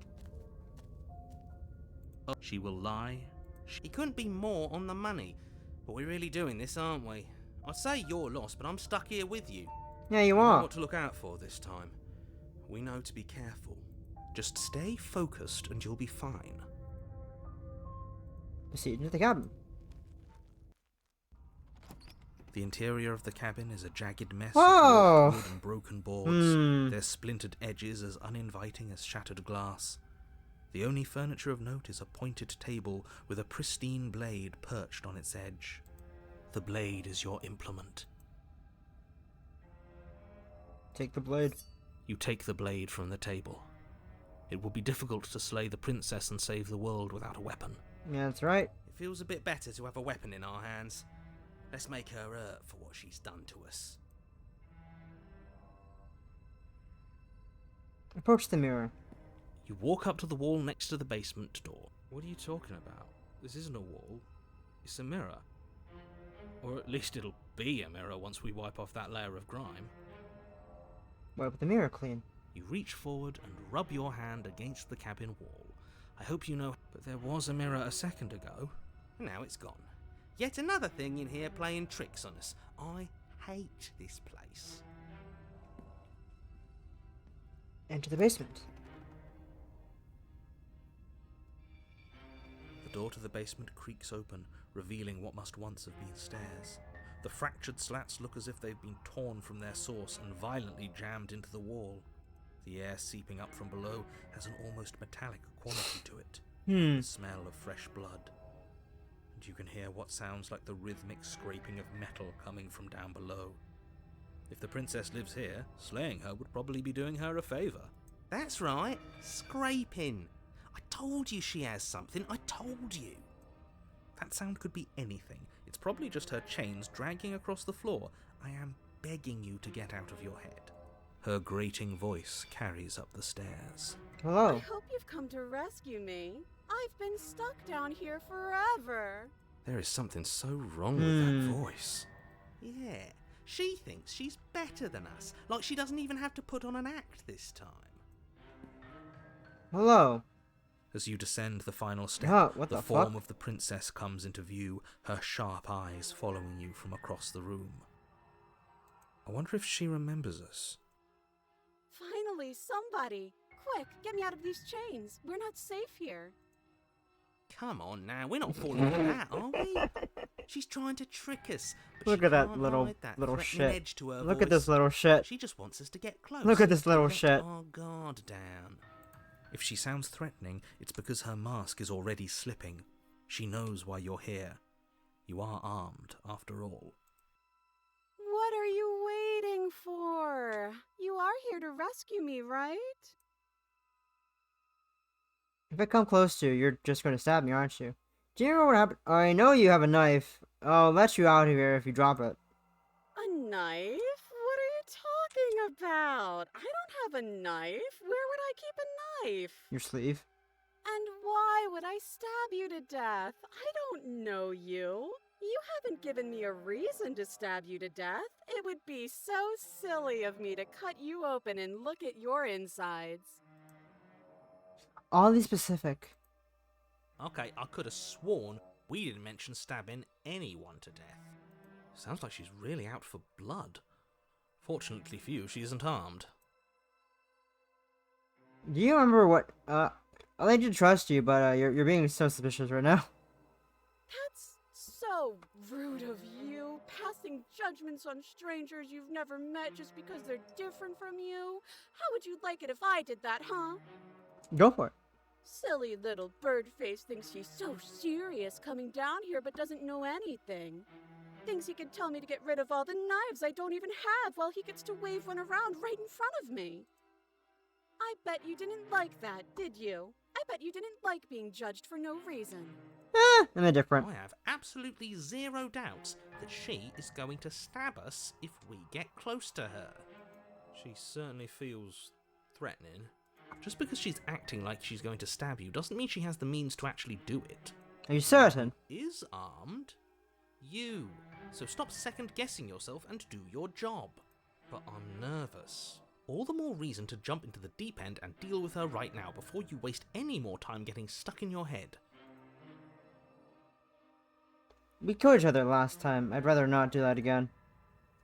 She will lie.
He couldn't be more on the money. But we're really doing this, aren't we? I'd say you're lost, but I'm stuck here with you.
Yeah, you
We know
are.
what to look out for this time. We know to be careful. Just stay focused and you'll be fine.
Proceed into the cabin.
The interior of the cabin is a jagged mess
Oh!
of wood and broken boards, their splintered edges as uninviting as shattered glass. The only furniture of note is a pointed table with a pristine blade perched on its edge. The blade is your implement.
Take the blade.
You take the blade from the table. It will be difficult to slay the princess and save the world without a weapon.
Yeah, that's right.
It feels a bit better to have a weapon in our hands. Let's make her hurt for what she's done to us.
Approach the mirror.
You walk up to the wall next to the basement door. What are you talking about? This isn't a wall. It's a mirror. Or at least it'll be a mirror once we wipe off that layer of grime.
Wipe the mirror clean.
You reach forward and rub your hand against the cabin wall. I hope you know, but there was a mirror a second ago.
Now it's gone.
Yet another thing in here playing tricks on us. I hate this place.
Enter the basement.
The door to the basement creaks open, revealing what must once have been stairs. The fractured slats look as if they've been torn from their source and violently jammed into the wall. The air seeping up from below has an almost metallic quality to it. The smell of fresh blood. And you can hear what sounds like the rhythmic scraping of metal coming from down below. If the princess lives here, slaying her would probably be doing her a favour. That's right, scraping. I told you she has something, I told you. That sound could be anything. It's probably just her chains dragging across the floor. I am begging you to get out of your head. Her grating voice carries up the stairs.
Hello.
I hope you've come to rescue me. I've been stuck down here forever.
There is something so wrong with that voice. Yeah, she thinks she's better than us, like she doesn't even have to put on an act this time.
Hello.
As you descend the final step,
Huh, what
the
the
form
fuck?
of the princess comes into view, her sharp eyes following you from across the room. I wonder if she remembers us.
Finally, somebody. Quick, get me out of these chains. We're not safe here.
Come on now, we're not falling for that, are we? She's trying to trick us. But
Look
she
at that
can't
little
hide that
little
threatening
shit.
edge to her
Look at
voice.
this little shit.
She just wants us to get close.
Look at this little
Let
shit.
our guard down. If she sounds threatening, it's because her mask is already slipping. She knows why you're here. You are armed, after all.
What are you waiting for? You are here to rescue me, right?
If I come close to you, you're just going to stab me, aren't you? Do you remember what happened? I know you have a knife. I'll let you out of here if you drop it.
A knife? What are you talking about? I don't have a knife. Where would I keep a knife?
Your sleeve.
And why would I stab you to death? I don't know you. You haven't given me a reason to stab you to death. It would be so silly of me to cut you open and look at your insides.
Oddly specific.
Okay, I could have sworn we didn't mention stabbing anyone to death. Sounds like she's really out for blood. Fortunately for you, she isn't armed.
Do you remember what, I like to trust you, but, you're being so suspicious right now.
That's so rude of you, passing judgments on strangers you've never met just because they're different from you. How would you like it if I did that, huh?
Go for it.
Silly little bird-face thinks he's so serious coming down here but doesn't know anything. Thinks he can tell me to get rid of all the knives I don't even have while he gets to wave one around right in front of me. I bet you didn't like that, did you? I bet you didn't like being judged for no reason.
I'm indifferent.
I have absolutely zero doubts that she is going to stab us if we get close to her. She certainly feels threatening. Just because she's acting like she's going to stab you doesn't mean she has the means to actually do it.
Are you certain?
Is armed? You. So stop second-guessing yourself and do your job. But I'm nervous. All the more reason to jump into the deep end and deal with her right now before you waste any more time getting stuck in your head.
We killed each other last time. I'd rather not do that again.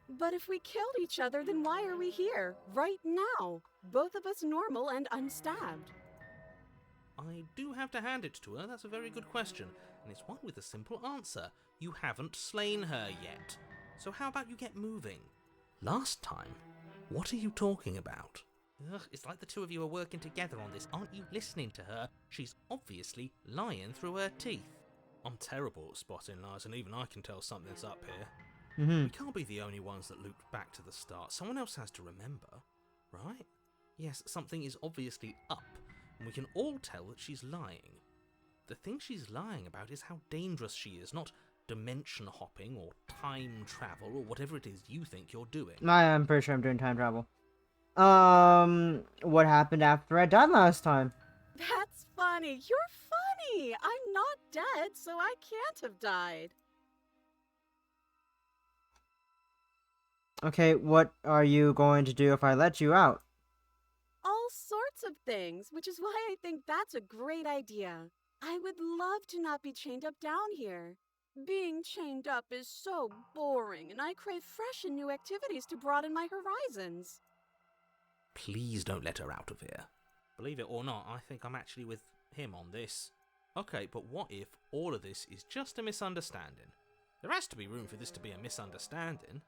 But if we killed each other, then why are we here, right now? Both of us normal and unstabbed.
I do have to hand it to her, that's a very good question, and it's one with a simple answer. You haven't slain her yet. So how about you get moving? Last time, what are you talking about? Ugh, it's like the two of you are working together on this. Aren't you listening to her? She's obviously lying through her teeth. I'm terrible at spotting lies, and even I can tell something's up here. We can't be the only ones that looped back to the start. Someone else has to remember, right? Yes, something is obviously up, and we can all tell that she's lying. The thing she's lying about is how dangerous she is, not dimension hopping or time travel or whatever it is you think you're doing.
I'm pretty sure I'm doing time travel. What happened after I died last time?
That's funny. You're funny. I'm not dead, so I can't have died.
Okay, what are you going to do if I let you out?
All sorts of things, which is why I think that's a great idea. I would love to not be chained up down here. Being chained up is so boring, and I crave fresh and new activities to broaden my horizons.
Please don't let her out of here. Believe it or not, I think I'm actually with him on this. Okay, but what if all of this is just a misunderstanding? There has to be room for this to be a misunderstanding.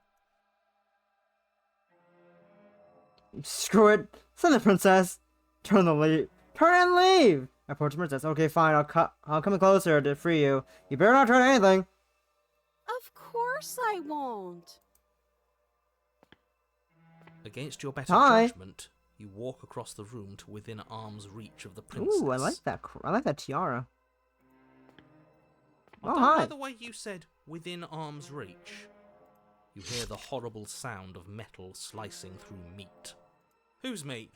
Screw it. Send the princess. Turn and leave. Approach the princess. Okay, fine. I'll come closer to free you. You better not turn anything.
Of course I won't.
Against your better
Hi.
judgment, you walk across the room to within arm's reach of the princess.
Ooh, I like that. I like that tiara.
I
Oh,
don't
hi.
like the way you said within arm's reach. You hear the horrible sound of metal slicing through meat. Whose meat?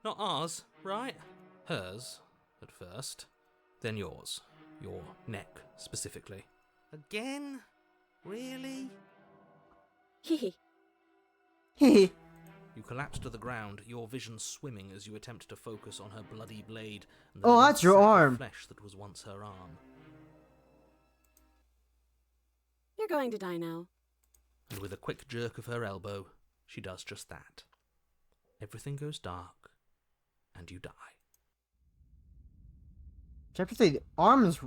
Not ours, right? Hers, at first. Then yours. Your neck, specifically. Again? Really?
Hehe.
Hee.
You collapse to the ground, your vision swimming as you attempt to focus on her bloody blade and the
Oh,
limp
that's your
sack of
arm.
flesh that was once her arm.
You're going to die now.
And with a quick jerk of her elbow, she does just that. Everything goes dark, and you die.
Chapter 3. The arm is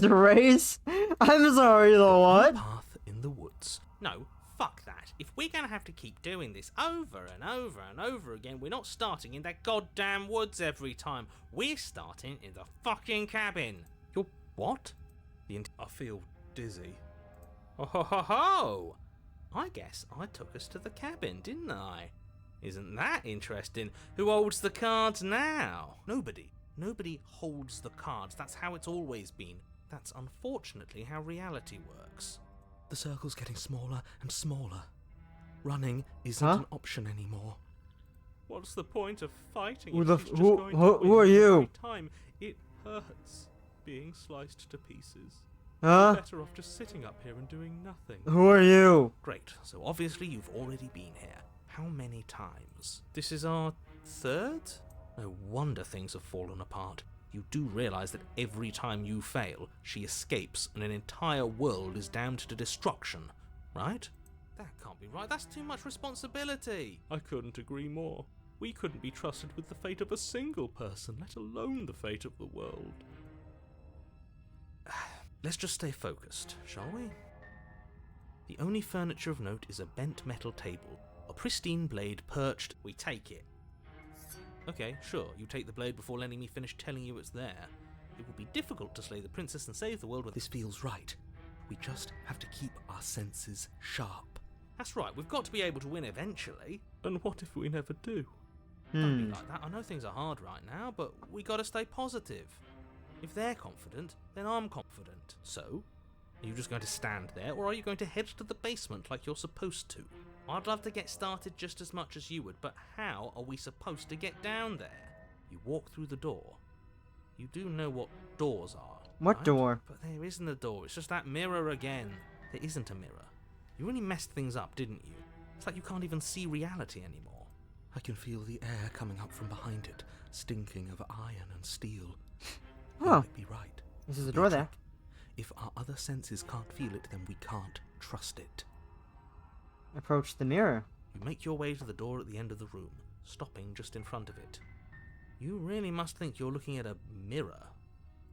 raised. I'm sorry, the what?
Path in the woods. No, fuck that. If we're gonna have to keep doing this over and over and over again, we're not starting in that goddamn woods every time. We're starting in the fucking cabin. You're what? I feel dizzy. Oh ho ho ho! I guess I took us to the cabin, didn't I? Isn't that interesting? Who holds the cards now? Nobody. Nobody holds the cards. That's how it's always been. That's unfortunately how reality works. The circle's getting smaller and smaller. Running isn't an option anymore. What's the point of fighting?
Who
if
the
she's
f-
just
who-
going to
who-
win
who are
every
you?
Time. It hurts being sliced to pieces.
Huh?
Better off just sitting up here and doing nothing.
Who are you?
Great. So obviously you've already been here. How many times? This is our third? No wonder things have fallen apart. You do realise that every time you fail, she escapes and an entire world is damned to destruction, right? That can't be right. That's too much responsibility. I couldn't agree more. We couldn't be trusted with the fate of a single person, let alone the fate of the world. Let's just stay focused, shall we? The only furniture of note is a bent metal table, a pristine blade perched. We take it. Okay, sure, you take the blade before letting me finish telling you it's there. It would be difficult to slay the princess and save the world when this feels right. We just have to keep our senses sharp. That's right, we've got to be able to win eventually. And what if we never do? Don't be like that. I know things are hard right now, but we gotta stay positive. If they're confident, then I'm confident. So, are you just going to stand there, or are you going to head to the basement like you're supposed to? I'd love to get started just as much as you would, but how are we supposed to get down there? You walk through the door. You do know what doors are.
What
right?
door?
But there isn't a door, it's just that mirror again. There isn't a mirror. You really messed things up, didn't you? It's like you can't even see reality anymore. I can feel the air coming up from behind it, stinking of iron and steel. You
Oh.
might be right.
This is a
Could be
door there.
trick. If our other senses can't feel it, then we can't trust it.
Approach the mirror.
You make your way to the door at the end of the room, stopping just in front of it. You really must think you're looking at a mirror.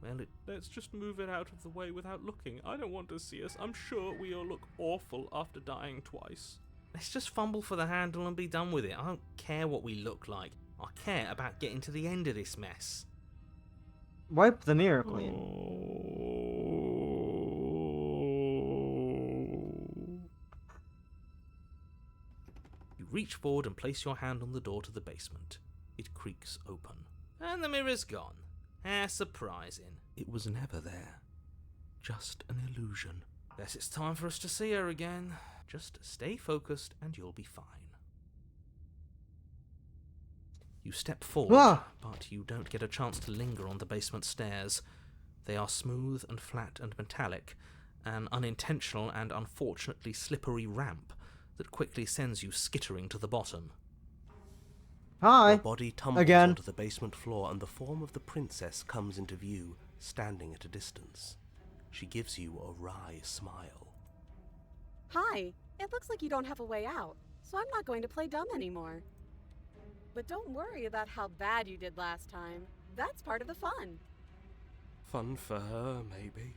Well, let's just move it out of the way without looking. I don't want to see us. I'm sure we all look awful after dying twice. Let's just fumble for the handle and be done with it. I don't care what we look like. I care about getting to the end of this mess.
Wipe the mirror clean.
You reach forward and place your hand on the door to the basement. It creaks open. And the mirror's gone. How surprising. It was never there. Just an illusion. Guess it's time for us to see her again. Just stay focused and you'll be fine. You step forward,
Ah!
but you don't get a chance to linger on the basement stairs. They are smooth and flat and metallic, an unintentional and unfortunately slippery ramp that quickly sends you skittering to the bottom.
Hi.
Your body tumbles
Again.
onto the basement floor and the form of the princess comes into view, standing at a distance.
She gives you a wry smile.
Hi, it looks like you don't have a way out, so I'm not going to play dumb anymore. But don't worry about how bad you did last time. That's part of the fun.
Fun for her, maybe.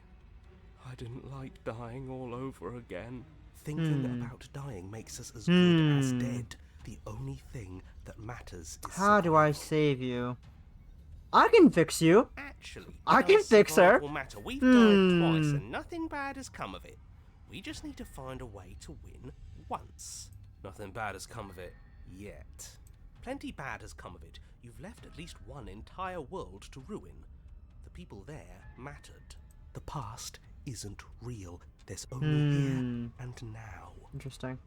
I didn't like dying all over again.
Thinking about dying makes us as good as dead. The only thing that matters is
How do I save you? I can fix you.
Actually,
I can fix her.
Matter. We've died twice and nothing bad has come of it. We just need to find a way to win once. Nothing bad has come of it yet. Plenty bad has come of it. You've left at least one entire world to ruin. The people there mattered. The past isn't real. There's only here and now.
Interesting.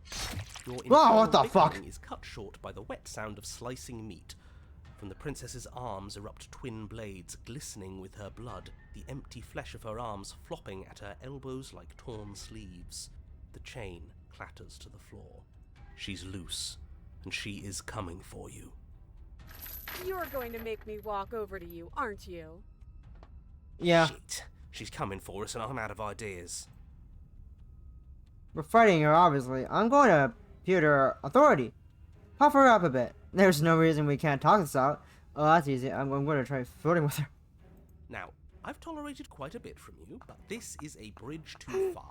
Your
Whoa, what the fuck?
is cut short by the wet sound of slicing meat. From the princess's arms erupt twin blades glistening with her blood, the empty flesh of her arms flopping at her elbows like torn sleeves. The chain clatters to the floor. She's loose, and she is coming for you.
You're going to make me walk over to you, aren't you?
Yeah.
Shit. She's coming for us and I'm out of ideas.
We're fighting her, obviously. I'm going to computer authority. Puff her up a bit. There's no reason we can't talk this out. Oh, that's easy. I'm going to try flirting with her.
Now, I've tolerated quite a bit from you, but this is a bridge too far.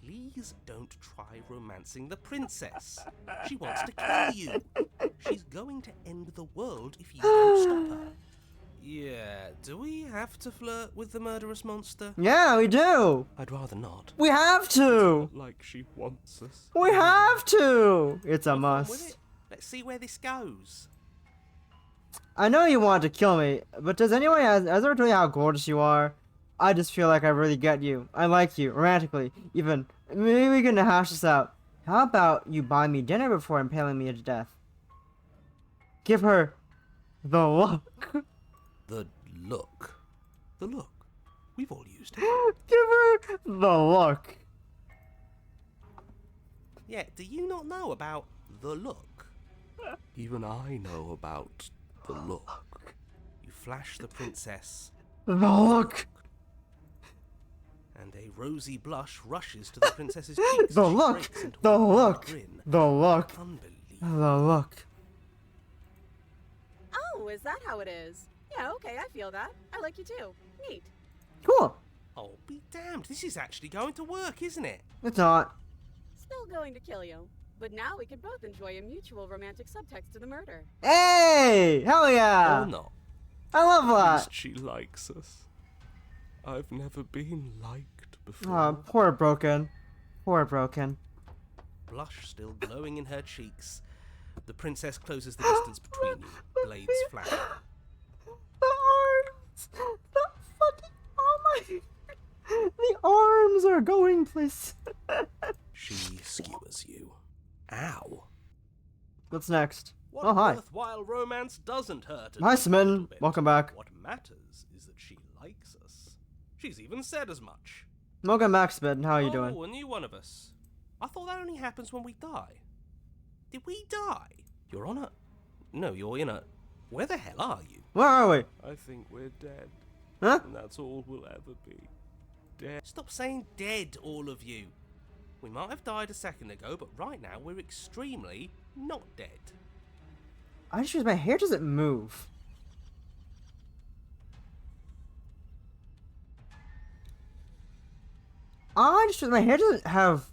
Please don't try romancing the princess. She wants to kill you. She's going to end the world if you don't stop her. Yeah, do we have to flirt with the murderous monster?
Yeah, we do.
I'd rather not.
We have to.
Like she wants us.
We have to. It's a must.
Let's see where this goes.
I know you want to kill me, but does anyone has ever told you how gorgeous you are? I just feel like I really get you. I like you, romantically, even. Maybe we can hash this out. How about you buy me dinner before impaling me to death? Give her the look.
The look. The look. We've all used it.
Give her the look.
Yeah, do you not know about the look?
Even I know about the look.
You flash the princess.
The look.
And a rosy blush rushes to the princess's cheeks.
The look. The look. The look.
Unbelievable.
The look.
Oh, is that how it is? Yeah, okay, I feel that. I like you too. Neat.
Cool.
Oh, be damned. This is actually going to work, isn't it?
It's not.
Still going to kill you. But now we can both enjoy a mutual romantic subtext to the murder.
Hey! Hell yeah!
Or not.
I love
At
that.
least she likes us. I've never been liked before.
Oh, poor Broken. Poor Broken.
Blush still glowing in her cheeks. The princess closes the distance between you. Blades flashing.
The arms! The fucking... Oh my... The arms are going places.
She skewers you. Ow.
What's next?
What
Oh, hi.
worthwhile romance doesn't hurt?
Hi, Smitten. Welcome back.
What matters is that she likes us. She's even said as much.
Welcome back, Smitten. How are you doing?
Oh, a new one of us. I thought that only happens when we die. Did we die? You're on a... No, you're in a... Where the hell are you?
Where are we?
I think we're dead.
Huh?
And that's all we'll ever be. Dead.
Stop saying dead, all of you. We might have died a second ago, but right now we're extremely not dead.
I just realized my hair doesn't move. I just realized my hair doesn't have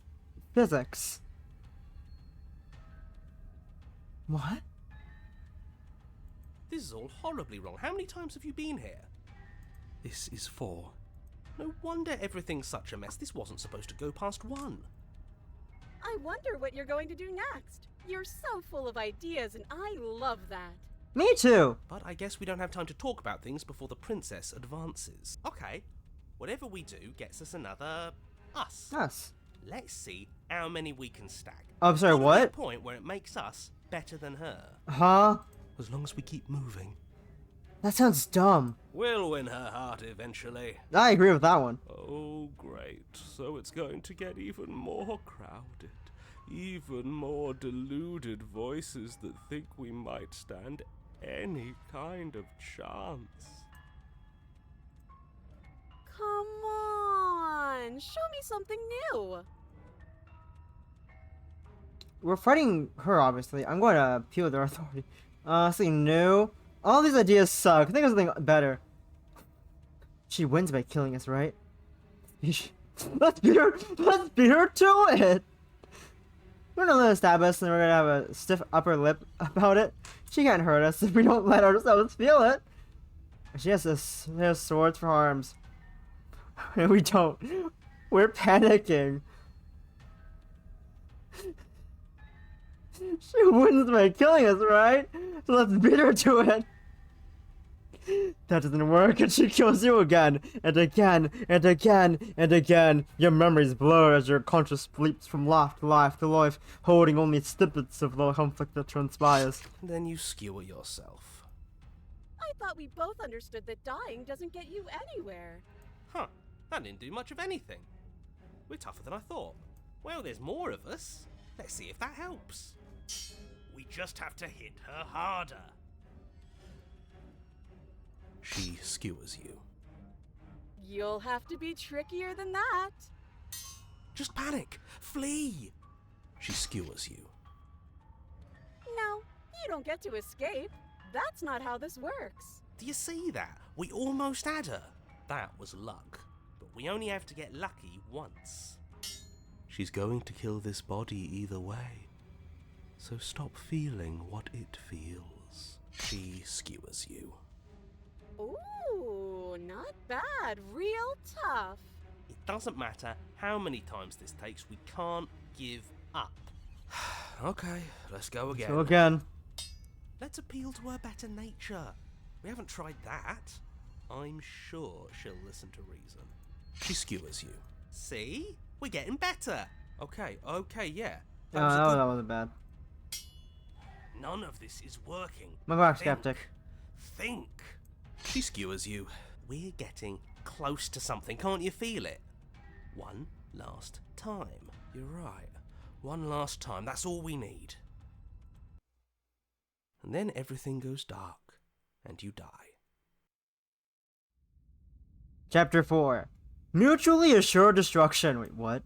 physics. What?
This is all horribly wrong. How many times have you been here?
This is 4.
No wonder everything's such a mess. This wasn't supposed to go past 1.
I wonder what you're going to do next. You're so full of ideas, and I love that.
Me too.
But I guess we don't have time to talk about things before the princess advances. Okay, whatever we do gets us another us.
Us.
Let's see how many we can stack.
I'm sorry,
Got to
what?
the point where it makes us better than her.
Huh?
As long as we keep moving.
That sounds dumb.
We'll win her heart eventually.
I agree with that one.
Oh, great. So it's going to get even more crowded. Even more deluded voices that think we might stand any kind of chance.
Come on. Show me something new.
We're fighting her, obviously. I'm going to appeal their authority. Something new. All these ideas suck. Think of something better. She wins by killing us, right? Let's beat her. Let's beat her to it. We're gonna let her stab us, and we're gonna have a stiff upper lip about it. She can't hurt us if we don't let ourselves feel it. She has swords for arms, and we don't. We're panicking. She wins by killing us, right? So let's beat her to it. That doesn't work, and she kills you again, and again, and again, and again. Your memories blur as your conscious leaps from life to life to life, holding only snippets of the conflict that transpires.
Then you skewer yourself.
I thought we both understood that dying doesn't get you anywhere.
Huh, that didn't do much of anything. We're tougher than I thought. Well, there's more of us. Let's see if that helps. We just have to hit her harder.
She skewers you.
You'll have to be trickier than that.
Just panic! Flee! She skewers you.
No, you don't get to escape. That's not how this works.
Do you see that? We almost had her. That was luck. But we only have to get lucky once.
She's going to kill this body either way. So stop feeling what it feels. She skewers you.
Ooh, not bad. Real tough.
It doesn't matter how many times this takes, we can't give up.
Okay, let's go again.
So again.
Let's appeal to her better nature. We haven't tried that. I'm sure she'll listen to reason.
She skewers you.
See? We're getting better.
Okay, yeah.
That wasn't bad.
None of this is working.
I'm a skeptic.
Think.
She skewers you.
We're getting close to something, can't you feel it? One last time.
You're right. One last time, that's all we need. And then everything goes dark, and you die.
Chapter 4. Mutually assured destruction. Wait, what?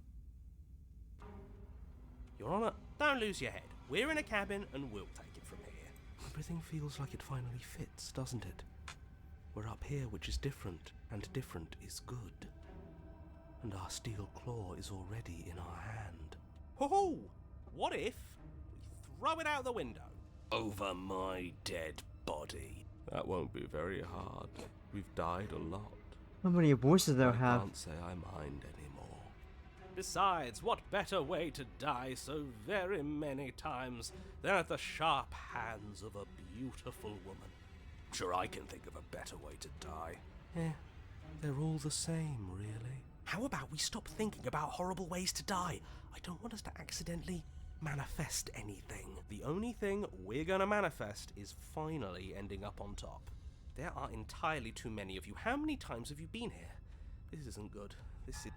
Your Honor, don't lose your head. We're in a cabin, and we'll take it from here.
Everything feels like it finally fits, doesn't it? We're up here, which is different, and different is good. And our steel claw is already in our hand.
Ho-ho! What if we throw it out the window?
Over my dead body. That won't be very hard. We've died a lot.
How many voices they'll
I
have?
can't say I mind anymore.
Besides, what better way to die so very many times than at the sharp hands of a beautiful woman?
Sure, I can think of a better way to die. They're all the same, really.
How about we stop thinking about horrible ways to die? I don't want us to accidentally manifest anything. The only thing we're gonna manifest is finally ending up on top. There are entirely too many of you. How many times have you been here? This isn't good.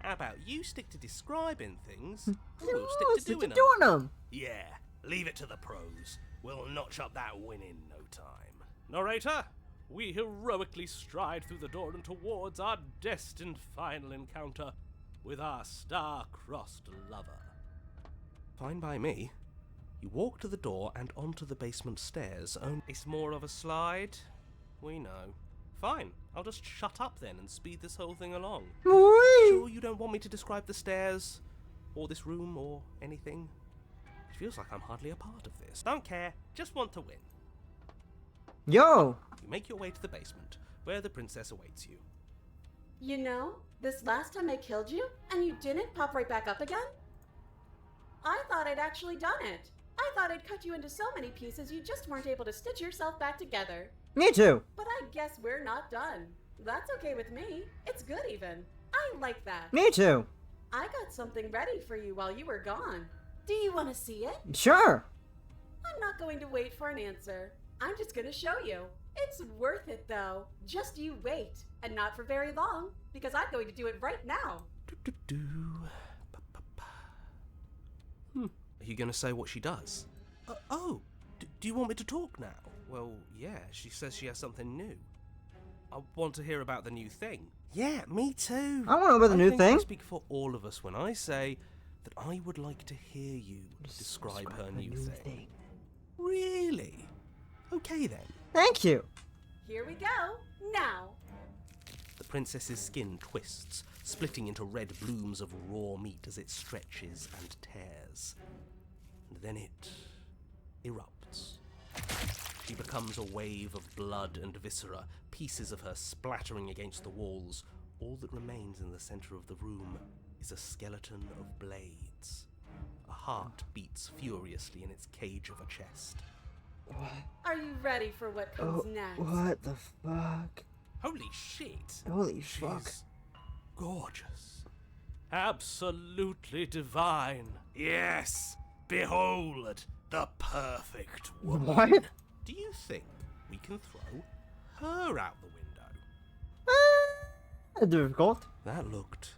How about you stick to describing things, and we'll stick to doing
them.
Yeah, leave it to the pros. We'll notch up that win in no time. Narrator, we heroically stride through the door and towards our destined final encounter with our star-crossed lover.
Fine by me. You walk to the door and onto the basement stairs.
It's more of a slide. We know. Fine, I'll just shut up then and speed this whole thing along. Sure you don't want me to describe the stairs, or this room, or anything? It feels like I'm hardly a part of this. Don't care, just want to win.
Yo!
You make your way to the basement, where the princess awaits you.
You know, this last time I killed you, and you didn't pop right back up again? I thought I'd actually done it. I thought I'd cut you into so many pieces you just weren't able to stitch yourself back together.
Me too.
But I guess we're not done. That's okay with me. It's good even. I like that.
Me too.
I got something ready for you while you were gone. Do you want to see it?
Sure.
I'm not going to wait for an answer. I'm just going to show you. It's worth it though. Just you wait. And not for very long, because I'm going to do it right now.
Are you going to say what she does?
Do you want me to talk now? Well, yeah, she says she has something new.
I want to hear about the new thing. Yeah, me too.
I want to know about the new
I think I
thing.
speak for all of us when I say that I would like to hear you describe her new thing. Really? Okay then.
Thank you.
Here we go. Now.
The princess's skin twists, splitting into red blooms of raw meat as it stretches and tears. And then it erupts. She becomes a wave of blood and viscera, pieces of her splattering against the walls. All that remains in the center of the room is a skeleton of blades. A heart beats furiously in its cage of a chest.
Are you ready for what comes next?
What the fuck?
Holy shit!
Holy fuck.
She's gorgeous. Absolutely divine. Yes, behold the perfect woman.
What?
Do you think we can throw her out the window?
Difficult.
That looked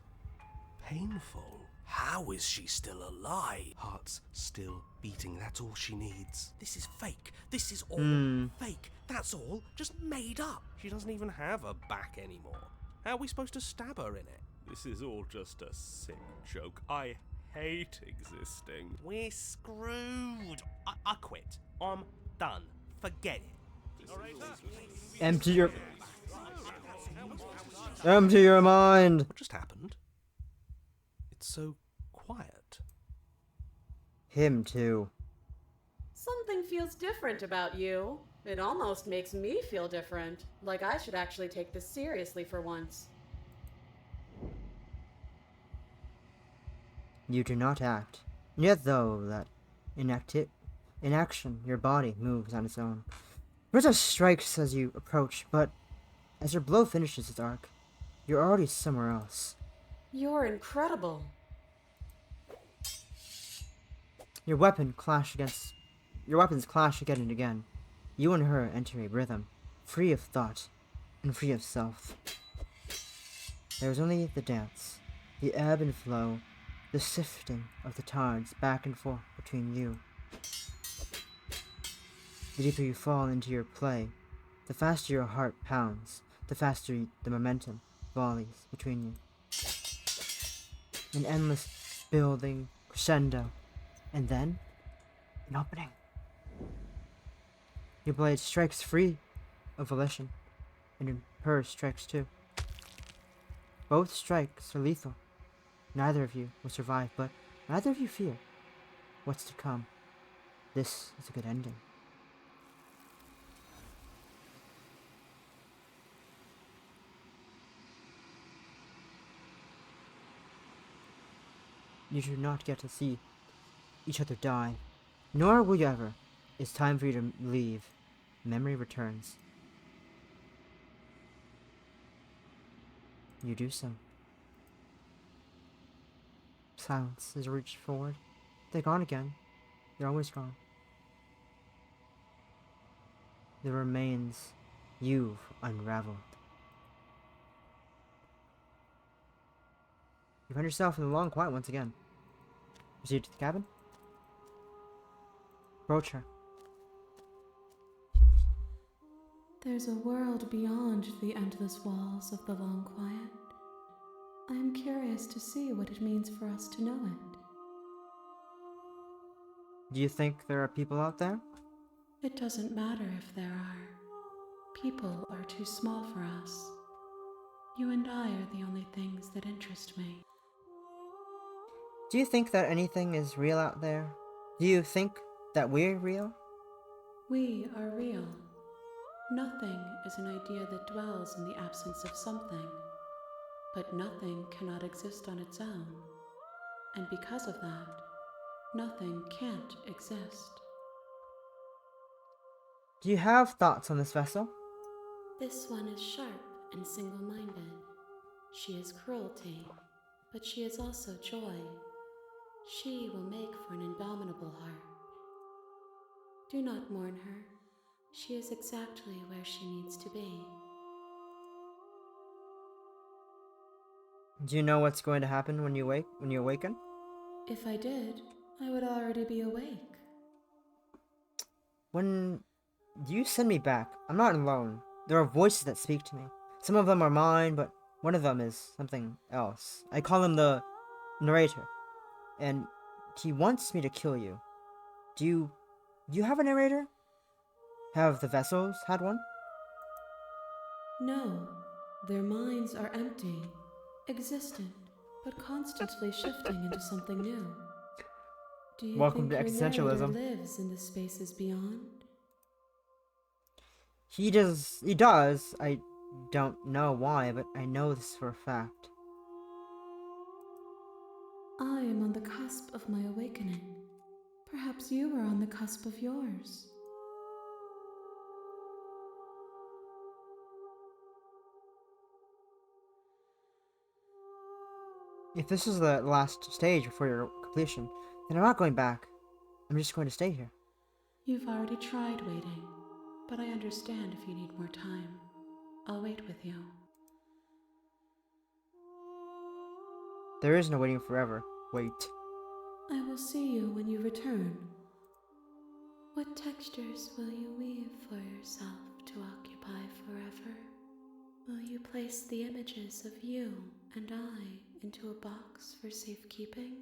painful. How is she still alive? Heart's still beating, that's all she needs. This is fake. This is all fake. That's all just made up. She doesn't even have a back anymore. How are we supposed to stab her in it? This is all just a sick joke. I hate existing. We're screwed. I quit. I'm done. Forget it.
Empty your mind.
What just happened? It's so quiet.
Him too.
Something feels different about you. It almost makes me feel different. Like I should actually take this seriously for once.
You do not act. Yet though that in action your body moves on its own. Rizzo strikes as you approach, but as your blow finishes its arc, you're already somewhere else.
You're incredible.
Your weapons clash again and again. You and her enter a rhythm, free of thought and free of self. There is only the dance, the ebb and flow, the sifting of the tides back and forth between you. The deeper you fall into your play, the faster your heart pounds, the faster the momentum volleys between you. An endless building crescendo, and then an opening. Your blade strikes free of volition, and hers strikes too. Both strikes are lethal. Neither of you will survive, but neither of you fear what's to come. This is a good ending. You do not get to see each other die, nor will you ever. It's time for you to leave. Memory returns. You do so. Silence is reached forward. They're gone again. They're always gone. The remains you've unraveled. You find yourself in the long quiet once again. Proceed to the cabin. Approach her.
There's a world beyond the endless walls of the long quiet. I am curious to see what it means for us to know it.
Do you think there are people out there?
It doesn't matter if there are. People are too small for us. You and I are the only things that interest me.
Do you think that anything is real out there? Do you think that we're real?
We are real. Nothing is an idea that dwells in the absence of something. But nothing cannot exist on its own. And because of that, nothing can't exist.
Do you have thoughts on this vessel?
This one is sharp and single-minded. She is cruelty, but she is also joy. She will make for an indomitable heart. Do not mourn her. She is exactly where she needs to be.
Do you know what's going to happen when you awaken?
If I did, I would already be awake.
When you send me back, I'm not alone. There are voices that speak to me. Some of them are mine, but one of them is something else. I call him the narrator, and he wants me to kill you. Do you have a narrator? Have the vessels had one?
No, their minds are empty, existent, but constantly shifting into something new. Do you
Welcome
think
to
your narrator
existentialism.
lives in the spaces beyond?
He does. I don't know why, but I know this for a fact.
I am on the cusp of my awakening. Perhaps you are on the cusp of yours.
If this is the last stage before your completion, then I'm not going back. I'm just going to stay here.
You've already tried waiting, but I understand if you need more time. I'll wait with you.
There is no waiting forever. Wait.
I will see you when you return. What textures will you weave for yourself to occupy forever? Will you place the images of you and I into a box for safekeeping?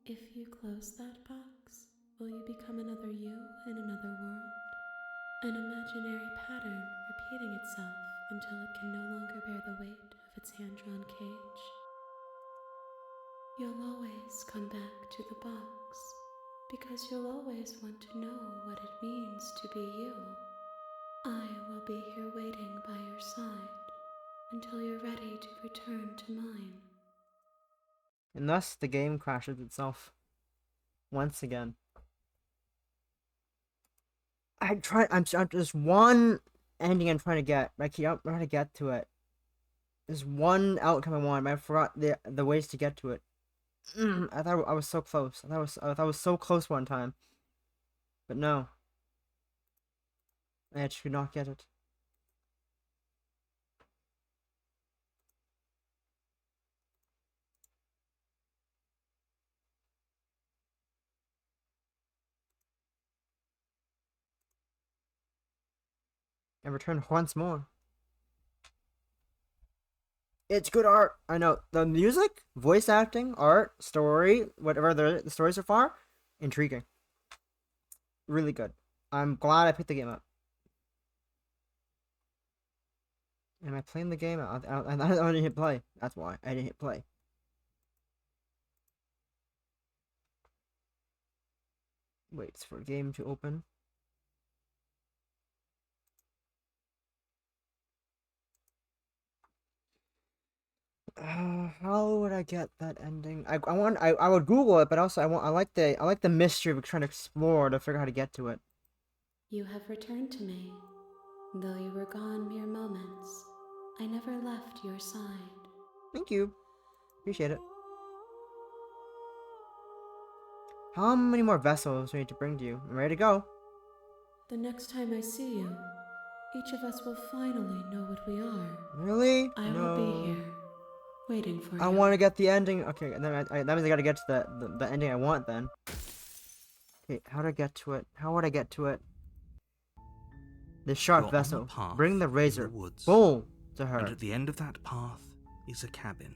If you close that box, will you become another you in another world? An imaginary pattern repeating itself until it can no longer bear the weight of its hand-drawn cage? You'll always come back to the box, because you'll always want to know what it means to be you. I will be here waiting by your side until you're ready to return to mine.
And thus the game crashes itself. Once again. I'm just one ending I'm trying to get. I can't trying to get to it. There's one outcome I want, but I forgot the ways to get to it. I thought I was so close. I thought I was so close one time. But no. I just could not get it. And return once more. It's good art. I know. The music, voice acting, art, story, whatever the story so far, intriguing. Really good. I'm glad I picked the game up. Am I playing the game? I didn't hit play. That's why. I didn't hit play. Waits for a game to open. How would I get that ending? I would Google it, but also I like the mystery of trying to explore to figure out how to get to it.
You have returned to me. Though you were gone mere moments, I never left your side.
Thank you. Appreciate it. How many more vessels do we need to bring to you? I'm ready to go.
The next time I see you, each of us will finally know what we are.
Really?
I will be here, waiting for you.
I want to get the ending. Okay, and then that means I gotta get to the ending I want then. Okay, how do I get to it? How would I get to it? The sharp
You're
vessel.
on the path
Bring the
in
razor.
woods,
Boom! To her.
and at the end of that path is a cabin.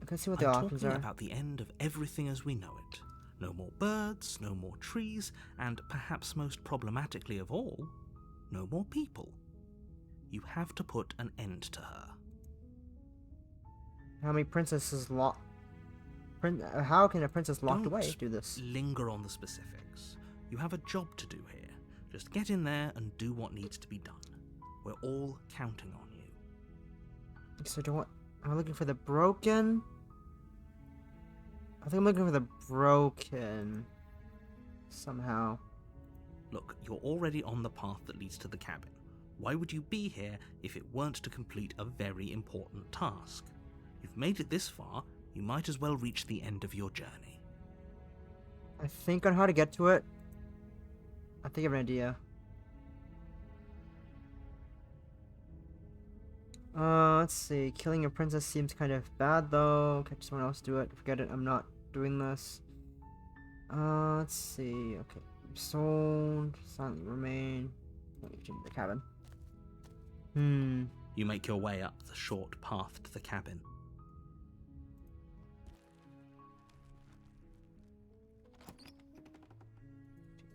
I can see what the
I'm
options
talking
are.
about the end of everything as we know it. No more birds, no more trees, and perhaps most problematically of all, no more people. You have to put an end to her.
How many princesses locked? How can a princess locked
Don't
away do this?
linger on the specifics. You have a job to do here. Just get in there and do what needs to be done. We're all counting on you.
So am I looking for the broken? I think I'm looking for the broken. Somehow.
Look, you're already on the path that leads to the cabin. Why would you be here if it weren't to complete a very important task? You've made it this far, you might as well reach the end of your journey.
I think on how to get to it. I think I have an idea. Let's see. Killing a princess seems kind of bad though. Catch someone else do it. Forget it. I'm not doing this. Let's see. Okay. Sold. Silently remain. Let me change the cabin.
You make your way up the short path to the cabin.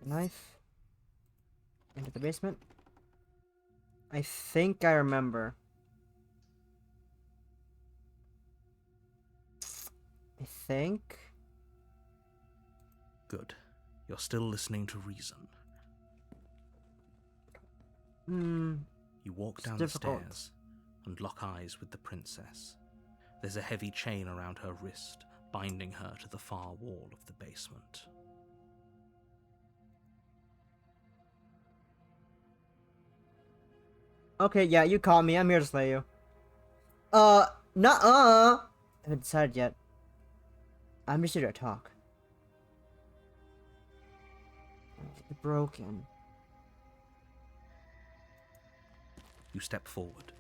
Knife. Into the basement. I think I remember. I think.
Good. You're still listening to reason. You walk down the stairs and lock eyes with the princess. There's a heavy chain around her wrist, binding her to the far wall of the basement.
Okay, yeah, you caught me. I'm here to slay you. Nuh-uh. I haven't decided yet. I'm just here to talk. Broken.
You step forward.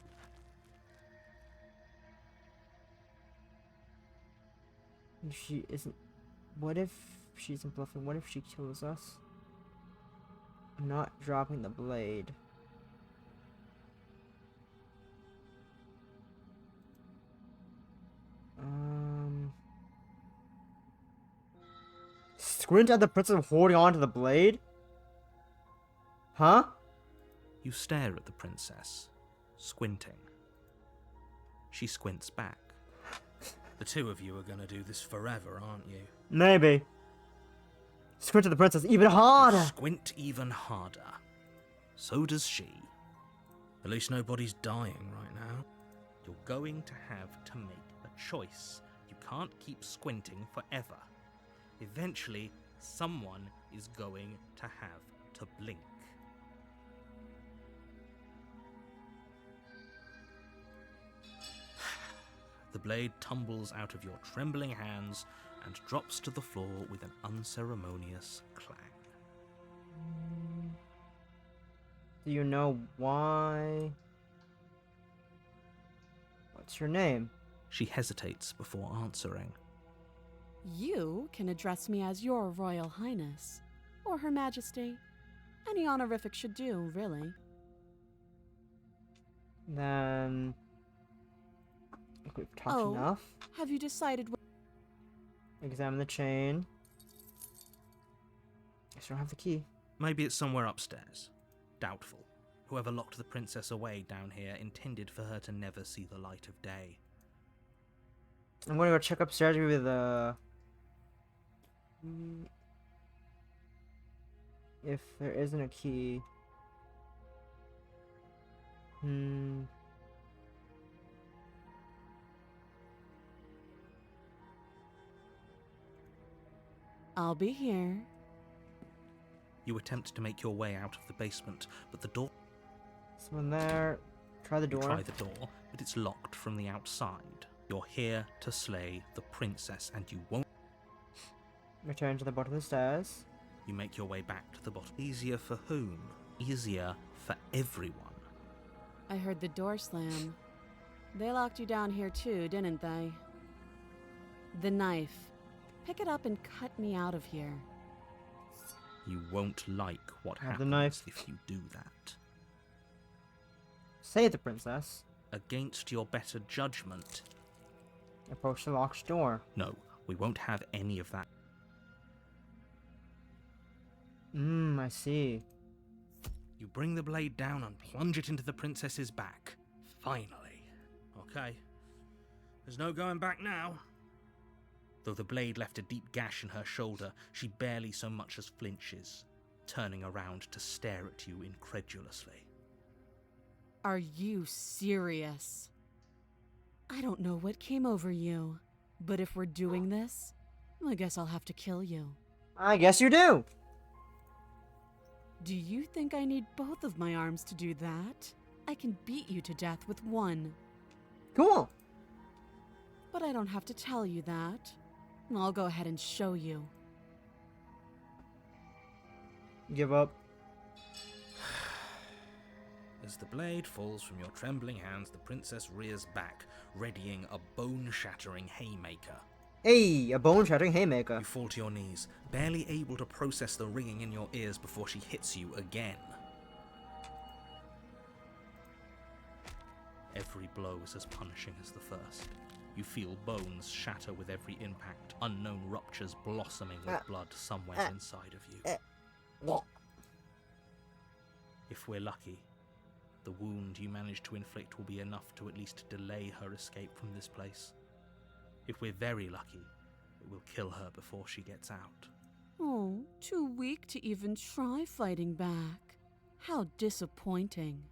If she isn't... What if she isn't bluffing? What if she kills us? I'm not dropping the blade. Squint at the princess holding on to the blade? Huh?
You stare at the princess, squinting. She squints back. The two of you are gonna do this forever, aren't you?
Maybe. Squint at the princess even harder!
You squint even harder. So does she. At least nobody's dying right now. You're going to have to make a choice. You can't keep squinting forever. Eventually, someone is going to have to blink. The blade tumbles out of your trembling hands and drops to the floor with an unceremonious clang.
Do you know why? What's your name?
She hesitates before answering.
You can address me as Your Royal Highness, or Her Majesty. Any honorific should do, really.
Then... I think we've talked enough.
Have you decided what...
Examine the chain. Guess I don't have the key.
Maybe it's somewhere upstairs. Doubtful. Whoever locked the princess away down here intended for her to never see the light of day.
I'm gonna go check upstairs with if there isn't a key.
I'll be here.
You attempt to make your way out of the basement, but the door...
Someone there. Try the door.
You try the door, but it's locked from the outside. You're here to slay the princess, and you won't...
Return to the bottom of the stairs.
You make your way back to the bottom. Easier for whom? Easier for everyone.
I heard the door slam. They locked you down here too, didn't they? The knife. Pick it up and cut me out of here.
You won't like what happens
the knife.
if you do that.
Save the princess.
Against your better judgment.
Approach the locked door.
No, we won't have any of that.
I see.
You bring the blade down and plunge it into the princess's back. Finally. Okay. There's no going back now. Though the blade left a deep gash in her shoulder, she barely so much as flinches, turning around to stare at you incredulously.
Are you serious? I don't know what came over you, but if we're doing this, I guess I'll have to kill you.
I guess you do.
Do you think I need both of my arms to do that? I can beat you to death with one.
Cool.
But I don't have to tell you that. I'll go ahead and show you.
Give up.
As the blade falls from your trembling hands, the princess rears back, readying a bone-shattering haymaker.
Hey, a bone-shattering haymaker.
You fall to your knees, barely able to process the ringing in your ears before she hits you again. Every blow is as punishing as the first. You feel bones shatter with every impact, unknown ruptures blossoming with blood somewhere inside of you. If we're lucky, the wound you manage to inflict will be enough to at least delay her escape from this place. If we're very lucky, it will kill her before she gets out.
Oh, too weak to even try fighting back. How disappointing.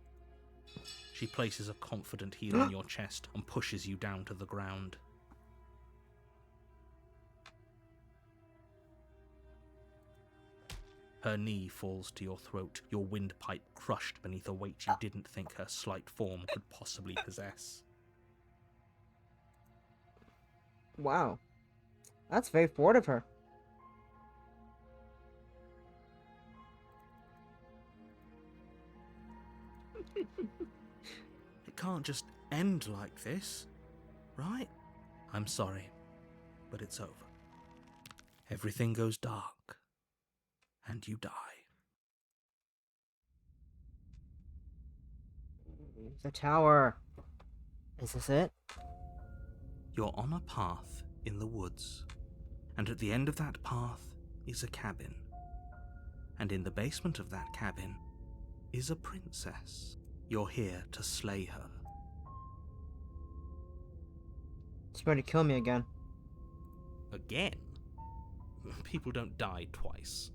She places a confident heel on your chest and pushes you down to the ground. Her knee falls to your throat, your windpipe crushed beneath a weight you didn't think her slight form could possibly possess.
Wow. That's very forward of her.
It can't just end like this, right? I'm sorry, but it's over. Everything goes dark, and you die.
The tower. Is this it?
You're on a path in the woods, and at the end of that path is a cabin. And in the basement of that cabin is a princess. You're here to slay her.
She's going to kill me again.
Again? People don't die twice.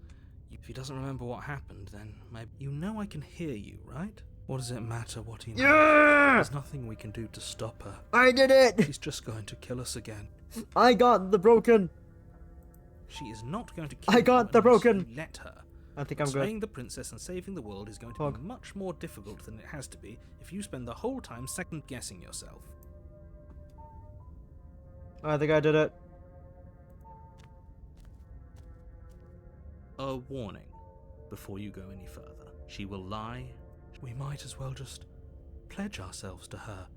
If he doesn't remember what happened, then maybe... You know I can hear you, right? What does it matter what he knows?
Yeah!
There's nothing we can do to stop her.
I did it!
She's just going to kill us again.
I got the broken.
She is not going to kill
I got
you
the broken.
you let her.
I think I'm good.
Slaying the princess and saving the world is going to be much more difficult than it has to be if you spend the whole time second-guessing yourself.
I think I did it.
A warning before you go any further. She will lie. We might as well just pledge ourselves to her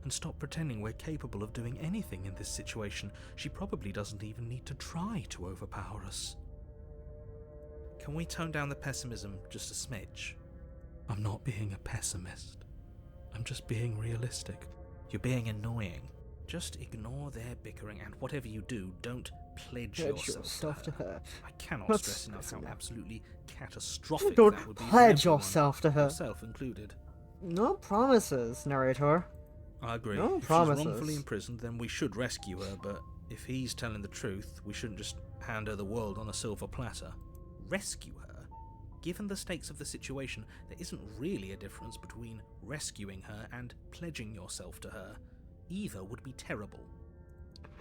and stop pretending we're capable of doing anything in this situation. She probably doesn't even need to try to overpower us. Can we tone down the pessimism just a smidge? I'm not being a pessimist. I'm just being realistic. You're being annoying. Just ignore their bickering, and whatever you do, don't pledge yourself to her. I cannot stress enough how absolutely catastrophic
Don't
that would be for
pledge
everyone,
yourself to her.
yourself included.
No promises, narrator.
I agree.
No
if
promises.
she's wrongfully imprisoned, then we should rescue her, but if he's telling the truth, we shouldn't just hand her the world on a silver platter. Rescue her? Given the stakes of the situation, there isn't really a difference between rescuing her and pledging yourself to her. Either would be terrible.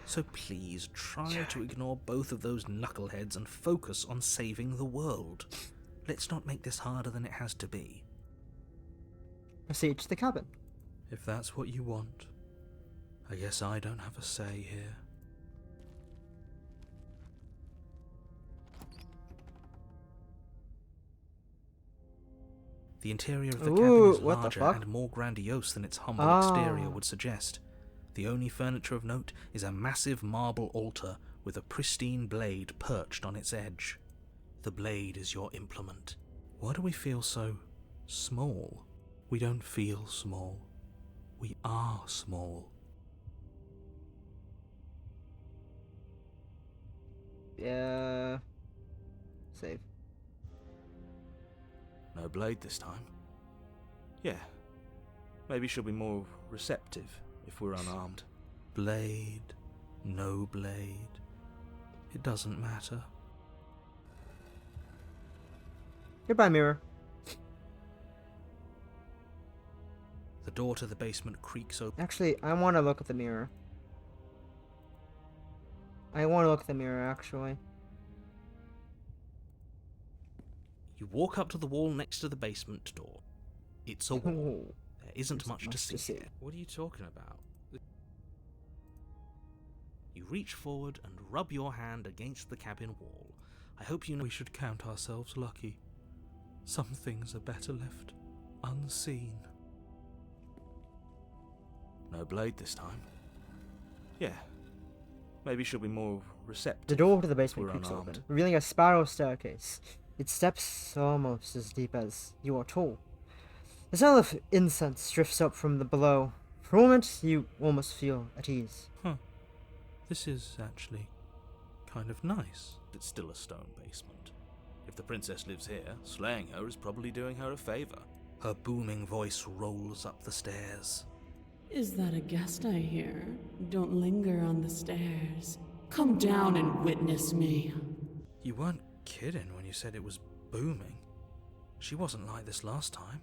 So please, try to ignore both of those knuckleheads and focus on saving the world. Let's not make this harder than it has to be.
Proceed to the cabin.
If that's what you want, I guess I don't have a say here. The interior of the cabin is larger and more grandiose than its humble exterior would suggest. The only furniture of note is a massive marble altar with a pristine blade perched on its edge. The blade is your implement. Why do we feel so small? We don't feel small. We are small.
Yeah. Save.
No blade this time. Yeah. Maybe she'll be more receptive if we're unarmed. Blade, no blade. It doesn't matter.
Goodbye, mirror.
The door to the basement creaks open.
Actually, I want to look at the mirror. I want to look at the mirror, actually.
You walk up to the wall next to the basement door. It's a wall.
Ooh,
There isn't much to see here.
What are you talking about?
You reach forward and rub your hand against the cabin wall. I hope you know we should count ourselves lucky. Some things are better left unseen. No blade this time. Yeah. Maybe she'll be more receptive.
The door to the basement
We're
creaks
unarmed.
open, revealing a spiral staircase. Its steps almost as deep as you are tall. The smell of incense drifts up from the below, For a moment, you almost feel at ease.
Huh. This is actually kind of nice. It's still a stone basement. If the princess lives here, slaying her is probably doing her a favor. Her booming voice rolls up the stairs.
Is that a guest I hear? Don't linger on the stairs. Come down and witness me.
You weren't kidding when you said it was booming. She wasn't like this last time.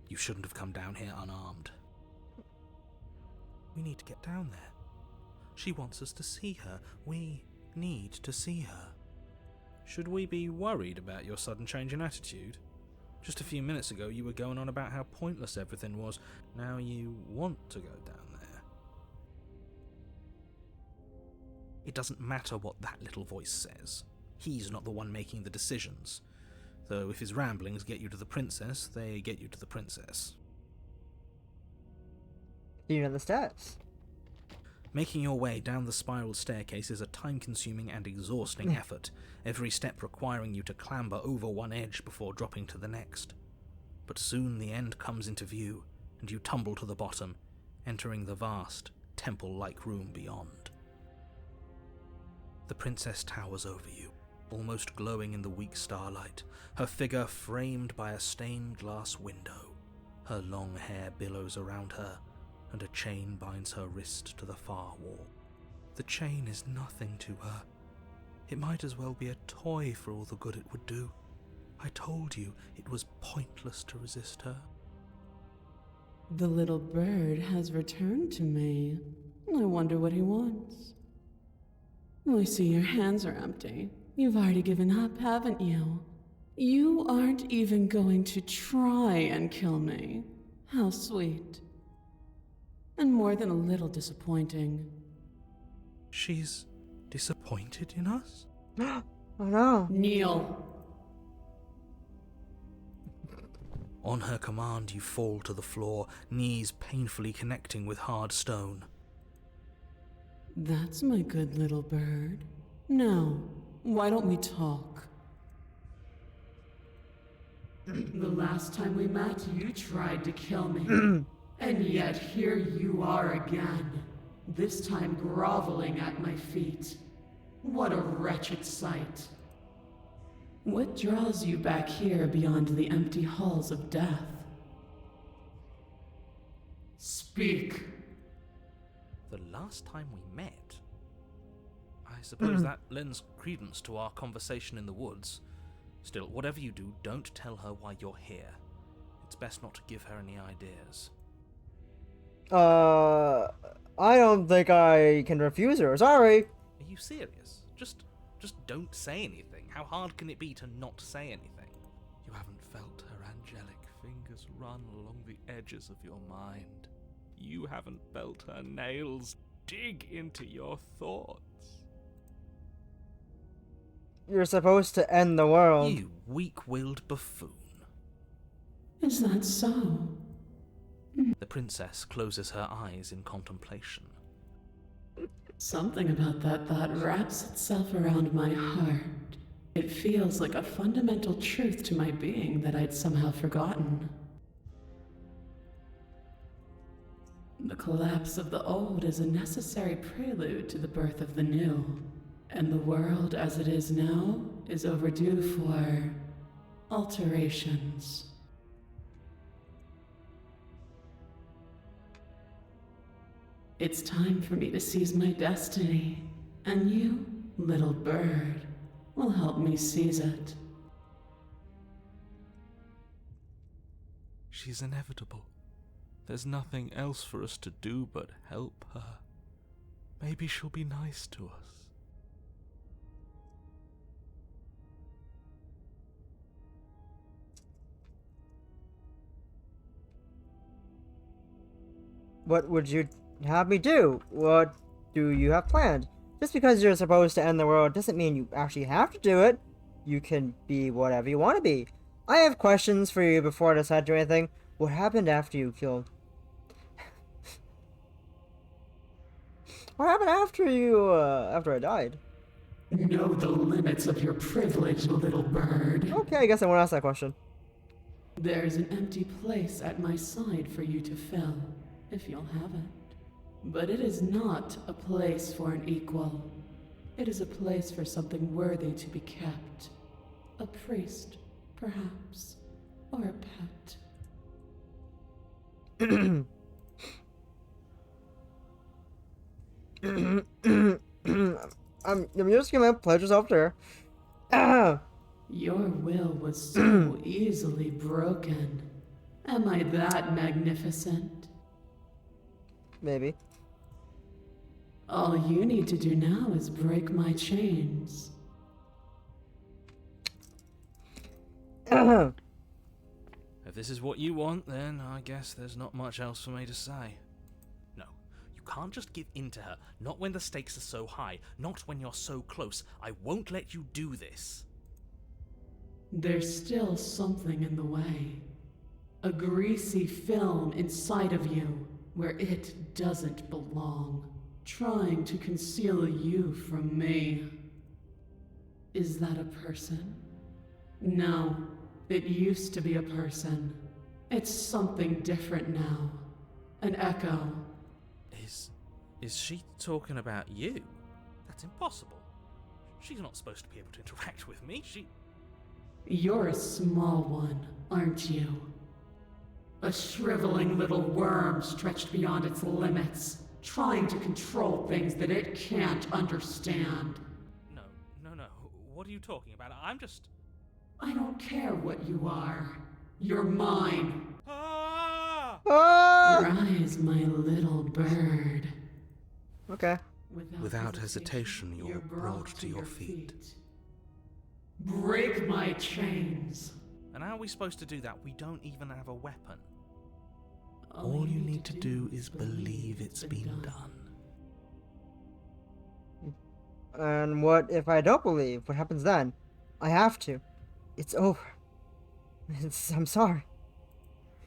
You shouldn't have come down here unarmed. We need to get down there. She wants us to see her. We need to see her. Should we be worried about your sudden change in attitude? Just a few minutes ago you were going on about how pointless everything was. Now you want to go down there. It doesn't matter what that little voice says. He's not the one making the decisions. Though if his ramblings get you to the princess, they get you to the princess.
You know the steps.
Making your way down the spiral staircase is a time-consuming and exhausting effort, every step requiring you to clamber over one edge before dropping to the next. But soon the end comes into view, and you tumble to the bottom, entering the vast, temple-like room beyond. The princess towers over you, almost glowing in the weak starlight, her figure framed by a stained glass window. Her long hair billows around her, and a chain binds her wrist to the far wall. The chain is nothing to her. It might as well be a toy for all the good it would do. I told you it was pointless to resist her.
The little bird has returned to me. I wonder what he wants. I see your hands are empty. You've already given up, haven't you? You aren't even going to try and kill me. How sweet. And more than a little disappointing.
She's disappointed in us?
Oh no.
Kneel.
On her command, you fall to the floor, knees painfully connecting with hard stone.
That's my good little bird. Now, why don't we talk? The last time we met, you tried to kill me. And yet here you are again, this time groveling at my feet. What a wretched sight. What draws you back here beyond the empty halls of death? Speak.
The last time we met? I suppose that lends credence to our conversation in the woods. Still, whatever you do, don't tell her why you're here. It's best not to give her any ideas.
I don't think I can refuse her. Sorry.
Are you serious? Just don't say anything. How hard can it be to not say anything? You haven't felt her angelic fingers run along the edges of your mind. You haven't felt her nails dig into your thoughts.
You're supposed to end the world.
You weak-willed buffoon.
Is that so?
The princess closes her eyes in contemplation.
Something about that thought wraps itself around my heart. It feels like a fundamental truth to my being that I'd somehow forgotten. The collapse of the old is a necessary prelude to the birth of the new, and the world as it is now is overdue for alterations. It's time for me to seize my destiny, and you, little bird, will help me seize it.
She's inevitable. There's nothing else for us to do but help her. Maybe she'll be nice to us.
What would you have me do? What do you have planned? Just because you're supposed to end the world doesn't mean you actually have to do it. You can be whatever you want to be. I have questions for you before I decide to do anything. What happened after you killed? What happened after you, after I died?
Know the limits of your privilege, little bird.
Okay, I guess I won't ask that question.
There's an empty place at my side for you to fill, if you'll have it. But it is not a place for an equal. It is a place for something worthy to be kept. A priest, perhaps, or a pet.
I'm just gonna pledge yourself there.
Your will was so easily broken. Am I that magnificent?
Maybe.
All you need to do now is break my chains.
If this is what you want, then I guess there's not much else for me to say. No, you can't just give in to her. Not when the stakes are so high. Not when you're so close. I won't let you do this.
There's still something in the way. A greasy film inside of you where it doesn't belong, trying to conceal you from me. Is that a person? No, it used to be a person. It's something different now. An echo.
Is she talking about you? That's impossible. She's not supposed to be able to interact with me.
You're a small one, aren't you? A shriveling little worm stretched beyond its limits, trying to control things that it can't understand.
No. What are you talking about? I'm just...
I don't care what you are. You're mine. Rise, my little bird.
Okay.
Without hesitation, you're brought to your feet.
Break my chains.
And how are we supposed to do that? We don't even have a weapon.
All you need to do is believe it's been done.
And what if I don't believe? What happens then? I have to. It's over. I'm sorry.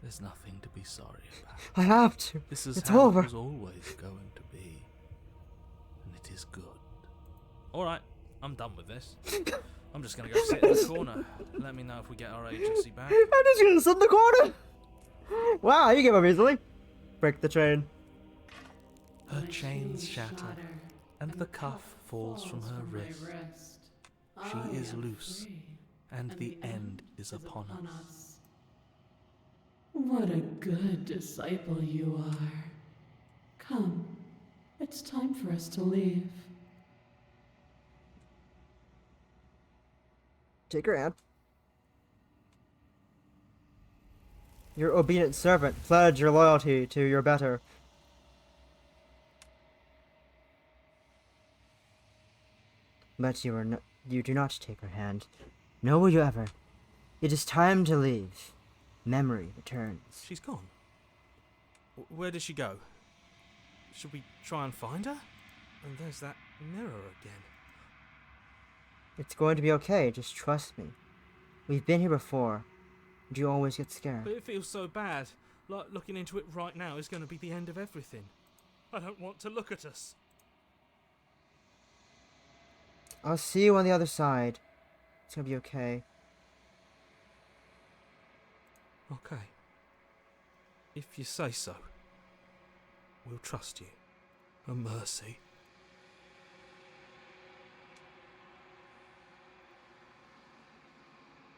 There's nothing to be sorry about.
I have to.
This is
it's
how
over.
it was always going to be. And it is good. Alright, I'm done with this. I'm just gonna go sit in the corner. Let me know if we get our agency back.
I'm just gonna sit in the corner. Wow, you give up easily. Break the chain.
Her chains shatter, and the cuff falls from her wrist. She is loose, and the end is upon us.
What a good disciple you are. Come, it's time for us to leave.
Take her hand. Your obedient servant, pledge your loyalty to your better. But you do not take her hand. Nor will you ever. It is time to leave. Memory returns.
She's gone. Where did she go? Should we try and find her? And there's that mirror again.
It's going to be okay, just trust me. We've been here before. And you always get scared.
But it feels so bad. Like looking into it right now is going to be the end of everything. I don't want to look at us.
I'll see you on the other side. It's gonna be okay.
Okay. If you say so. We'll trust you. A mercy.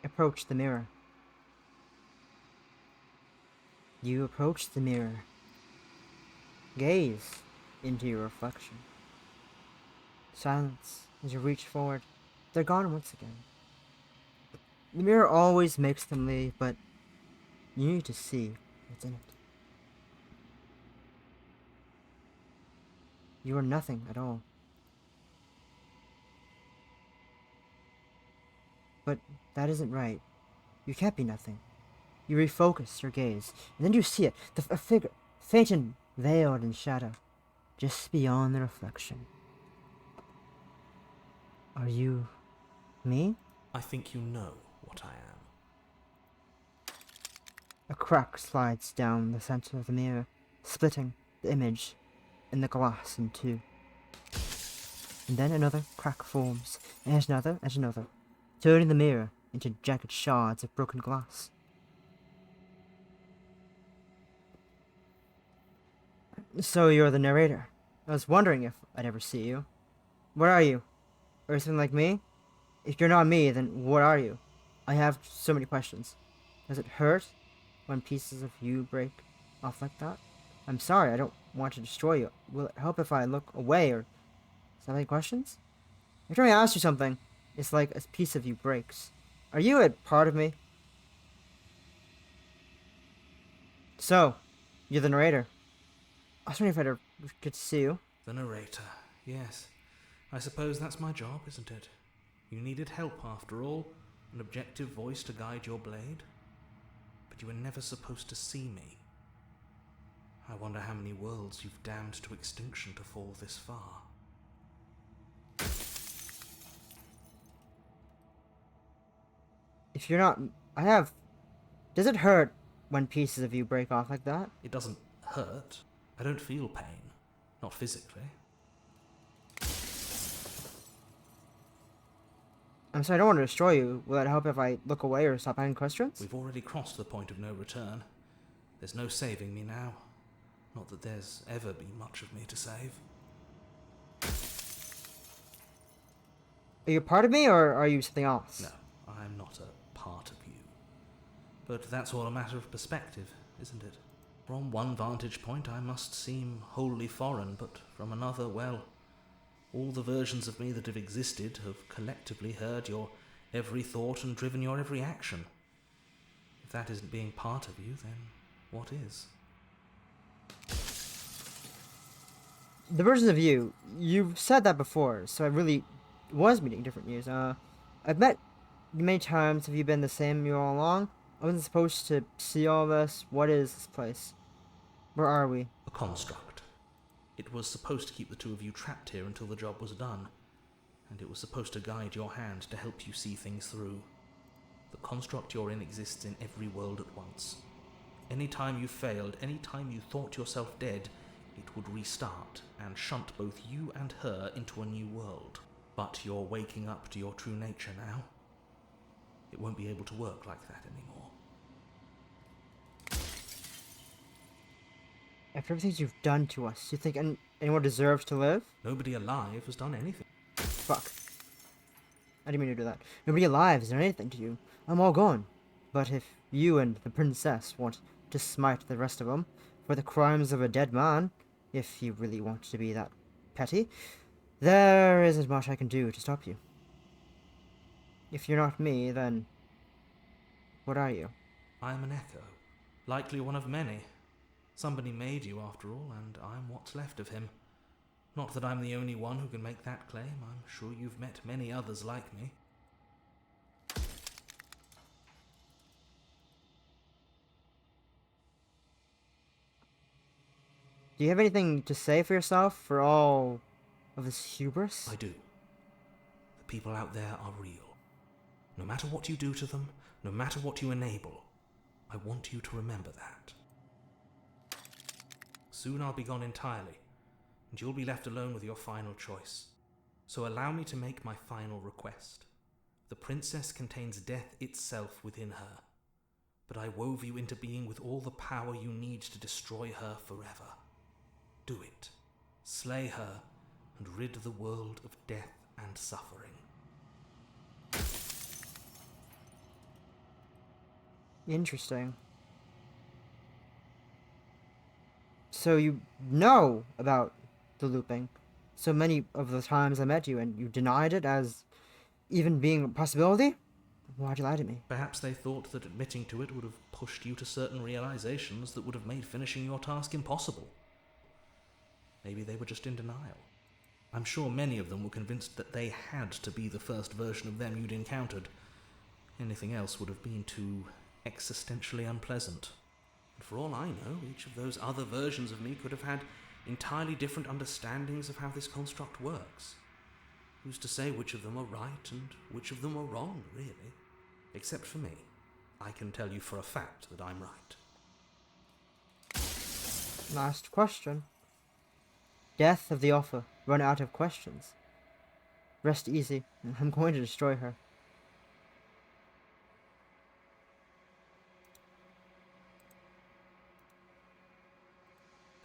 Approach the mirror. You approach the mirror. Gaze into your reflection. Silence as you reach forward. They're gone once again. The mirror always makes them leave, but you need to see what's in it. You are nothing at all. But that isn't right. You can't be nothing. You refocus your gaze, and then you see it, a figure, faint and veiled in shadow, just beyond the reflection. Are you me?
I think you know what I am.
A crack slides down the center of the mirror, splitting the image and the glass in two. And then another crack forms, and another, turning the mirror into jagged shards of broken glass. So you're the narrator. I was wondering if I'd ever see you. What are you? Earthling like me? If you're not me, then what are you? I have so many questions. Does it hurt when pieces of you break off like that? I'm sorry, I don't want to destroy you. Will it help if I look away or... Is that any questions? Every time I ask you something, it's like a piece of you breaks. Are you a part of me? So, you're the narrator. I was wondering if I'd ever get to see you.
The narrator, yes. I suppose that's my job, isn't it? You needed help after all, an objective voice to guide your blade. But you were never supposed to see me. I wonder how many worlds you've damned to extinction to fall this far.
If you're not... I have... Does it hurt when pieces of you break off like that?
It doesn't hurt. I don't feel pain. Not physically.
I'm sorry, I don't want to destroy you. Will it help if I look away or stop asking questions?
We've already crossed the point of no return. There's no saving me now. Not that there's ever been much of me to save.
Are you a part of me, or are you something else?
No, I'm not a part of you. But that's all a matter of perspective, isn't it? From one vantage point I must seem wholly foreign, but from another, well, all the versions of me that have existed have collectively heard your every thought and driven your every action. If that isn't being part of you, then what is?
The versions of you, you've said that before, so I really was meeting different yous. I've met you many times. Have you been the same you all along? I wasn't supposed to see all this. What is this place? Where are we?
A construct. It was supposed to keep the two of you trapped here until the job was done, and it was supposed to guide your hand to help you see things through. The construct you're in exists in every world at once. Any time you failed, any time you thought yourself dead, it would restart and shunt both you and her into a new world. But you're waking up to your true nature now. It won't be able to work like that anymore.
After everything you've done to us, you think anyone deserves to live?
Nobody alive has done anything.
Fuck. I didn't mean to do that. Nobody alive has done anything to you. I'm all gone. But if you and the princess want to smite the rest of them for the crimes of a dead man, if you really want to be that petty, there isn't much I can do to stop you. If you're not me, then what are you?
I'm an echo. Likely one of many. Somebody made you, after all, and I'm what's left of him. Not that I'm the only one who can make that claim. I'm sure you've met many others like me.
Do you have anything to say for yourself for all of this hubris?
I do. The people out there are real. No matter what you do to them, no matter what you enable, I want you to remember that. Soon I'll be gone entirely, and you'll be left alone with your final choice. So allow me to make my final request. The princess contains death itself within her, but I wove you into being with all the power you need to destroy her forever. Do it. Slay her, and rid the world of death and suffering.
Interesting. So you know about the looping. So many of the times I met you and you denied it as even being a possibility? Why'd you lie to me?
Perhaps they thought that admitting to it would have pushed you to certain realizations that would have made finishing your task impossible. Maybe they were just in denial. I'm sure many of them were convinced that they had to be the first version of them you'd encountered. Anything else would have been too existentially unpleasant. And for all I know, each of those other versions of me could have had entirely different understandings of how this construct works. Who's to say which of them are right and which of them are wrong, really? Except for me. I can tell you for a fact that I'm right.
Last question. Death of the offer. Run out of questions. Rest easy. I'm going to destroy her.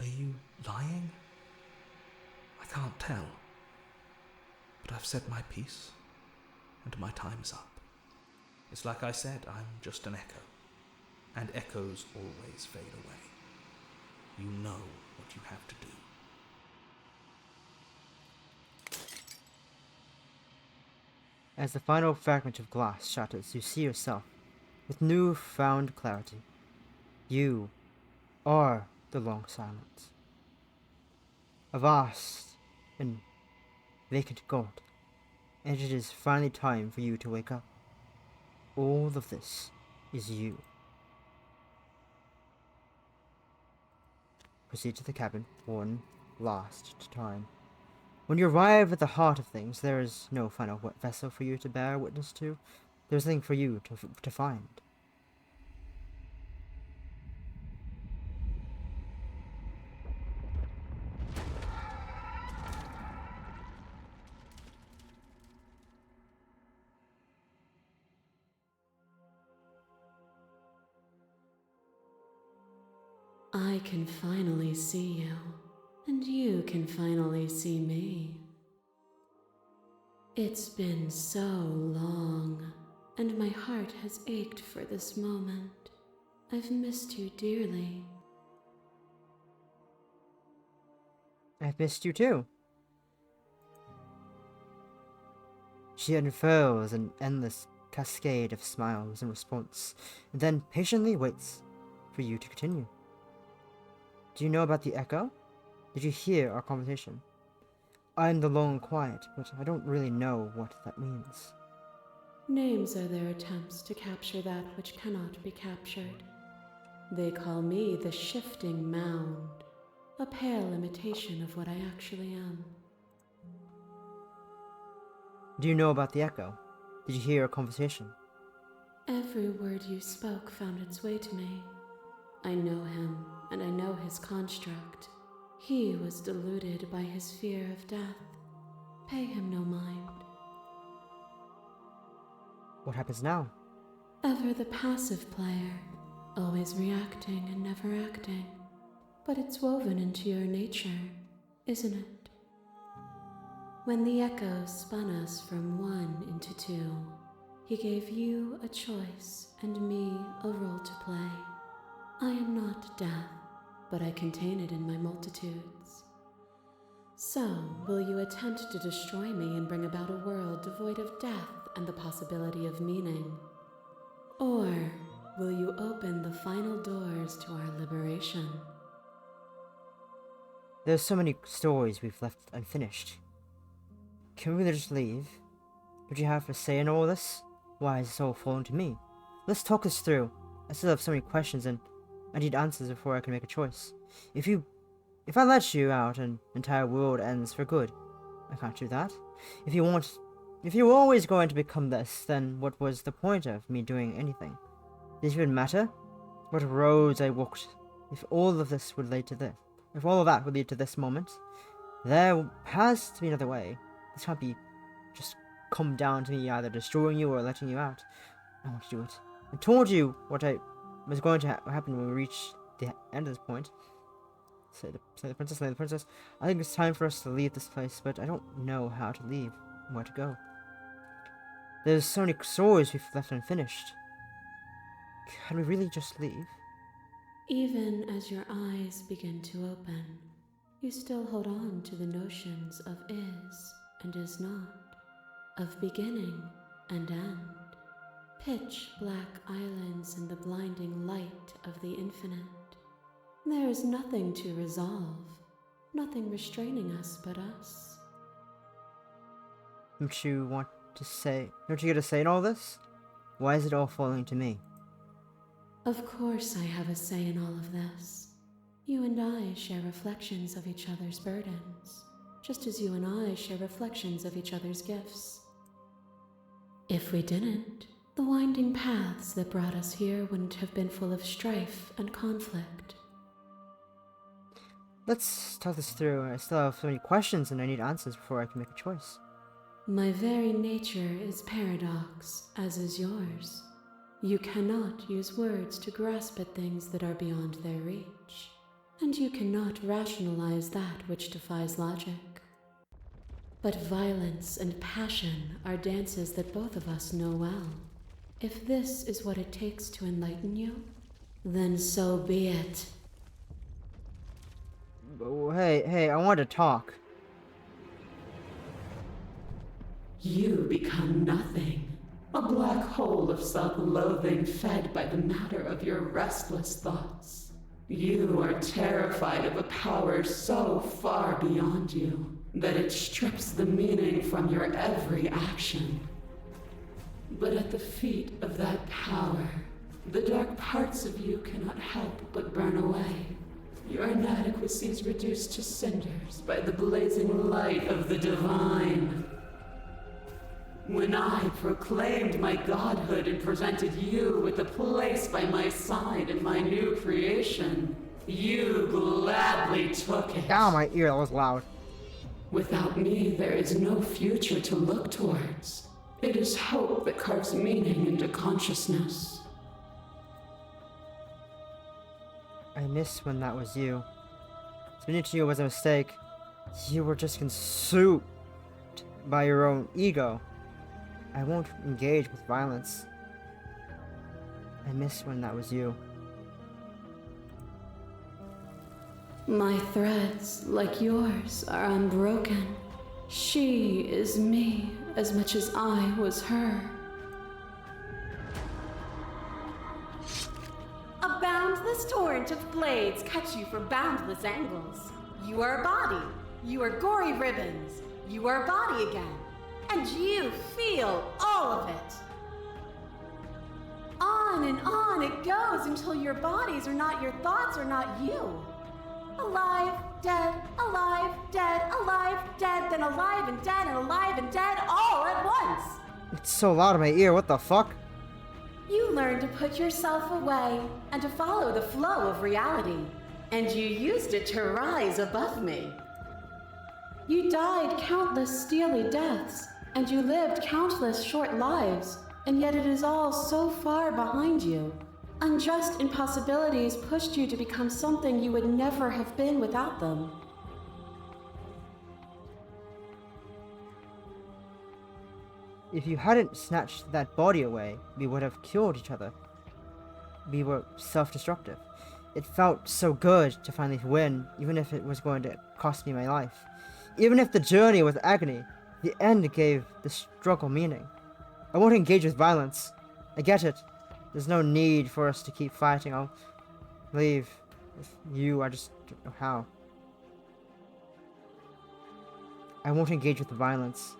Are you lying? I can't tell. But I've said my piece, and my time's up. It's like I said, I'm just an echo, and echoes always fade away. You know what you have to do.
As the final fragment of glass shatters, you see yourself with newfound clarity. You are the long silence. A vast and vacant gulf, and it is finally time for you to wake up. All of this is you. Proceed to the cabin one last time. When you arrive at the heart of things, there is no final vessel for you to bear witness to. There's nothing for you to find.
I can finally see you, and you can finally see me. It's been so long, and my heart has ached for this moment. I've missed you dearly.
I've missed you too. She unfurls an endless cascade of smiles in response, and then patiently waits for you to continue. Do you know about the echo? Did you hear our conversation? I'm the long quiet, but I don't really know what that means.
Names are their attempts to capture that which cannot be captured. They call me the Shifting Mound, a pale imitation of what I actually am.
Do you know about the echo? Did you hear our conversation?
Every word you spoke found its way to me. I know him, and I know his construct. He was deluded by his fear of death. Pay him no mind.
What happens now?
Ever the passive player, always reacting and never acting. But it's woven into your nature, isn't it? When the echo spun us from one into two, he gave you a choice and me a role to play. I am not death, but I contain it in my multitudes. So, will you attempt to destroy me and bring about a world devoid of death and the possibility of meaning? Or will you open the final doors to our liberation?
There's so many stories we've left unfinished. Can we just leave? Would you have a say in all this? Why is this all falling to me? Let's talk this through. I still have so many questions and I need answers before I can make a choice. If I let you out, an entire world ends for good. I can't do that. If you were always going to become this, then what was the point of me doing anything? Did it even matter? What roads I walked, if all of this would lead to this, if all of that would lead to this moment, there has to be another way. This can't be just come down to me either destroying you or letting you out. I want to do it. I told you what I was going to happen when we reach the end of this point. Say the princess. I think it's time for us to leave this place, but I don't know how to leave and where to go. There's so many stories we've left unfinished. Can we really just leave?
Even as your eyes begin to open, you still hold on to the notions of is and is not, of beginning and end. Pitch black islands in the blinding light of the infinite. There is nothing to resolve, nothing restraining us but us.
Don't you get a say in all this? Why is it all falling to me?
Of course I have a say in all of this. You and I share reflections of each other's burdens, just as you and I share reflections of each other's gifts. If we didn't, the winding paths that brought us here wouldn't have been full of strife and conflict.
Let's talk this through. I still have so many questions and I need answers before I can make a choice.
My very nature is paradox, as is yours. You cannot use words to grasp at things that are beyond their reach. And and you cannot rationalize that which defies logic. But violence and passion are dances that both of us know well. If this is what it takes to enlighten you, then so be it.
Oh, hey, I want to talk.
You become nothing. A black hole of self-loathing fed by the matter of your restless thoughts. You are terrified of a power so far beyond you that it strips the meaning from your every action. But at the feet of that power, the dark parts of you cannot help but burn away. Your inadequacy is reduced to cinders by the blazing light of the divine. When I proclaimed my godhood and presented you with a place by my side in my new creation, you gladly took it.
Ow, my ear, that was loud.
Without me, there is no future to look towards. It is hope that carves meaning into consciousness.
I miss when that was you. Speaking to you was a mistake. You were just consumed by your own ego. I won't engage with violence. I miss when that was you.
My threads, like yours, are unbroken. She is me as much as I was her.
A boundless torrent of blades cut you from boundless angles. You are a body. You are gory ribbons. You are a body again. And you feel all of it. On it goes until your bodies are not your thoughts, are not you. Alive, dead, alive, dead, alive, dead, then alive and dead and alive and dead all at once.
It's so loud in my ear, what the fuck?
You learned to put yourself away and to follow the flow of reality. And you used it to rise above me. You died countless steely deaths, and you lived countless short lives, and yet it is all so far behind you. Unjust impossibilities pushed you to become something you would never have been without them.
If you hadn't snatched that body away, we would have killed each other. We were self-destructive. It felt so good to finally win, even if it was going to cost me my life. Even if the journey was agony, the end gave the struggle meaning. I won't engage with violence. I get it. There's no need for us to keep fighting. I'll leave with you. I just don't know how. I won't engage with violence.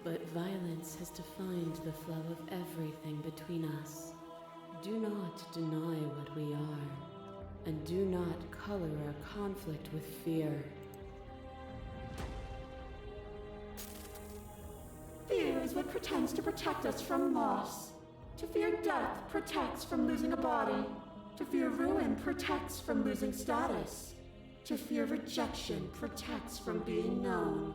But violence has defined the flow of everything between us. Do not deny what we are, and do not color our conflict with fear.
Fear is what pretends to protect us from loss. To fear death protects from losing a body. To fear ruin protects from losing status. To fear rejection protects from being known.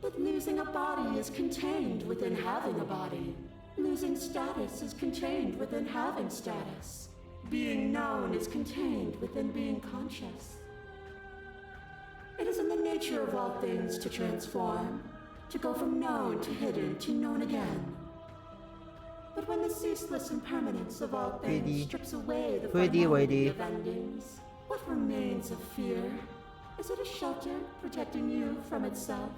But losing a body is contained within having a body. Losing status is contained within having status. Being known is contained within being conscious. It is in the nature of all things to transform, to go from known to hidden to known again. But when the ceaseless impermanence of all things strips away the finality of endings, what remains of fear? Is it a shelter protecting you from itself?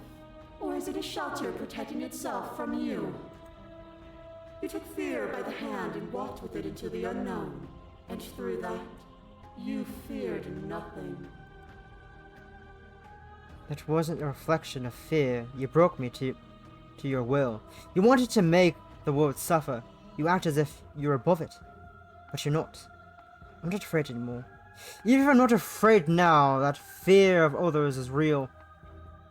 Or is it a shelter protecting itself from you? You took fear by the hand and walked with it into the unknown, and through that, you feared nothing.
That wasn't a reflection of fear. You broke me to your will. You wanted to make the world suffer. You act as if you're above it. But you're not. I'm not afraid anymore. Even if I'm not afraid now, that fear of others is real.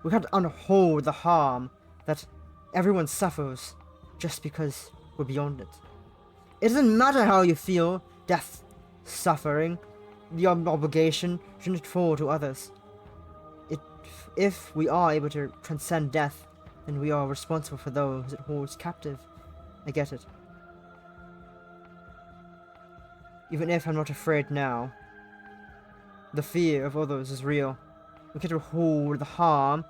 We can't unhold the harm that everyone suffers just because we're beyond it. It doesn't matter how you feel. Death, suffering, the obligation shouldn't fall to others. If we are able to transcend death, then we are responsible for those it holds captive. I get it. Even if I'm not afraid now, the fear of others is real. We can't hold the harm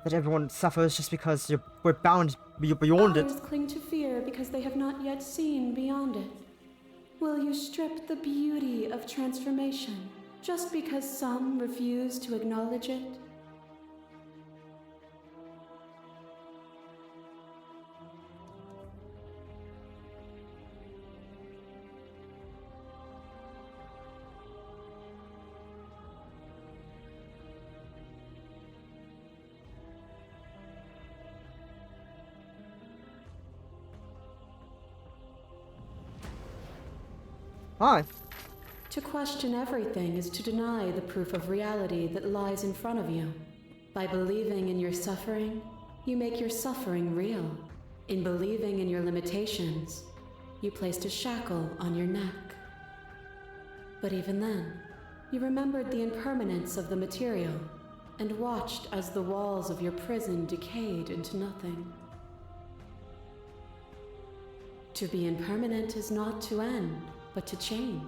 that everyone suffers just because we're bound beyond it.
Others cling to fear because they have not yet seen beyond it. Will you strip the beauty of transformation just because some refuse to acknowledge it?
Hi.
To question everything is to deny the proof of reality that lies in front of you. By believing in your suffering, you make your suffering real. In believing in your limitations, you placed a shackle on your neck. But even then, you remembered the impermanence of the material and watched as the walls of your prison decayed into nothing. To be impermanent is not to end, but to change.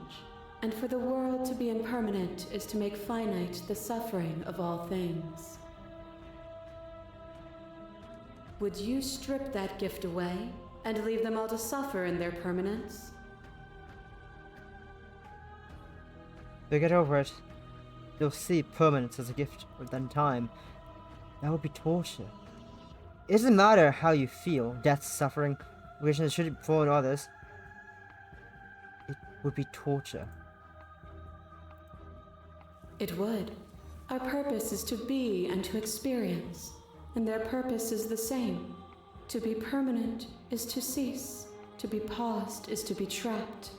And for the world to be impermanent is to make finite the suffering of all things. Would you strip that gift away and leave them all to suffer in their permanence?
They get over it. They'll see permanence as a gift within time. That would be torture. It doesn't matter how you feel, death, suffering, which should fall on others. It would be torture.
It would. Our purpose is to be and to experience, and their purpose is the same. To be permanent is to cease. To be paused is to be trapped.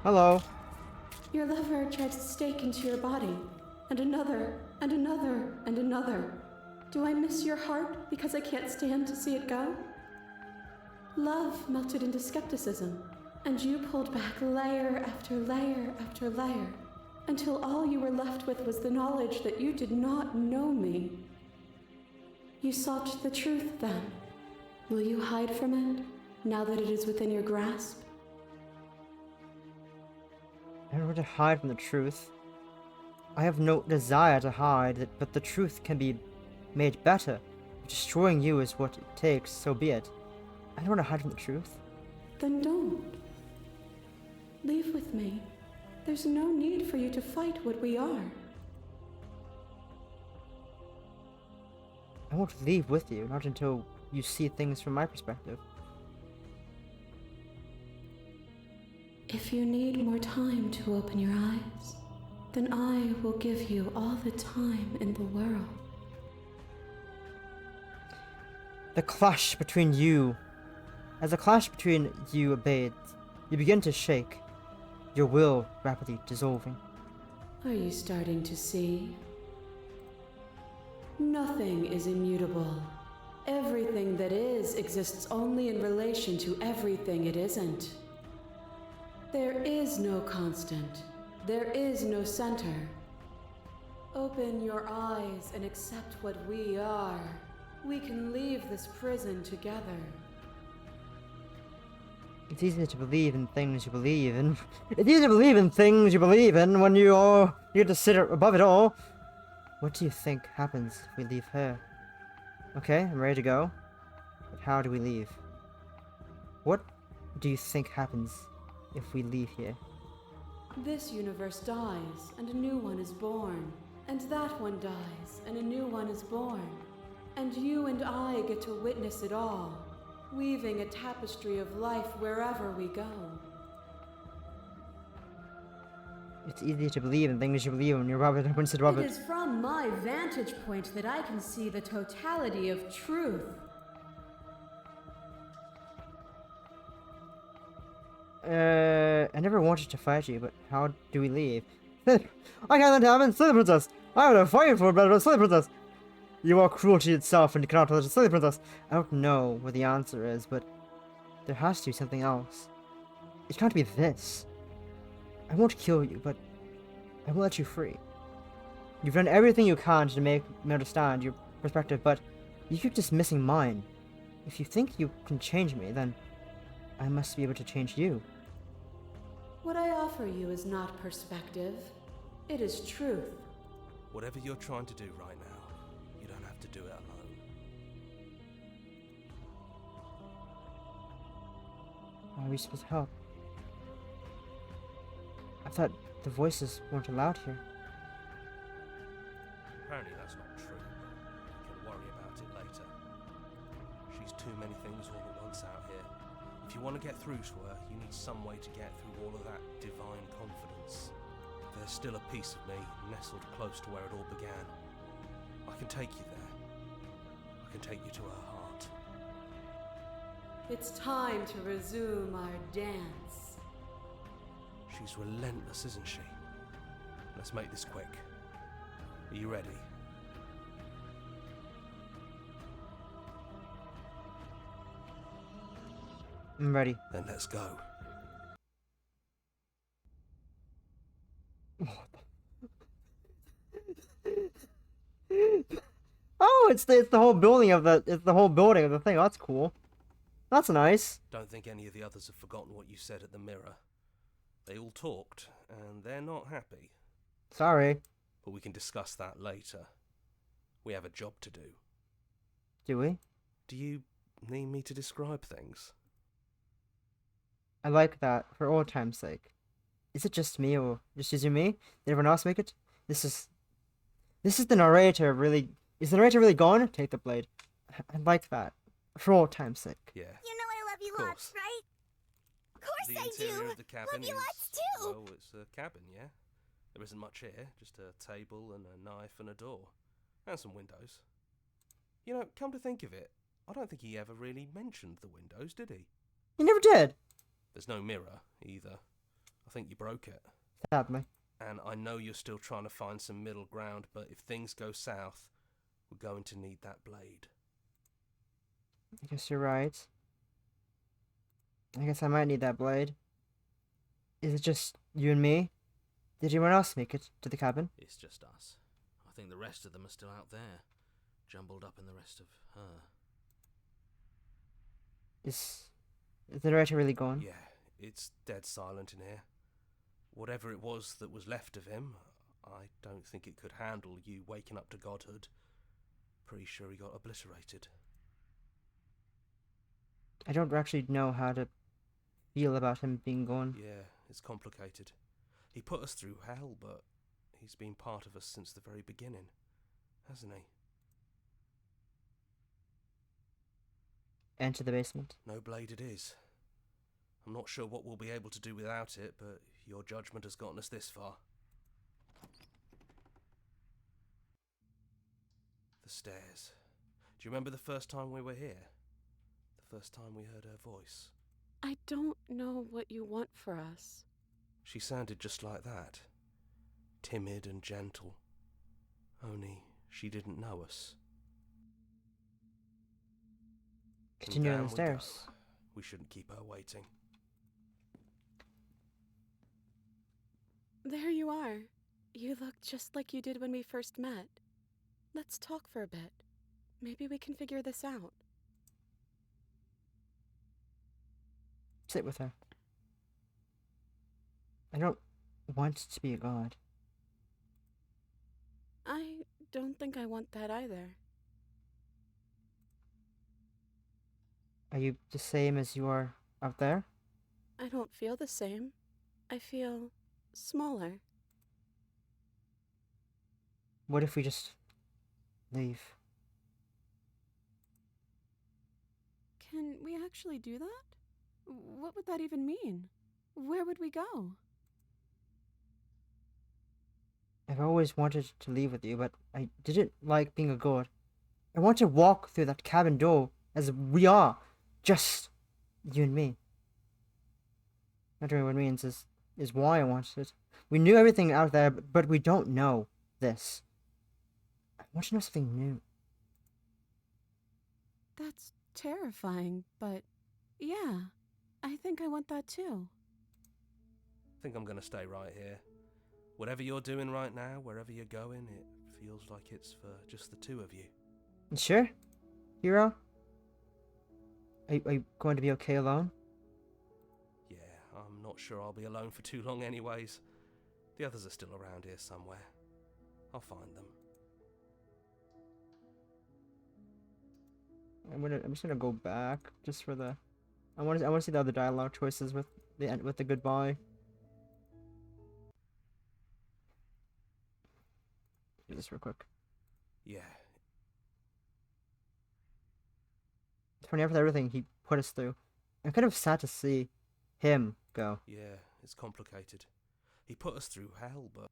Hello.
Your lover drives a stake into your body, and another, and another, and another. Do I miss your heart because I can't stand to see it go? Love melted into skepticism, and you pulled back layer after layer after layer, until all you were left with was the knowledge that you did not know me. You sought the truth then. Will you hide from it, now that it is within your grasp?
I don't want to hide from the truth. I have no desire to hide it, but the truth can be made better. If destroying you is what it takes, so be it. I don't want to hide from the truth.
Then don't. Leave with me. There's no need for you to fight what we are.
I won't leave with you, not until you see things from my perspective.
If you need more time to open your eyes, then I will give you all the time in the world.
The clash between you. As the clash between you abates, you begin to shake, your will rapidly dissolving.
Are you starting to see? Nothing is immutable. Everything that is exists only in relation to everything it isn't. There is no constant. There is no center. Open your eyes and accept what we are. We can leave this prison together.
It's easy to believe in things you believe in. It's easy to believe in things you believe in when you get to sit above it all. What do you think happens if we leave her? Okay, I'm ready to go. But how do we leave? What do you think happens if we leave here?
This universe dies, and a new one is born. And that one dies, and a new one is born. And you and I get to witness it all, weaving a tapestry of life wherever we go.
It's easy to believe in things you believe in. You're Robert. Everyone said Robert.
It is from my vantage point that I can see the totality of truth.
I never wanted to fight you, but how do we leave? I can't let it happen, Silly Princess! I would have fighted for it, but Silly Princess! You are cruelty itself, and you cannot let it, Silly Princess! I don't know what the answer is, but there has to be something else. It can't be this. I won't kill you, but I will let you free. You've done everything you can to make me understand your perspective, but you keep dismissing mine. If you think you can change me, then I must be able to change you.
What I offer you is not perspective. It is truth.
Whatever you're trying to do right now, you don't have to do it alone.
How are we supposed to help? I thought the voices weren't allowed here.
Apparently that's not true. We can worry about it later. She's too many things all at once out here. If you want to get through to her, you need some way to get through all of that divine confidence. There's still a piece of me nestled close to where it all began. I can take you there. I can take you to her heart.
It's time to resume our dance.
She's relentless, isn't she? Let's make this quick. Are you ready?
I'm ready.
Then let's go.
Oh, it's the whole building of the thing. That's cool. That's nice.
Don't think any of the others have forgotten what you said at the mirror. They all talked, and they're not happy.
Sorry.
But we can discuss that later. We have a job to do.
Do we?
Do you need me to describe things?
I like that, for old time's sake. Is it just me, or just is it me? Did everyone else make it? This is the narrator really... Is the narrator really gone? Take the blade. I like that, for old time's sake.
Yeah.
You know I love you lots, right? Of course
The
I
interior
do!
of the cabin
Love you
is,
lots too!
well, it's a cabin, yeah? There isn't much here, just a table and a knife and a door. And some windows. You know, come to think of it, I don't think he ever really mentioned the windows, did he?
He never did!
There's no mirror, either. I think you broke it.
Sadly.
And I know you're still trying to find some middle ground, but if things go south, we're going to need that blade.
I guess you're right. I guess I might need that blade. Is it just you and me? Did anyone else make it to the cabin?
It's just us. I think the rest of them are still out there, jumbled up in the rest of her.
Is the narrator really gone?
Yeah, it's dead silent in here. Whatever it was that was left of him, I don't think it could handle you waking up to godhood. Pretty sure he got obliterated.
I don't actually know how to feel about him being gone.
Yeah, it's complicated. He put us through hell, but he's been part of us since the very beginning, hasn't he?
Enter the basement.
No blade it is. I'm not sure what we'll be able to do without it, but your judgment has gotten us this far. The stairs. Do you remember the first time we were here? The first time we heard her voice?
I don't know what you want for us.
She sounded just like that. Timid and gentle. Only she didn't know us.
Continue
And
on
down
the
we
stairs.
go. We shouldn't keep her waiting.
There you are. You look just like you did when we first met. Let's talk for a bit. Maybe we can figure this out.
Sit with her. I don't want to be a god.
I don't think I want that either.
Are you the same as you are out there?
I don't feel the same. I feel smaller.
What if we just leave?
Can we actually do that? What would that even mean? Where would we go?
I've always wanted to leave with you, but I didn't like being a god. I want to walk through that cabin door as we are, just you and me. Not knowing what it means is why I wanted it. We knew everything out there, but we don't know this. I want to know something new.
That's terrifying, but yeah, I think I want that too.
I think I'm going to stay right here. Whatever you're doing right now, wherever you're going, it feels like it's for just the two of you.
You sure, hero? Are you going to be okay alone?
Yeah, I'm not sure I'll be alone for too long anyways. The others are still around here somewhere. I'll find them.
I'm just gonna go back just for the. I want to see the other dialogue choices with the end, with the goodbye. Do this real quick.
Yeah.
It's funny after everything he put us through. I'm kind of sad to see him go.
Yeah, it's complicated. He put us through hell, but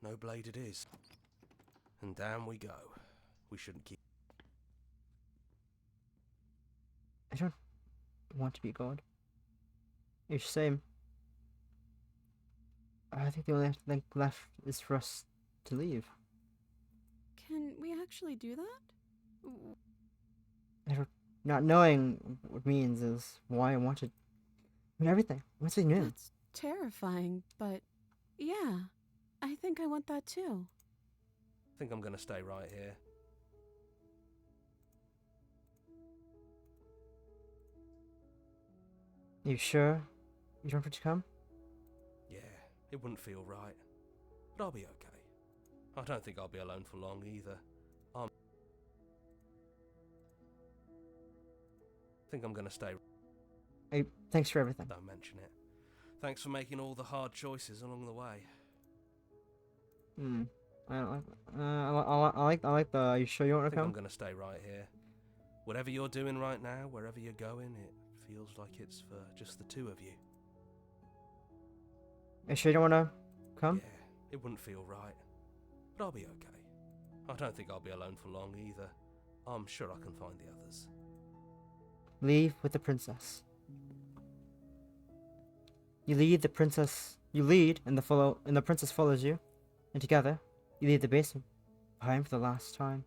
no blade it is. And down we go. We shouldn't keep.
I don't want to be God. It's the same. I think the only thing left is for us to leave.
Can we actually do that?
Not knowing what it means is why I wanted. I mean, everything. What's he new?
That's terrifying, but yeah, I think I want that too.
I think I'm gonna stay right here.
You sure? You don't want to come?
Yeah, it wouldn't feel right. But I'll be okay. I don't think I'll be alone for long either. I think I'm gonna stay.
Hey, thanks for everything.
Don't mention it. Thanks for making all the hard choices along the way.
I like the. Are you sure you want
I
to
think I'm
come?
gonna stay right here. Whatever you're doing right now, wherever you're going, it feels like it's for just the two of you.
Are you sure you don't want to come?
Yeah, it wouldn't feel right. But I'll be okay. I don't think I'll be alone for long either. I'm sure I can find the others.
Leave with the princess. You lead the princess. You lead, and the princess follows you. And together, you leave the basement behind for the last time.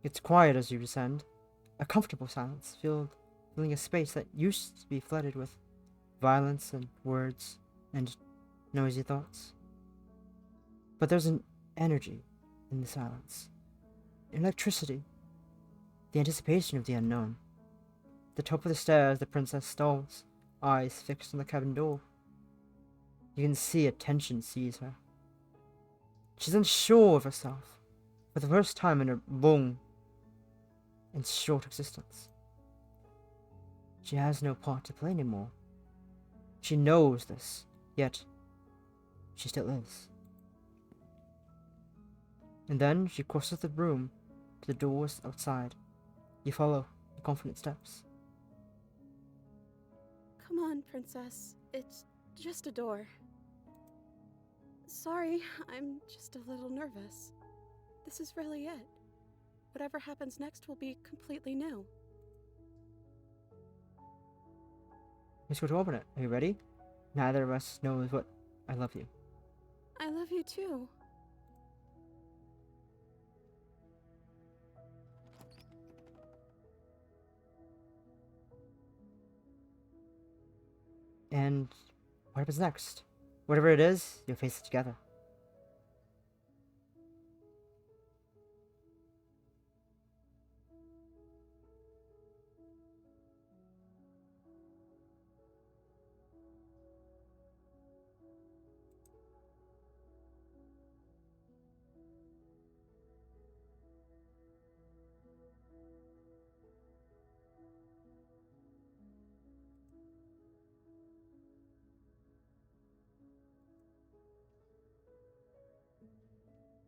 It's quiet as you descend, a comfortable silence, filling a space that used to be flooded with violence and words and noisy thoughts. But there's an energy in the silence, electricity, the anticipation of the unknown. At the top of the stairs, the princess stalls, eyes fixed on the cabin door. You can see a tension seize her. She's unsure of herself, for the first time in her long and short existence. She has no part to play anymore. She knows this, yet she still is. And then she crosses the room to the doors outside. You follow the confident steps.
Come on, princess. It's just a door. Sorry, I'm just a little nervous. This is really it. Whatever happens next will be completely new.
Let's go to open it. Are you ready? Neither of us knows what I love you.
I love you too.
And what happens next? Whatever it is, you'll face it together.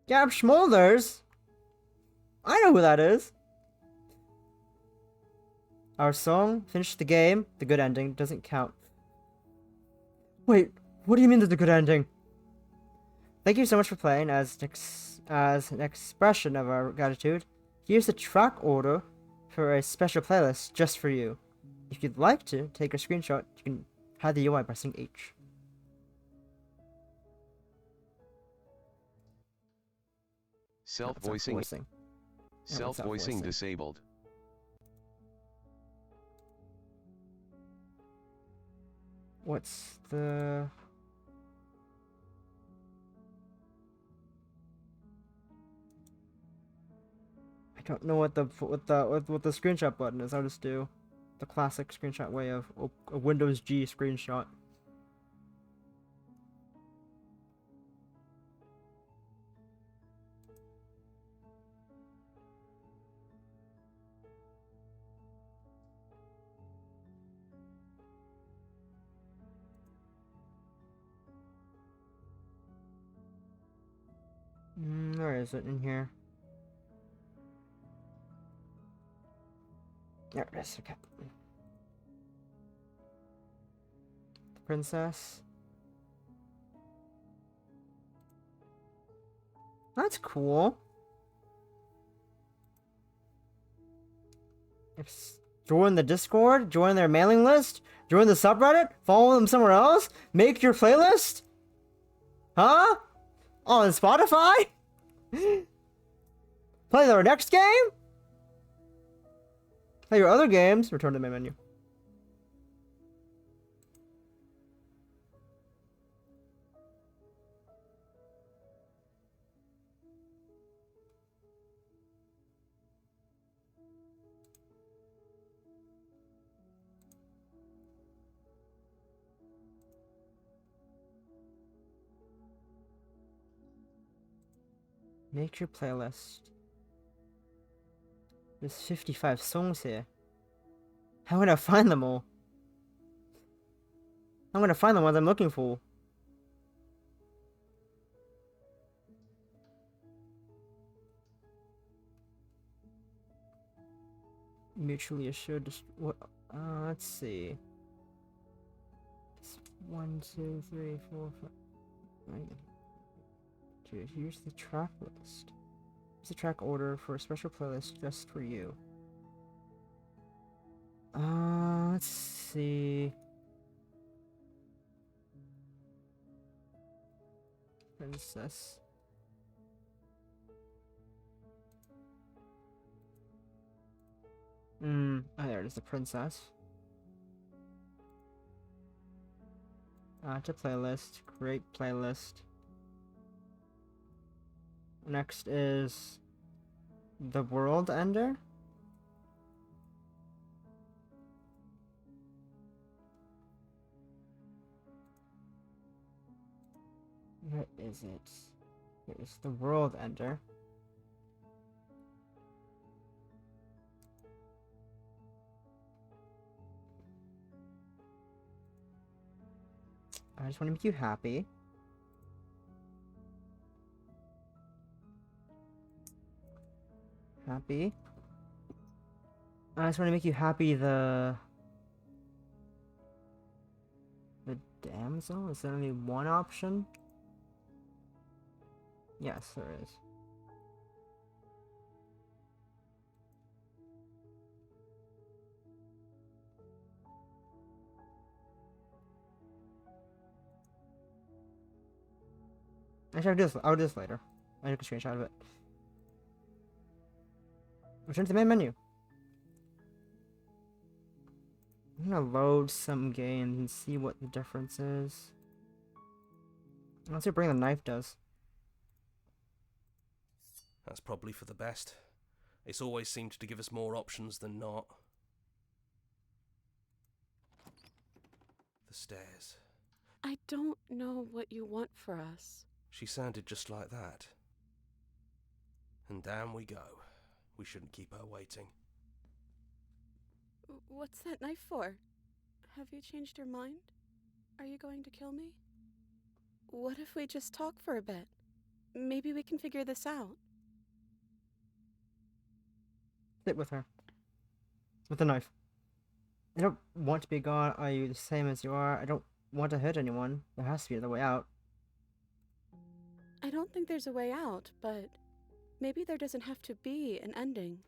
Gab Schmolders? I know who that is. Our song finished the game. The good ending doesn't count. Wait, what do you mean there's a good ending? Thank you so much for playing. As an expression of our gratitude, here's the track order for a special playlist just for you. If you'd like to take a screenshot, you can hide the UI by pressing H.
Self-voicing. Self-voicing disabled.
What's the... I don't know what the screenshot button is. I'll just do The classic screenshot way of a Windows G screenshot. Where is it in here? There it is, okay. The princess. That's cool. Join the Discord, join their mailing list, join the subreddit, follow them somewhere else, make your playlist? Huh? On Spotify? Play their next game? Play your other games? Return to the main menu. Make your playlist. There's 55 songs here. How would I find them all? I'm gonna find the ones I'm looking for. Mutually assured. What? Let's see. 1, 2, 3, 4, 5. Right. Dude, here's the track list. Here's the track order for a special playlist just for you. Let's see. Princess. Oh, there it is, the princess. Add to playlist. Create playlist. Next is the World Ender. Where is it? Here's the World Ender. I just want to make you happy. Happy. I just want to make you happy. The damsel? Is there only one option? Yes, there is. Actually, I'll do this later. I took a screenshot of it. Return to the main menu. I'm gonna load some games and see what the difference is. Let's see what Bring the Knife does.
That's probably for the best. It's always seemed to give us more options than not. The stairs.
I don't know what you want for us.
She sounded just like that. And down we go. We shouldn't keep her waiting.
What's that knife for? Have you changed your mind? Are you going to kill me? What if we just talk for a bit? Maybe we can figure this out.
Sit with her. With the knife. I don't want to be gone. Are you the same as you are? I don't want to hurt anyone. There has to be another way out.
I don't think there's a way out, but maybe there doesn't have to be an ending.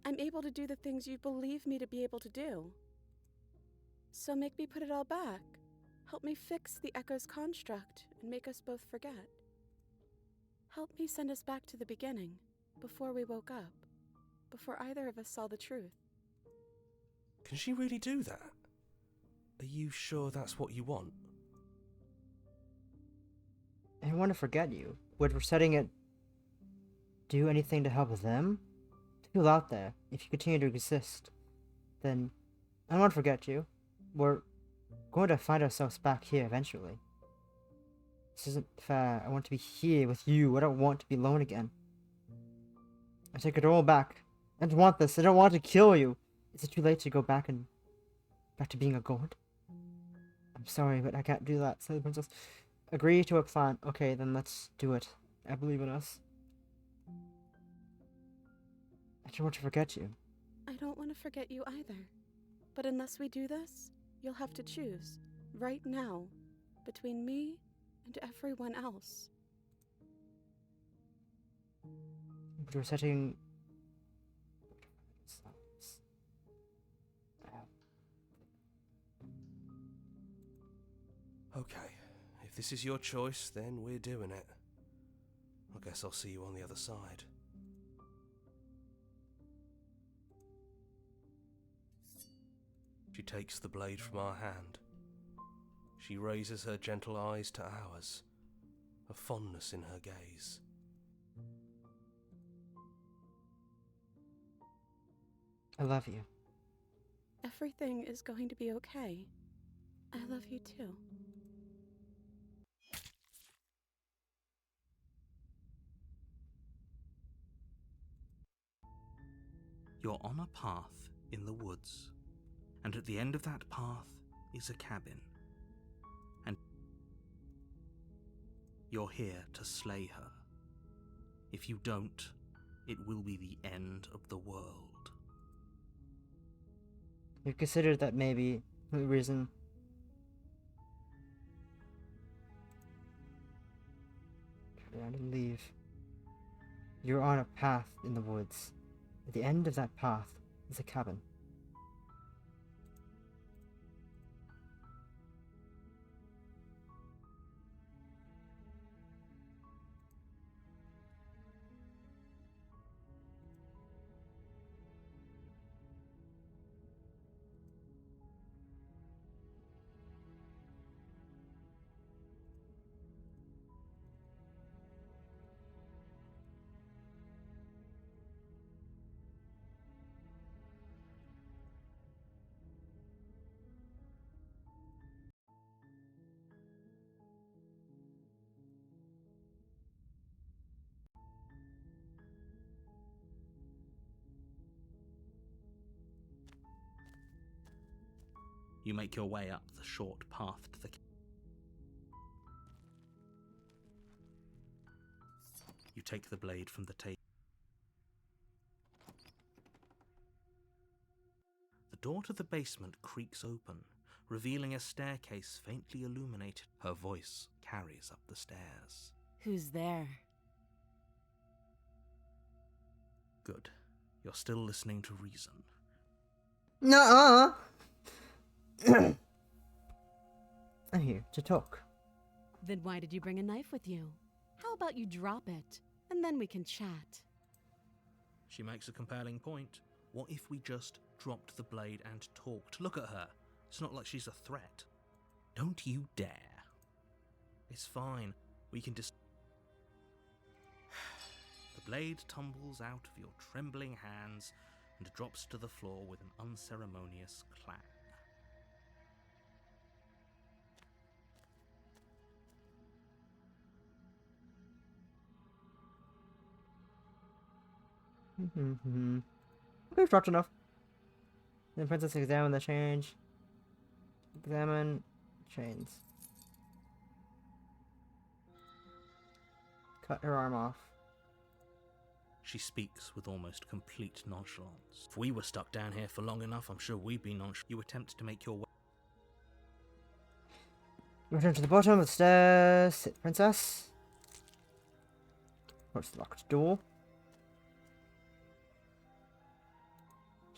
I'm able to do the things you believe me to be able to do. So make me put it all back. Help me fix the Echo's construct and make us both forget. Help me send us back to the beginning, before we woke up, before either of us saw the truth.
Can she really do that? Are you sure that's what you want?
I want to forget you. Would resetting it do anything to help them? still out there, if you continue to exist, then I won't forget you. We're going to find ourselves back here eventually. This isn't fair. I want to be here with you. I don't want to be alone again. I take it all back. I don't want this. I don't want to kill you. Is it too late to go back to being a god? I'm sorry, but I can't do that, said the princess. Agree to a plan. Okay, then let's do it. I believe in us. I don't want to forget you.
I don't want to forget you either. But unless we do this, you'll have to choose, right now, between me and everyone else.
But we're setting...
Okay, if this is your choice, then we're doing it. I guess I'll see you on the other side. She takes the blade from our hand. She raises her gentle eyes to ours, a fondness in her gaze.
I love you.
Everything is going to be okay. I love you too.
You're on a path in the woods, and at the end of that path is a cabin. And you're here to slay her. If you don't, it will be the end of the world.
We've considered that maybe the reason I didn't leave. You're on a path in the woods. At the end of that path is a cabin.
You make your way up the short path to the You take the blade from the table. The door to the basement creaks open, revealing a staircase faintly illuminated. Her voice carries up the stairs.
Who's there?
Good. You're still listening to reason.
Nuh-uh! I'm here to talk.
Then why did you bring a knife with you? How about you drop it, and then we can chat?
She makes a compelling point. What if we just dropped the blade and talked? Look at her. It's not like she's a threat. Don't you dare. It's fine. We can just... The blade tumbles out of your trembling hands and drops to the floor with an unceremonious clang.
Okay, dropped enough. The princess examined the change. Examine chains. Cut her arm off.
She speaks with almost complete nonchalance. If we were stuck down here for long enough, I'm sure we'd be nonchalant. You attempt to make your way.
Return to the bottom of the stairs. Sit, princess. Approach the locked door.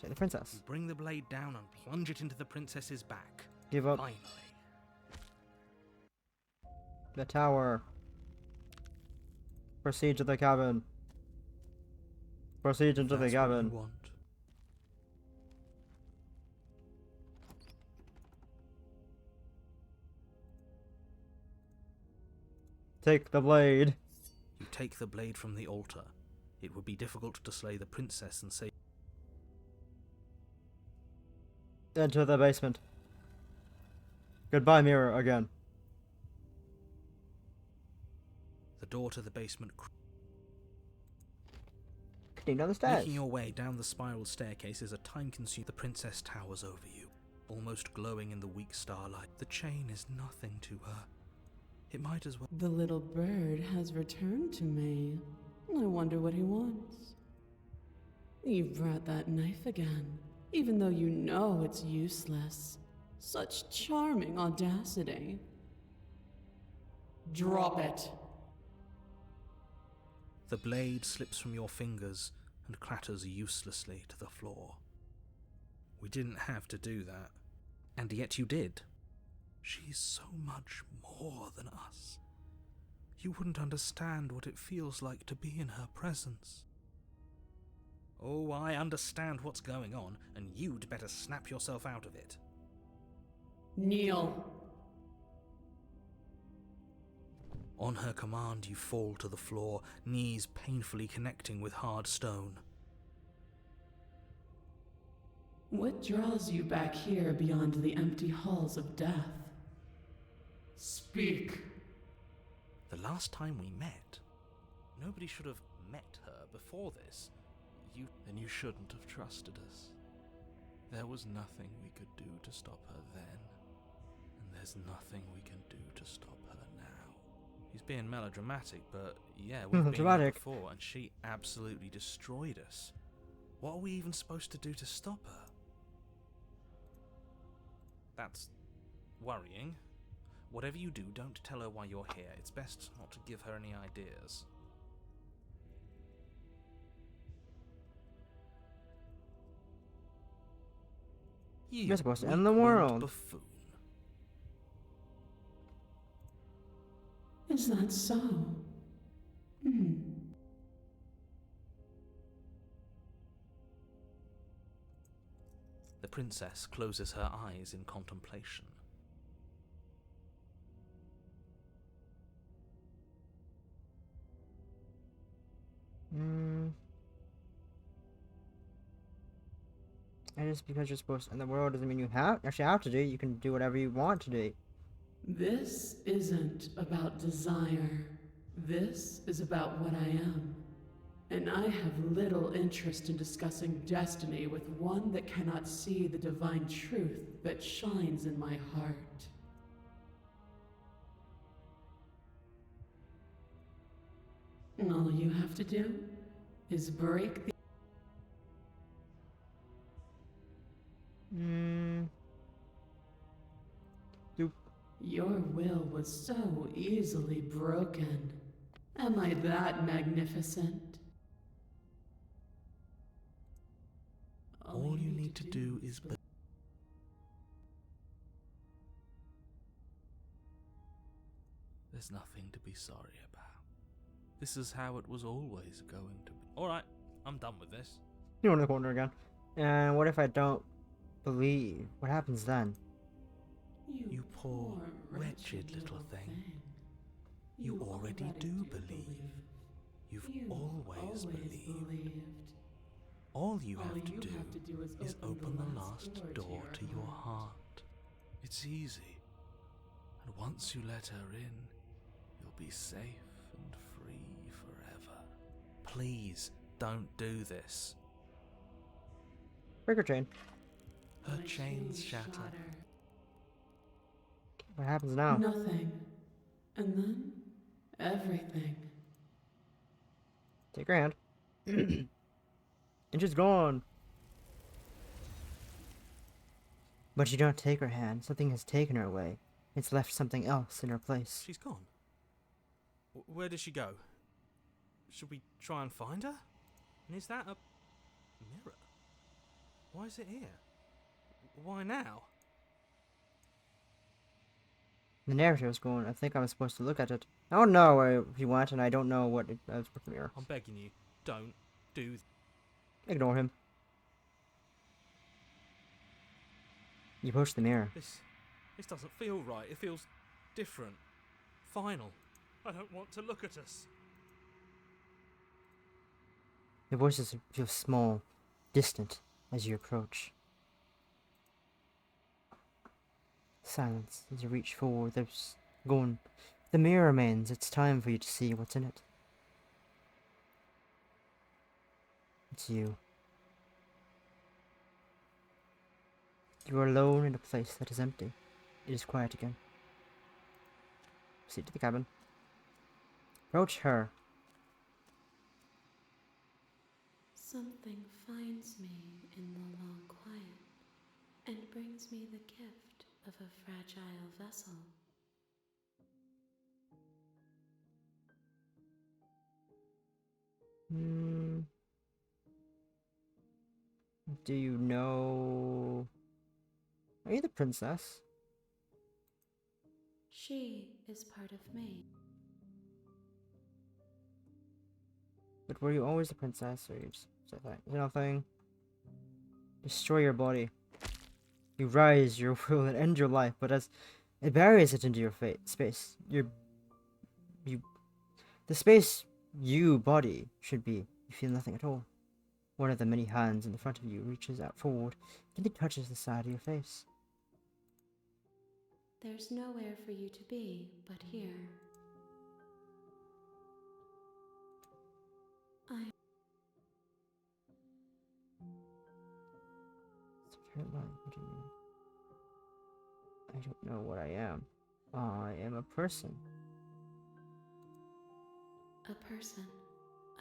Say the princess.
You bring the blade down and plunge it into the princess's back.
Give up.
Finally.
The tower. Proceed to the cabin. Proceed into the cabin. Take the blade.
You take the blade from the altar. It would be difficult to slay the princess and save.
Into the basement. Goodbye, mirror, again.
The door to the basement.
Continue down the stairs.
Making your way down the spiral staircase is a time-consuming. The princess towers over you, almost glowing in the weak starlight. The chain is nothing to her. It might as well.
The little bird has returned to me. I wonder what he wants. You've brought that knife again, even though you know it's useless. Such charming audacity. Drop it.
The blade slips from your fingers and clatters uselessly to the floor. We didn't have to do that, and yet you did. She's so much more than us. You wouldn't understand what it feels like to be in her presence. Oh, I understand what's going on, and you'd better snap yourself out of it.
Kneel.
On her command, you fall to the floor, knees painfully connecting with hard stone.
What draws you back here beyond the empty halls of death? Speak.
The last time we met, nobody should have met her before this.
Then you shouldn't have trusted us. There was nothing we could do to stop her then, and there's nothing we can do to stop her now.
He's being melodramatic, but yeah, we've been here before, and she absolutely destroyed us. What are we even supposed to do to stop her? That's worrying. Whatever you do, don't tell her why you're here. It's best not to give her any ideas.
You're supposed to end the world.
Buffoon.
Is that so?
The princess closes her eyes in contemplation.
And just because you're supposed to end the world doesn't mean you actually have to do it. You can do whatever you want to do.
This isn't about desire. This is about what I am. And I have little interest in discussing destiny with one that cannot see the divine truth that shines in my heart. All you have to do is break the... Your will was so easily broken. Am I that magnificent?
All you need to do is believe.
There's nothing to be sorry about. This is how it was always going to be.
Alright, I'm done with this.
You're in the corner again. And what if I don't believe? What happens then?
You poor, wretched little thing. You already do believe. You've always believed. All you have to do is open the last door to your heart.
It's easy. And once you let her in, you'll be safe and free forever.
Please, don't do this.
Break her chain.
Her chains shatter.
What happens now?
Nothing. And then, everything.
Take her hand. And she's gone. But you don't take her hand. Something has taken her away. It's left something else in her place.
She's gone. Where did she go? Should we try and find her? And is that a mirror? Why is it here? Why now?
The narrative is going. I think I'm supposed to look at it. I don't know where he went, and I don't know what it does with the mirror.
I'm begging you, don't do.
Ignore him. You push the mirror.
This doesn't feel right. It feels different. Final. I don't want to look at us.
Your voices feel small, distant as you approach. Silence as you reach forward. There's going. The mirror remains. It's time for you to see what's in it. It's you. You are alone in a place that is empty. It is quiet again. Proceed to the cabin. Approach her.
Something finds me in the long quiet and brings me the gift of a fragile vessel.
Do you know... Are you the princess?
She is part of me.
But were you always the princess, or you just said that? You know, thing? Destroy your body. You rise your will and end your life, but as it buries it into your space, the space you body should be. You feel nothing at all. One of the many hands in the front of you reaches out forward and it touches the side of your face.
There's nowhere for you to be but here.
I don't know what I am. I am a person.
A person.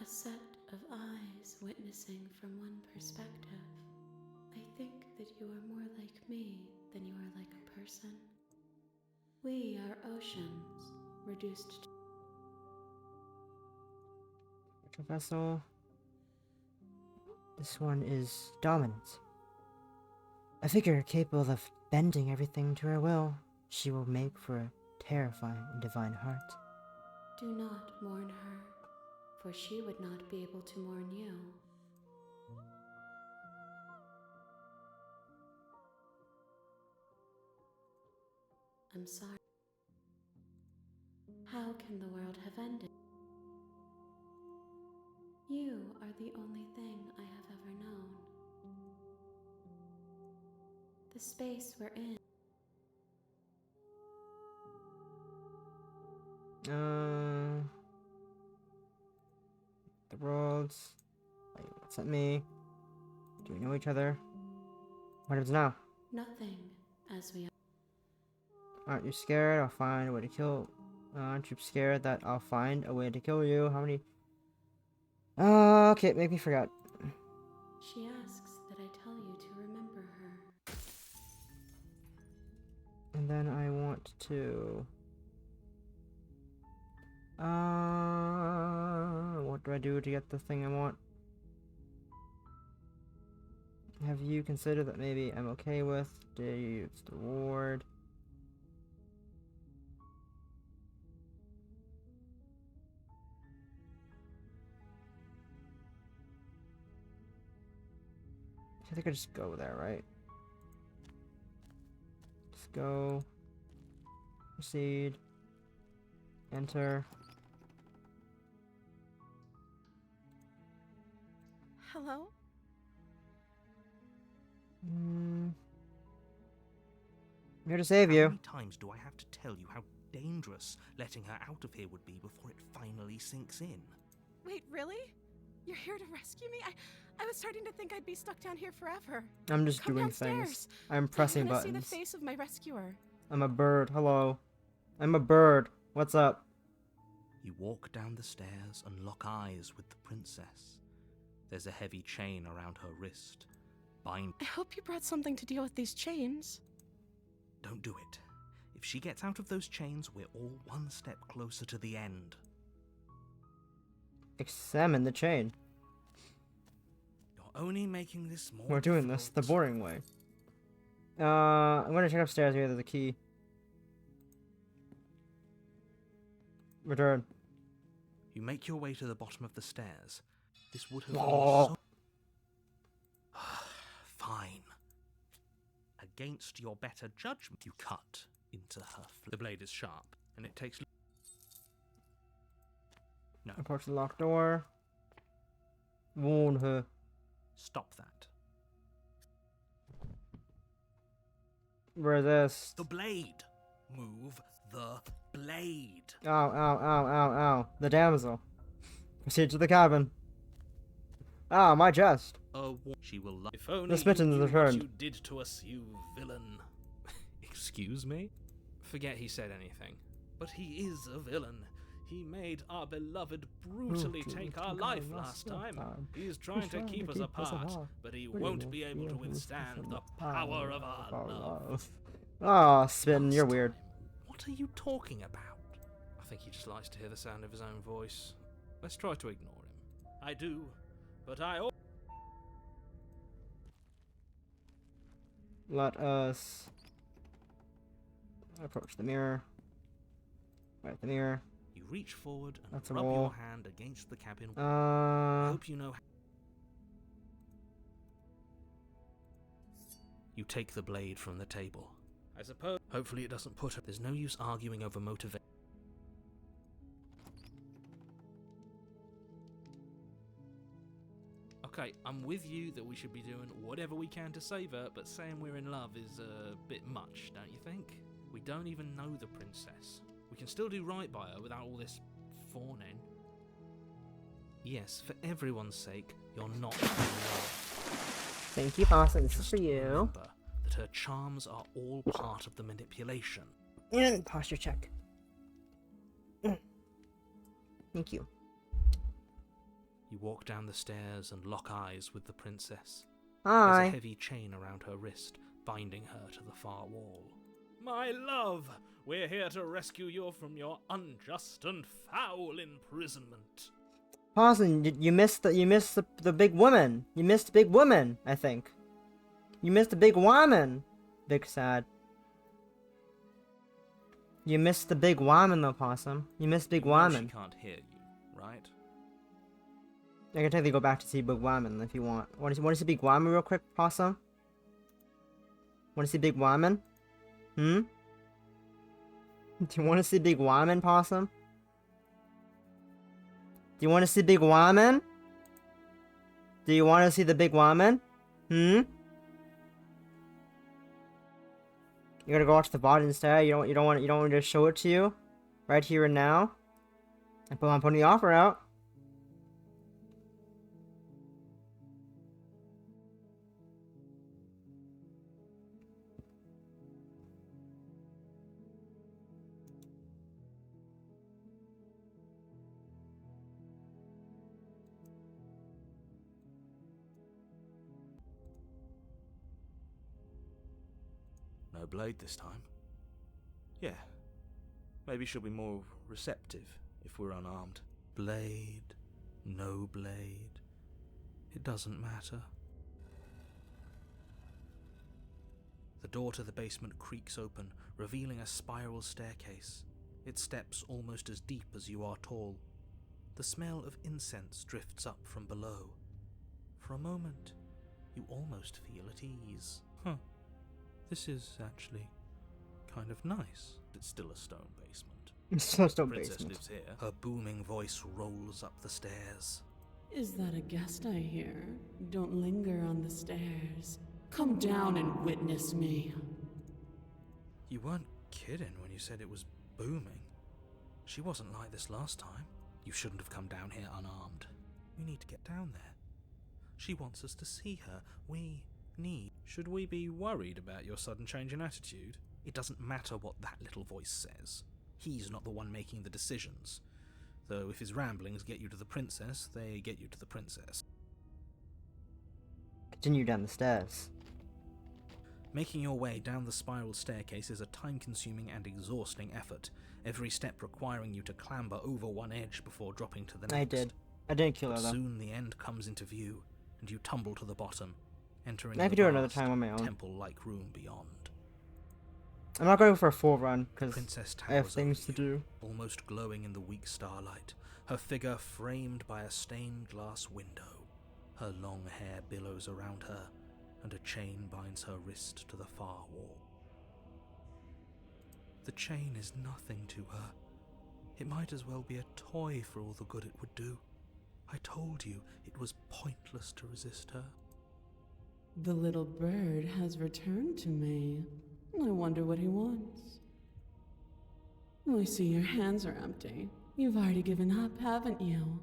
A set of eyes witnessing from one perspective. I think that you are more like me than you are like a person. We are oceans, reduced to...
Vessel. This one is dominant. A figure capable of bending everything to her will. She will make for a terrifying and divine heart.
Do not mourn her, for she would not be able to mourn you. I'm sorry. How can the world have ended? You are the only thing I have ever known. The space we're in.
The worlds. Wait, what's that me? Do we know each other? What happens now?
Nothing, as we are.
Aren't you scared? I'll find a way to kill. Aren't you scared that I'll find a way to kill you? How many? Okay, make me forget.
She asks that I tell you to remember her.
And then I want to... what do I do to get the thing I want? Have you considered that maybe I'm okay with? Do you use the reward? I think I just go there, right? Just go. Proceed. Enter.
Hello?
I'm here to save you.
How many times do I have to tell you how dangerous letting her out of here would be before it finally sinks in?
Wait, really? You're here to rescue me? I was starting to think I'd be stuck down here forever.
I'm just
Come
doing
downstairs.
things. I'm pressing
I want to
buttons.
see the face of my rescuer.
I'm a bird. Hello. I'm a bird. What's up?
You walk down the stairs and lock eyes with the princess. There's a heavy chain around her wrist. Bind.
I hope you brought something to deal with these chains.
Don't do it. If she gets out of those chains, we're all one step closer to the end.
Examine the chain.
You're only making this more
We're doing this the boring way. I'm gonna check upstairs. Maybe there's a key. Return.
You make your way to the bottom of the stairs. This would have
Oh.
been so... Fine. Against your better judgment, you cut into her. The blade is sharp, and it takes... No.
Approach the locked door. Warn her.
Stop that.
Resist.
The blade! Move the blade!
Ow, ow, ow, ow, ow. The damsel. Proceed to the cabin. Ah, my chest.
She will love. If
The
only
smitten
you
is
knew what
returned.
you did to us, you villain. Excuse me?
Forget he said anything. But he is a villain. He made our beloved brutally take our life last time. He's trying to keep us apart, but he won't be able to withstand the power of our love.
Oh, Smitten, you're weird.
What are you talking about? I think he just likes to hear the sound of his own voice. Let's try to ignore him. I do, but
Let us approach the mirror. Right, the mirror.
You reach forward and
That's a
rub
wall.
your hand against the cabin wall. I hope you know. You take the blade from the table.
I suppose.
Hopefully it doesn't put her. There's no use arguing over motivation.
Okay, I'm with you that we should be doing whatever we can to save her, but saying we're in love is a bit much, don't you think? We don't even know the princess. We can still do right by her without all this fawning.
Yes, for everyone's sake, you're not in love.
Thank you, Pasta. This is for you.
Remember that her charms are all part of the manipulation.
Posture check. Thank you.
You walk down the stairs and lock eyes with the princess.
Hi.
There's a heavy chain around her wrist, binding her to the far wall.
My love, we're here to rescue you from your unjust and foul imprisonment.
Pawson, you missed the big woman. You missed the big woman, I think. You missed the big woman. Big sad. You missed the big woman though, Possum. You missed big woman.
She can't hear you, right?
I can technically go back to see Big Woman if you want. Want to see Big Woman real quick, Possum? Want to see Big Woman? Do you want to see Big Woman, Possum? Do you want to see Big Woman? Do you want to see the Big Woman? You gotta go watch the VOD instead. You don't want me to show it to you right here and now. I'm putting the offer out.
No blade this time. Yeah. Maybe she'll be more receptive if we're unarmed. Blade, no blade. It doesn't matter. The door to the basement creaks open, revealing a spiral staircase. Its steps almost as deep as you are tall. The smell of incense drifts up from below. For a moment, you almost feel at ease. This is actually kind of nice. It's still a stone basement.
It's still a stone
Princess
basement.
lives here. Her booming voice rolls up the stairs.
Is that a guest I hear? Don't linger on the stairs. Come down and witness me.
You weren't kidding when you said it was booming. She wasn't like this last time. You shouldn't have come down here unarmed. We need to get down there. She wants us to see her. We need.
Should we be worried about your sudden change in attitude?
It doesn't matter what that little voice says. He's not the one making the decisions. Though if his ramblings get you to the princess, they get you to the princess.
Continue down the stairs.
Making your way down the spiral staircase is a time-consuming and exhausting effort, every step requiring you to clamber over one edge before dropping to the next.
I did. I didn't kill her
But
though.
soon the end comes into view, and you tumble to the bottom, entering
I
the
could do it another
vast,
time on my own.
temple-like room beyond.
I'm not going for a full run because
Princess
I have
towers
things
over
to do.
Almost glowing in the weak starlight, her figure framed by a stained glass window. Her long hair billows around her, and a chain binds her wrist to the far wall. The chain is nothing to her. It might as well be a toy for all the good it would do. I told you it was pointless to resist her.
The little bird has returned to me. I wonder what he wants. I see your hands are empty. You've already given up, haven't you?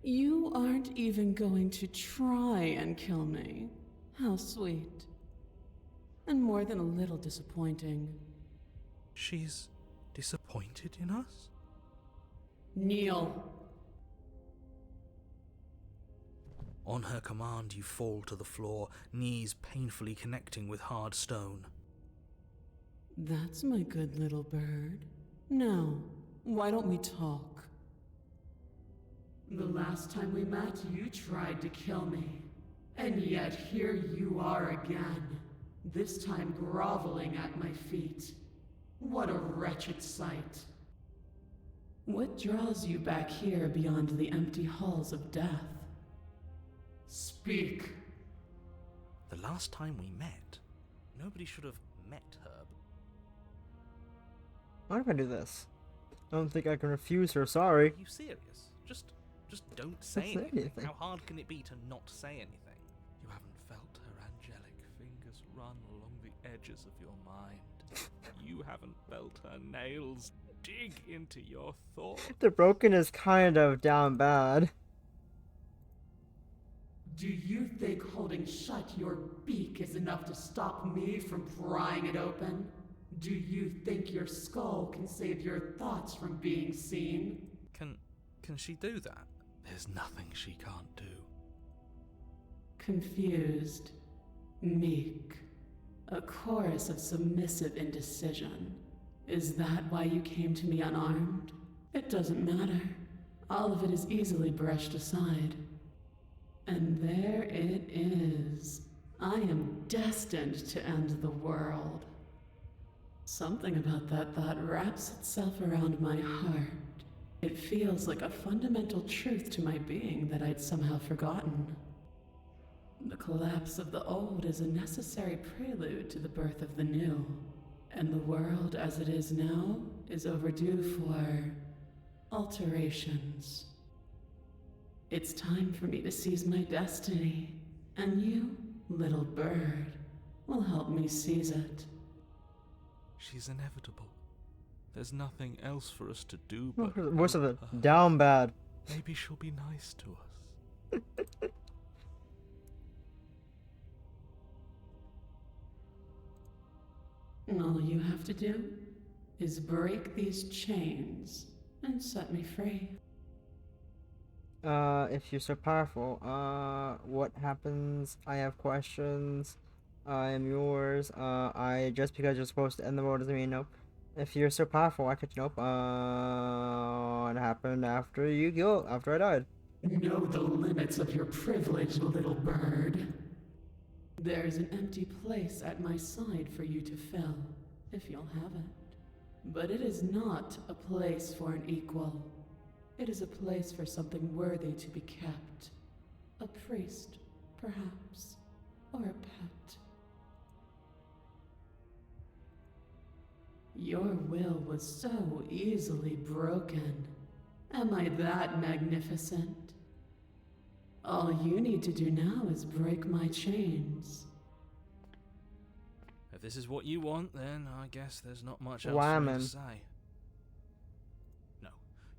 You aren't even going to try and kill me. How sweet. And more than a little disappointing.
She's disappointed in us?
Kneel.
On her command, you fall to the floor, knees painfully connecting with hard stone.
That's my good little bird. Now, why don't we talk? The last time we met, you tried to kill me. And yet here you are again. This time groveling at my feet. What a wretched sight. What draws you back here beyond the empty halls of death? Speak.
The last time we met, nobody should have met Herb.
Why do I do this? I don't think I can refuse her, sorry.
Are you serious? Just don't say anything. How hard can it be to not say anything?
You haven't felt her angelic fingers run along the edges of your mind. You haven't felt her nails dig into your thoughts.
The broken is kind of down bad.
Do you think holding shut your beak is enough to stop me from prying it open? Do you think your skull can save your thoughts from being seen?
Can she do that?
There's nothing she can't do.
Confused, meek, a chorus of submissive indecision. Is that why you came to me unarmed? It doesn't matter. All of it is easily brushed aside. And there it is. I am destined to end the world. Something about that thought wraps itself around my heart. It feels like a fundamental truth to my being that I'd somehow forgotten. The collapse of the old is a necessary prelude to the birth of the new, and the world as it is now is overdue for alterations. It's time for me to seize my destiny, and you, little bird, will help me seize it.
She's inevitable. There's nothing else for us to do but...
Most of it down bad.
Maybe she'll be nice to us.
All you have to do is break these chains and set me free.
If you're so powerful, what happens? I have questions. I am yours. Just because you're supposed to end the world doesn't mean nope. If you're so powerful, I could nope. What happened after I died?
Know the limits of your privilege, little bird. There's an empty place at my side for you to fill, if you'll have it. But it is not a place for an equal. It is a place for something worthy to be kept. A priest, perhaps, or a pet. Your will was so easily broken. Am I that magnificent? All you need to do now is break my chains.
If this is what you want, then I guess there's not much else
Why,
for me
man?
to say. No,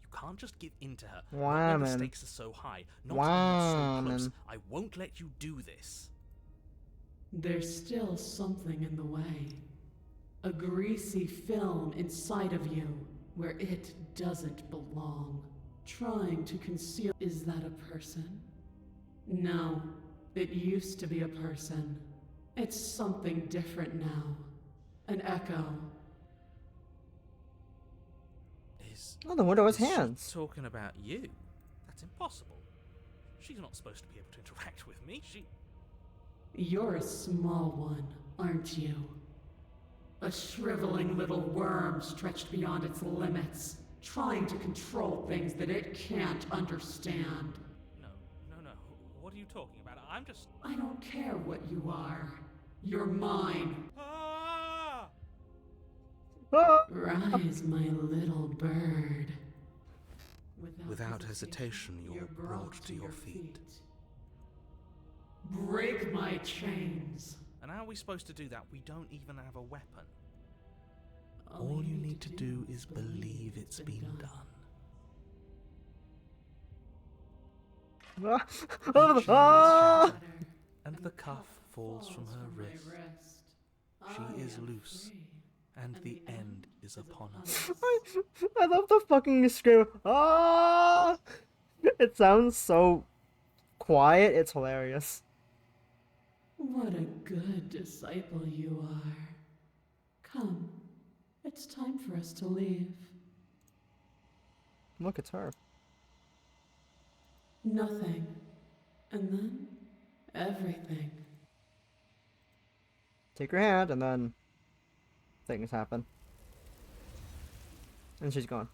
you can't just give in to her.
Why,
Not when the
man?
stakes are so high. Not
Why,
so close.
man?
I won't let you do this.
There's still something in the way. A greasy film inside of you where it doesn't belong. Trying to conceal. Is that a person? No, it used to be a person. It's something different now. An echo.
Oh, the window has
Is she
hands.
talking about you? That's impossible. She's not supposed to be able to interact with me.
You're a small one, aren't you? A shriveling little worm stretched beyond its limits, trying to control things that it can't understand.
No. What are you talking about? I'm just...
I don't care what you are. You're mine. Rise, my little bird. With
Without hesitation, you're brought to your feet.
Break my chains.
And how are we supposed to do that? We don't even have a weapon.
All you need to do is believe it's been done.
Ah!
And the cuff falls from her wrist. She is loose, and the end is upon us.
I love the fucking scream. Ah! It sounds so quiet. It's hilarious.
What a good disciple you are. Come, it's time for us to leave.
Look, it's her.
Nothing. And then, everything.
Take her hand, and then things happen. And she's gone.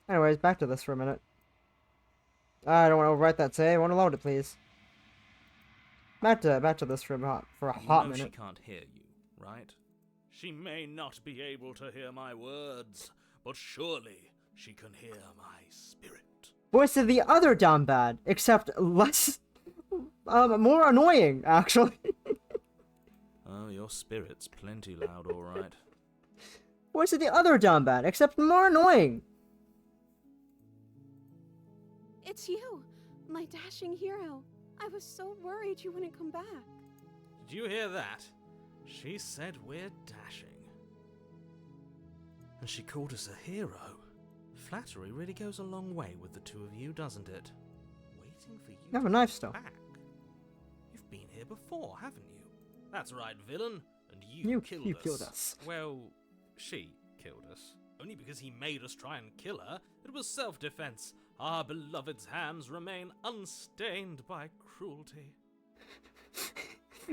Anyways, back to this for a minute. I don't want to overwrite that save. I want to load it, please. Back to this for a hot minute.
She can't hear you, right? She may not be able to hear my words, but surely she can hear my spirit.
Voice of the other down bad, except less, more annoying, actually.
Oh, your spirit's plenty loud, all right.
Voice of the other down bad, except more annoying.
It's you, my dashing hero. I was so worried you wouldn't come back.
Did you hear that? She said we're dashing. And she called us a hero. Flattery really goes a long way with the two of you, doesn't it? Waiting for you
You have a
to
knife
come
still.
back. You've been here before, haven't you? That's right, villain. And you killed us. Well, she killed us. Only because he made us try and kill her. It was self-defense. Our beloved's hands remain unstained by cruelty.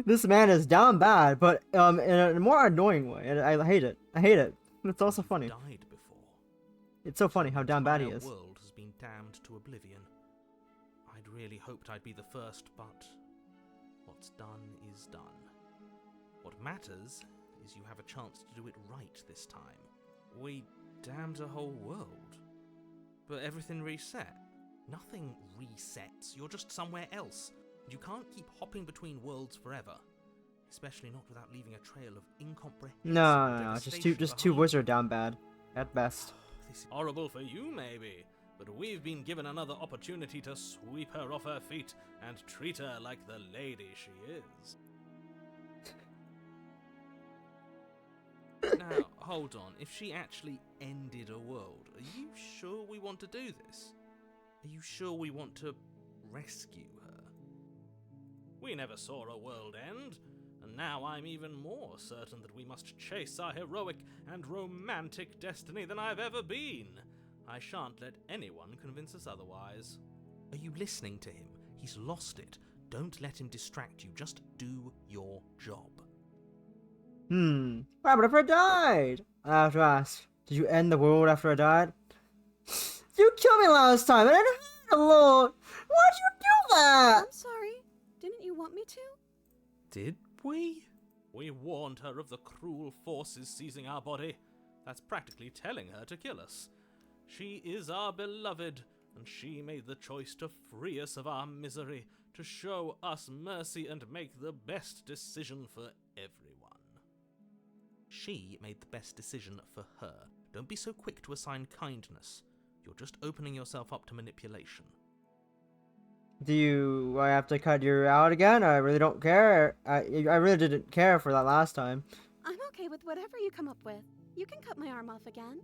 This man is down bad, but in a more annoying way, and I hate it. I hate it. It's also funny.
Died before.
It's so funny how down bad he is.
The world has been damned to oblivion. I'd really hoped I'd be the first, but what's done is done. What matters is you have a chance to do it right this time. We damned a whole world, but everything reset. Nothing resets. You're just somewhere else. You can't keep hopping between worlds forever, especially not without leaving a trail of incomprehensible
No,
devastation
just two
behind.
wizard down bad, at best.
This is horrible for you, maybe, but we've been given another opportunity to sweep her off her feet and treat her like the lady she is. Now, hold on. If she actually ended a world, are you sure we want to do this? Are you sure we want to rescue her? We never saw a world end, and now I'm even more certain that we must chase our heroic and romantic destiny than I've ever been. I shan't let anyone convince us otherwise. Are you listening to him? He's lost it. Don't let him distract you. Just do your job.
What happened if I died? I have to ask, did you end the world after I died? You killed me last time, and I didn't have a lord. Why'd you do that?
I'm sorry. Didn't you want me to?
Did we? We warned her of the cruel forces seizing our body. That's practically telling her to kill us. She is our beloved, and she made the choice to free us of our misery, to show us mercy and make the best decision for everyone. She made the best decision for her. Don't be so quick to assign kindness. You're just opening yourself up to manipulation.
Do I have to cut you out again? I really don't care. I really didn't care for that last time.
I'm okay with whatever you come up with. You can cut my arm off again.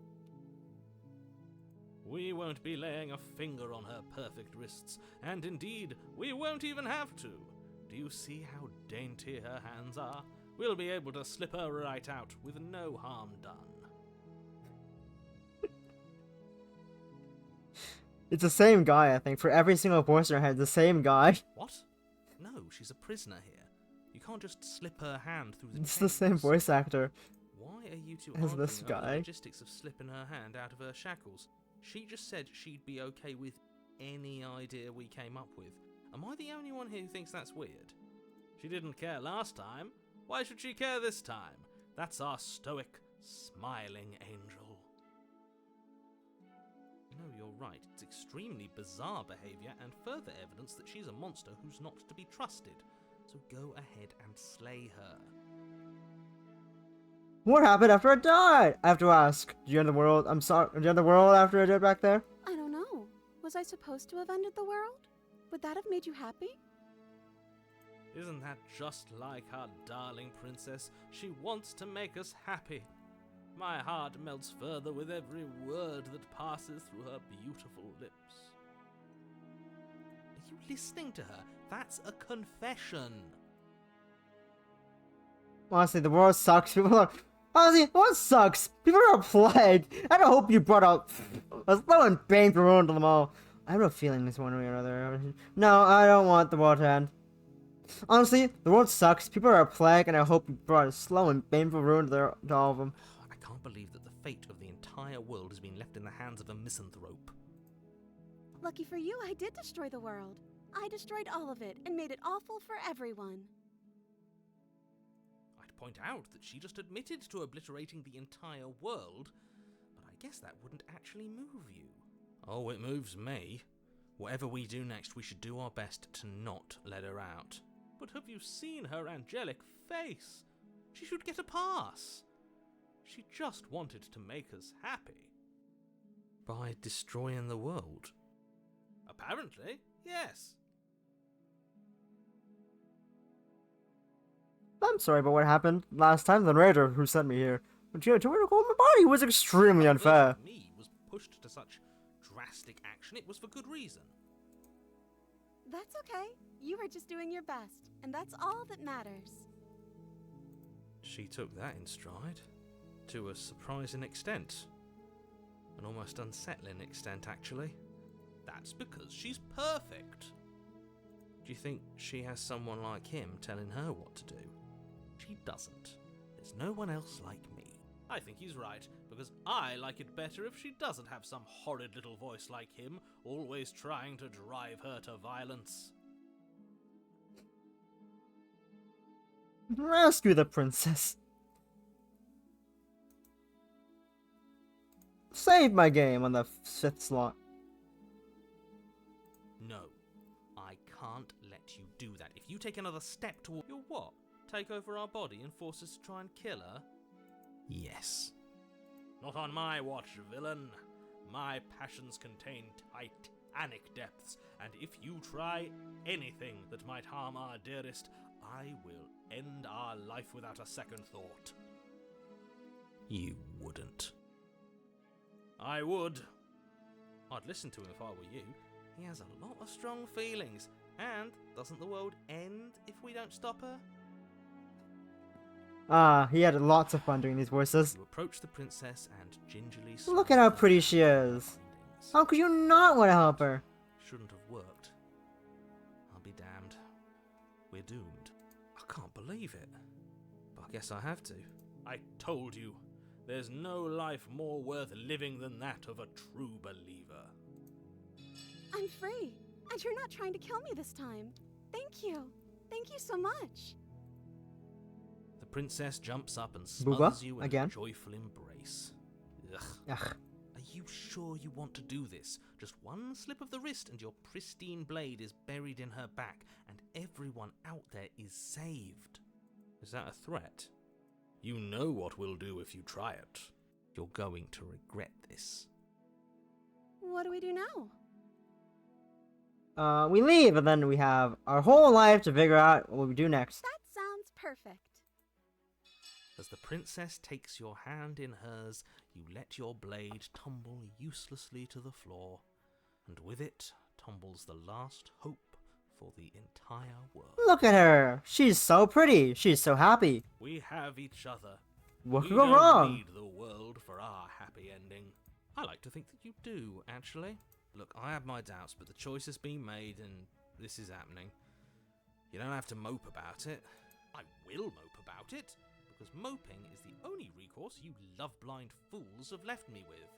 We won't be laying a finger on her perfect wrists, and indeed, we won't even have to. Do you see how dainty her hands are? We'll be able to slip her right out with no harm done.
It's the same guy, I think. For every single voice in her head, the same guy.
What? No, she's a prisoner here. You can't just slip her hand through the
It's the same voice actor.
Why are you two
as
arguing
this
over the
guy.
logistics of slipping her hand out of her shackles? She just said she'd be okay with any idea we came up with. Am I the only one here who thinks that's weird? She didn't care last time. Why should she care this time? That's our stoic, smiling angel. You know, you're right. It's extremely bizarre behavior and further evidence that she's a monster who's not to be trusted. So go ahead and slay her.
What happened after I died? I have to ask. Did you end the world? I'm sorry. Did you end the world after I did back there?
I don't know. Was I supposed to have ended the world? Would that have made you happy?
Isn't that just like our darling princess? She wants to make us happy. My heart melts further with every word that passes through her beautiful lips. Are you listening to her? That's a confession.
Honestly, the world sucks. Honestly, the world sucks. People are plagued. I don't hope you brought up a slow and painful ruin to them all. I have no feeling this one way or another. No, I don't want the world to end. Honestly, the world sucks. People are a plague, and I hope you brought a slow and painful ruin to all of them.
I can't believe that the fate of the entire world has been left in the hands of a misanthrope.
Lucky for you, I did destroy the world. I destroyed all of it and made it awful for everyone.
I'd point out that she just admitted to obliterating the entire world, but I guess that wouldn't actually move you. Oh, it moves me. Whatever we do next, we should do our best to not let her out. But have you seen her angelic face? She should get a pass. She just wanted to make us happy. By destroying the world? Apparently, yes.
I'm sorry about what happened last time. The narrator who sent me here, but you told me to go in my body was extremely unfair.
Me was pushed to such drastic action. It was for good reason.
That's okay. You were just doing your best, and that's all that matters.
She took that in stride, to a surprising extent. An almost unsettling extent, actually. That's because she's perfect. Do you think she has someone like him telling her what to do? She doesn't. There's no one else like me. I think he's right, because I like it better if she doesn't have some horrid little voice like him, always trying to drive her to violence.
Rescue the princess. Save my game on the 5th slot.
No, I can't let you do that. If you take another step toward... You'll what? Take over our body and force us to try and kill her? Yes. Not on my watch, villain. My passions contain titanic depths, and if you try anything that might harm our dearest, I will end our life without a second thought. You wouldn't. I would. I'd listen to him if I were you. He has a lot of strong feelings, and doesn't the world end if we don't stop her?
Ah, he had lots of fun doing these voices.
You approach the princess and gingerly...
Look at how pretty she is. How could you not want to help her?
Shouldn't have worked. I'll be damned. We're doomed. I can't believe it. But I guess I have to. I told you. There's no life more worth living than that of a true believer.
I'm free, and you're not trying to kill me this time. Thank you. Thank you so much.
The princess jumps up and smothers you in a joyful embrace. Ugh. Are you sure you want to do this? Just one slip of the wrist and your pristine blade is buried in her back, and everyone out there is saved. Is that a threat? You know what we'll do if you try it. You're going to regret this.
What do we do now?
We leave, and then we have our whole life to figure out what we do next.
That sounds perfect.
As the princess takes your hand in hers, you let your blade tumble uselessly to the floor, and with it tumbles the last hope for the entire world.
Look at her! She's so pretty! She's so happy!
We have each other.
What
we
could go
don't
wrong?
need the world for our happy ending. I like to think that you do, actually. Look, I have my doubts, but the choice has been made, and this is happening. You don't have to mope about it. I will mope about it, because moping is the only recourse you love-blind fools have left me with.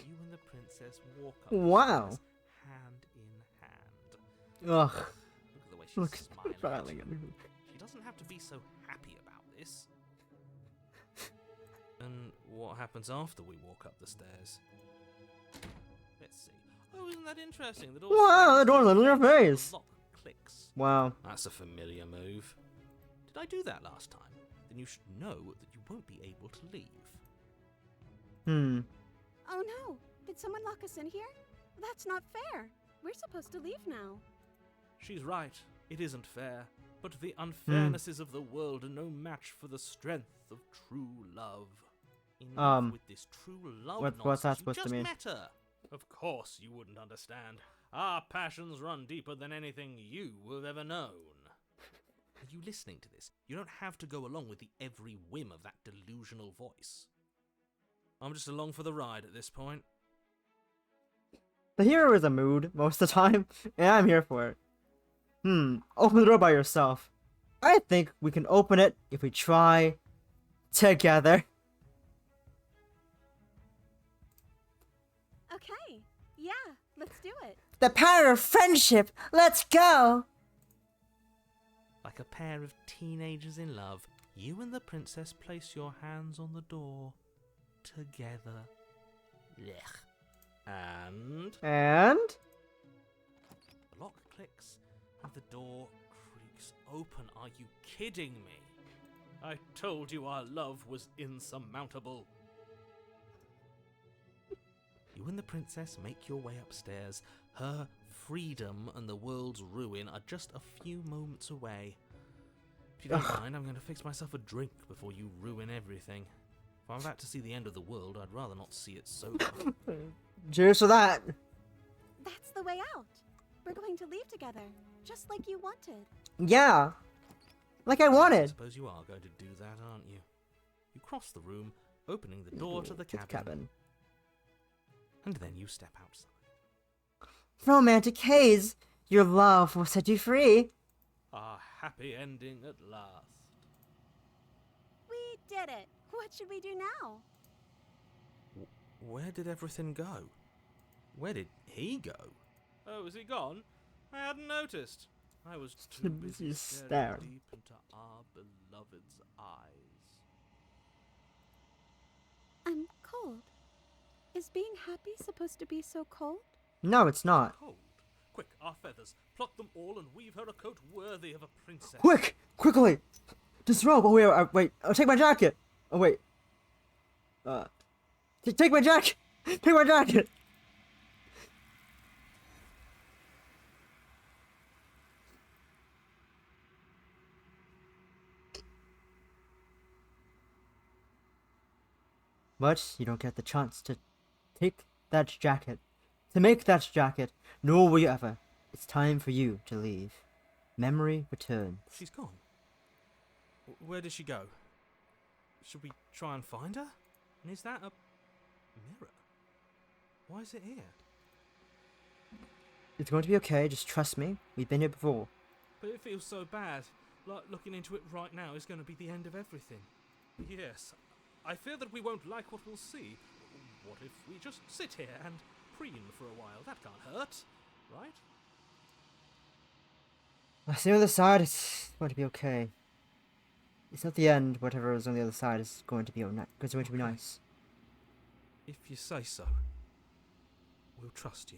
You and the princess walk up
Wow.
the stairs, hand in hand.
Ugh.
Look at the way she's smiling.
smiling at me.
She doesn't have to be so happy about this. And what happens after we walk up the stairs? Let's see. Oh, isn't that interesting? The door
Wow, the door's in your
the
face.
lock clicks.
Wow.
That's a familiar move. Did I do that last time? Then you should know that you won't be able to leave.
Oh no! Did someone lock us in here? That's not fair. We're supposed to leave now.
She's right. It isn't fair. But the unfairnesses of the world are no match for the strength of true love. Enough with this true love
what's that
nonsense.
supposed
You
to
just
mean?
met her. Of course you wouldn't understand. Our passions run deeper than anything you have ever known. Are you listening to this? You don't have to go along with the every whim of that delusional voice. I'm just along for the ride at this point.
The hero is a mood most of the time, and I'm here for it. Open the door by yourself. I think we can open it if we try together.
Okay. Yeah, let's do it.
The power of friendship. Let's go.
Like a pair of teenagers in love, you and the princess place your hands on the door together. Blech. And the lock clicks and the door creaks open. Are you kidding me? I told you our love was insurmountable. You and the princess make your way upstairs. Her freedom and the world's ruin are just a few moments away. If you don't mind, I'm going to fix myself a drink before you ruin everything. If I'm about to see the end of the world, I'd rather not see it sober.
Cheers for that.
That's the way out. We're going to leave together, just like you wanted.
Yeah. Like I
I
wanted.
suppose you are going to do that, aren't you? You cross the room, opening the door to the cabin. And then you step outside.
Romantic haze. Your love will set you free.
A happy ending at last.
We did it. What should we do now?
Where did everything go? Where did he go? Oh, is he gone? I hadn't noticed. I was too busy staring deep into our beloved's eyes.
I'm cold. Is being happy supposed to be so cold?
No, it's not.
Cold. Quick, our feathers. Pluck them all and weave her a coat worthy of a princess.
Quick! Quickly! Disrobe! Oh, wait, wait. Oh, take my jacket! Oh, wait. Take my jacket! Take my jacket! But you don't get the chance to take that jacket. To make that jacket, nor will you ever. It's time for you to leave. Memory returns.
She's gone. Where did she go? Should we try and find her? And is that a mirror? Why is it here?
It's going to be okay, just trust me. We've been here before.
But it feels so bad. Like looking into it right now is going to be the end of everything. Yes, I fear that we won't like what we'll see. What if we just sit here and preen for a while? That can't hurt, right?
I see on the other side, it's going to be okay. It's not the end. Whatever is on the other side is going to be nice.
If you say so, we'll trust you.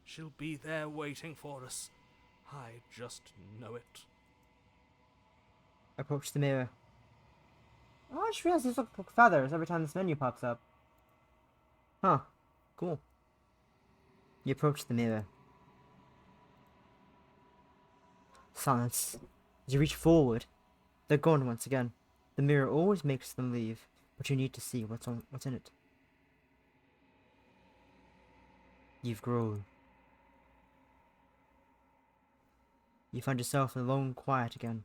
She'll be there waiting for us. I just know it.
Approach the mirror. Oh, I just realized these look like feathers every time this menu pops up. Huh. Cool. You approach the mirror. Silence. As you reach forward, they're gone once again. The mirror always makes them leave, but you need to see what's in it. You've grown. You find yourself in a lone quiet again.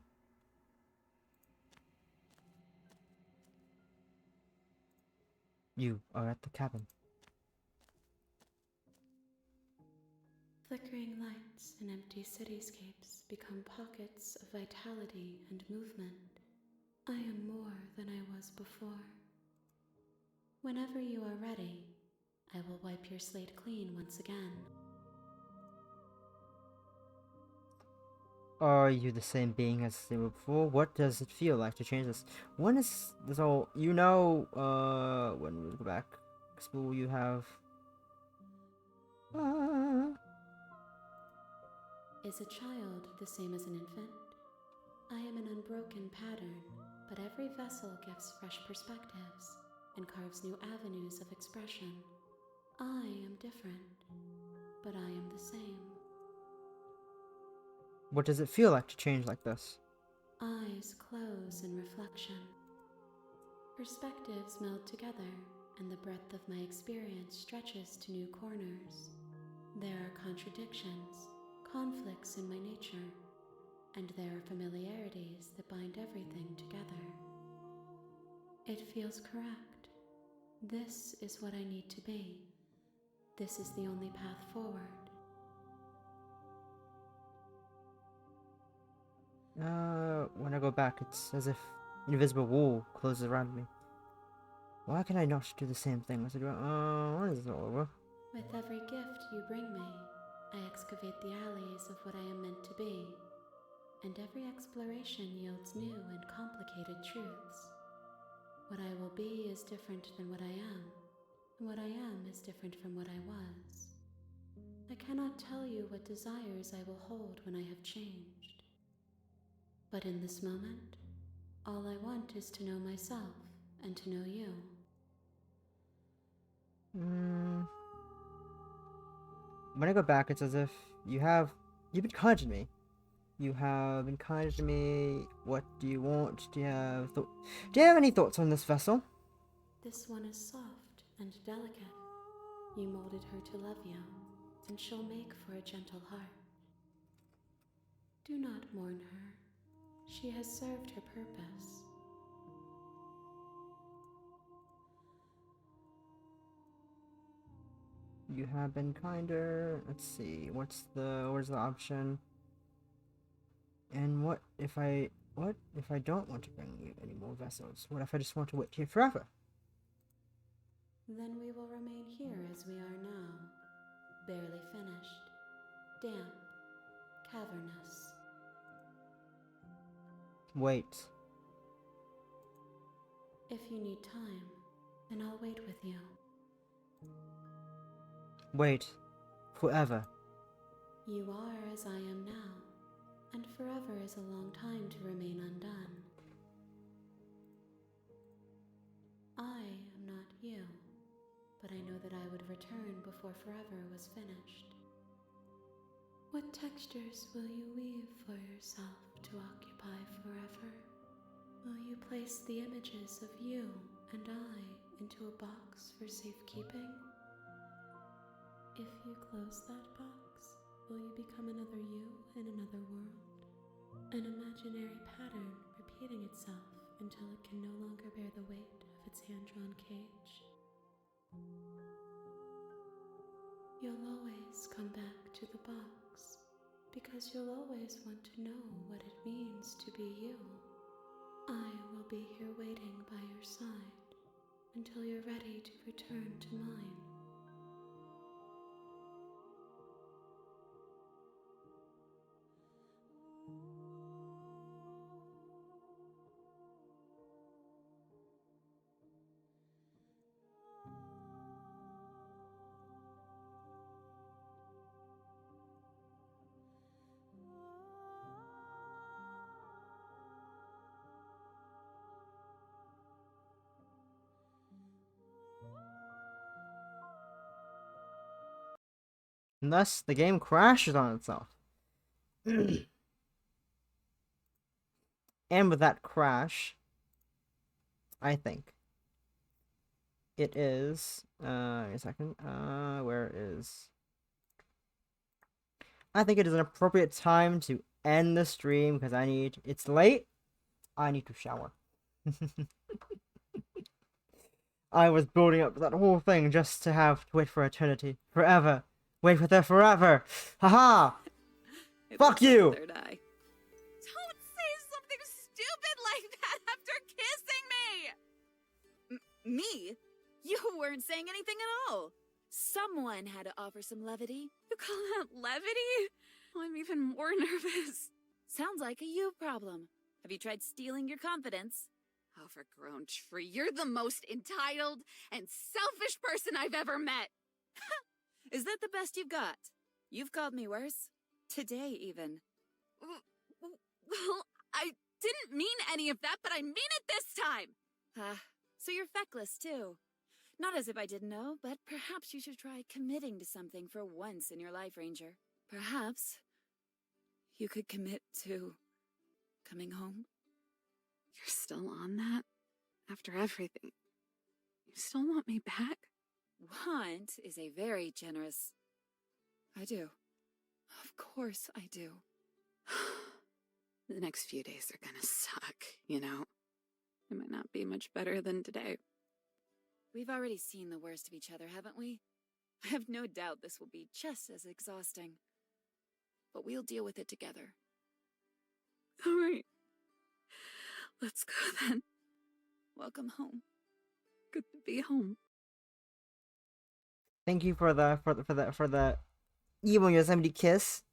You are at the cabin.
Flickering lights and empty cityscapes become pockets of vitality and movement. I am more than I was before. Whenever you are ready, I will wipe your slate clean once again.
Are you the same being as they were before? What does it feel like to change this? When is this all? You know, when we go back to school, you have
Is a child the same as an infant? I am an unbroken pattern, but every vessel gives fresh perspectives and carves new avenues of expression. I am different, but I am the same.
What does it feel like to change like this?
Eyes close in reflection. Perspectives meld together, and the breadth of my experience stretches to new corners. There are contradictions, conflicts in my nature, and there are familiarities that bind everything together. It feels correct. This is what I need to be. This is the only path forward.
When I go back, it's as if an invisible wall closes around me. Why can I not do the same thing as I do? When is this all over?
With every gift you bring me, I excavate the alleys of what I am meant to be, and every exploration yields new and complicated truths. What I will be is different than what I am, and what I am is different from what I was. I cannot tell you what desires I will hold when I have changed. But in this moment, all I want is to know myself and to know you.
When I go back, it's as if you've been kind to me. You have been kind to me. What do you want? Do you have any thoughts on this vessel?
This one is soft and delicate. You molded her to love you, and she'll make for a gentle heart. Do not mourn her. She has served her purpose.
You have been kinder. Let's see. Where's the option? And what if I don't want to bring you any more vessels? What if I just want to wait here forever?
Then we will remain here as we are now, barely finished, damp, cavernous.
Wait.
If you need time, then I'll wait with you.
Wait. Forever.
You are as I am now, and forever is a long time to remain undone. I am not you, but I know that I would return before forever was finished. What textures will you weave for yourself to occupy forever? Will you place the images of you and I into a box for safekeeping? If you close that box, will you become another you in another world? An imaginary pattern repeating itself until it can no longer bear the weight of its hand-drawn cage. You'll always come back to the box, because you'll always want to know what it means to be you. I will be here waiting by your side until you're ready to return to mine.
And thus, the game crashes on itself. And with that crash, I think it is, a second, where is, I think it is an appropriate time to end the stream, because it's late, I need to shower. I was building up that whole thing just to have to wait for eternity, forever. Wait with her forever. Haha. Fuck you.
Third eye. Don't say something stupid like that after kissing me!
Me? You weren't saying anything at all. Someone had to offer some levity.
You call that levity? Oh, I'm even more nervous.
Sounds like a you problem. Have you tried stealing your confidence?
Overgrown tree, you're the most entitled and selfish person I've ever met.
Is that the best you've got? You've called me worse. Today, even.
Well, I didn't mean any of that, but I mean it this time!
So you're feckless, too. Not as if I didn't know, but perhaps you should try committing to something for once in your life, Ranger. Perhaps you could commit to coming home.
You're still on that? After everything. You still want me back?
Want is a very generous... I do. Of course I do.
The next few days are gonna suck, you know? It might not be much better than today.
We've already seen the worst of each other, haven't we? I have no doubt this will be just as exhausting. But we'll deal with it together.
All right. Let's go then.
Welcome home.
Good to be home.
Thank you for the evil Yosemite kisses.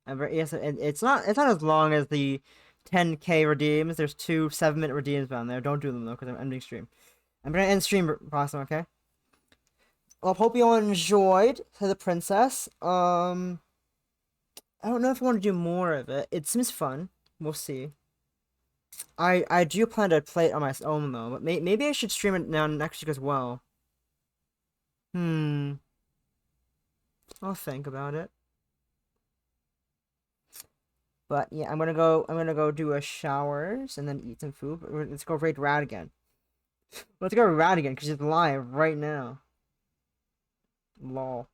Yes, it's not as long as the 10k redeems. There's 2 7-minute redeems down there. Don't do them though, because I'm ending stream. I'm gonna end stream, Possum. Okay. Well, hope you all enjoyed the princess. I don't know if I want to do more of it. It seems fun. We'll see. I do plan to play it on my own though, but maybe I should stream it now next week as well. I'll think about it. But yeah, I'm gonna go do a showers and then eat some food. Let's go raid Radigan. Let's go raid Radigan because she's live right now. Lol.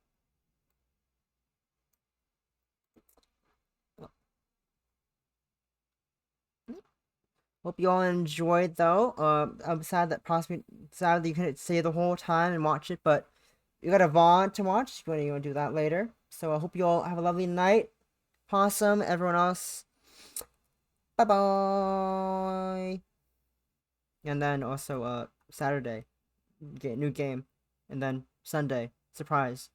Hope you all enjoyed though. I'm sad that you couldn't stay the whole time and watch it, but you got a VOD to watch. You want to do that later. So I hope you all have a lovely night. Possum, everyone else. Bye bye. And then also Saturday, new game, and then Sunday surprise.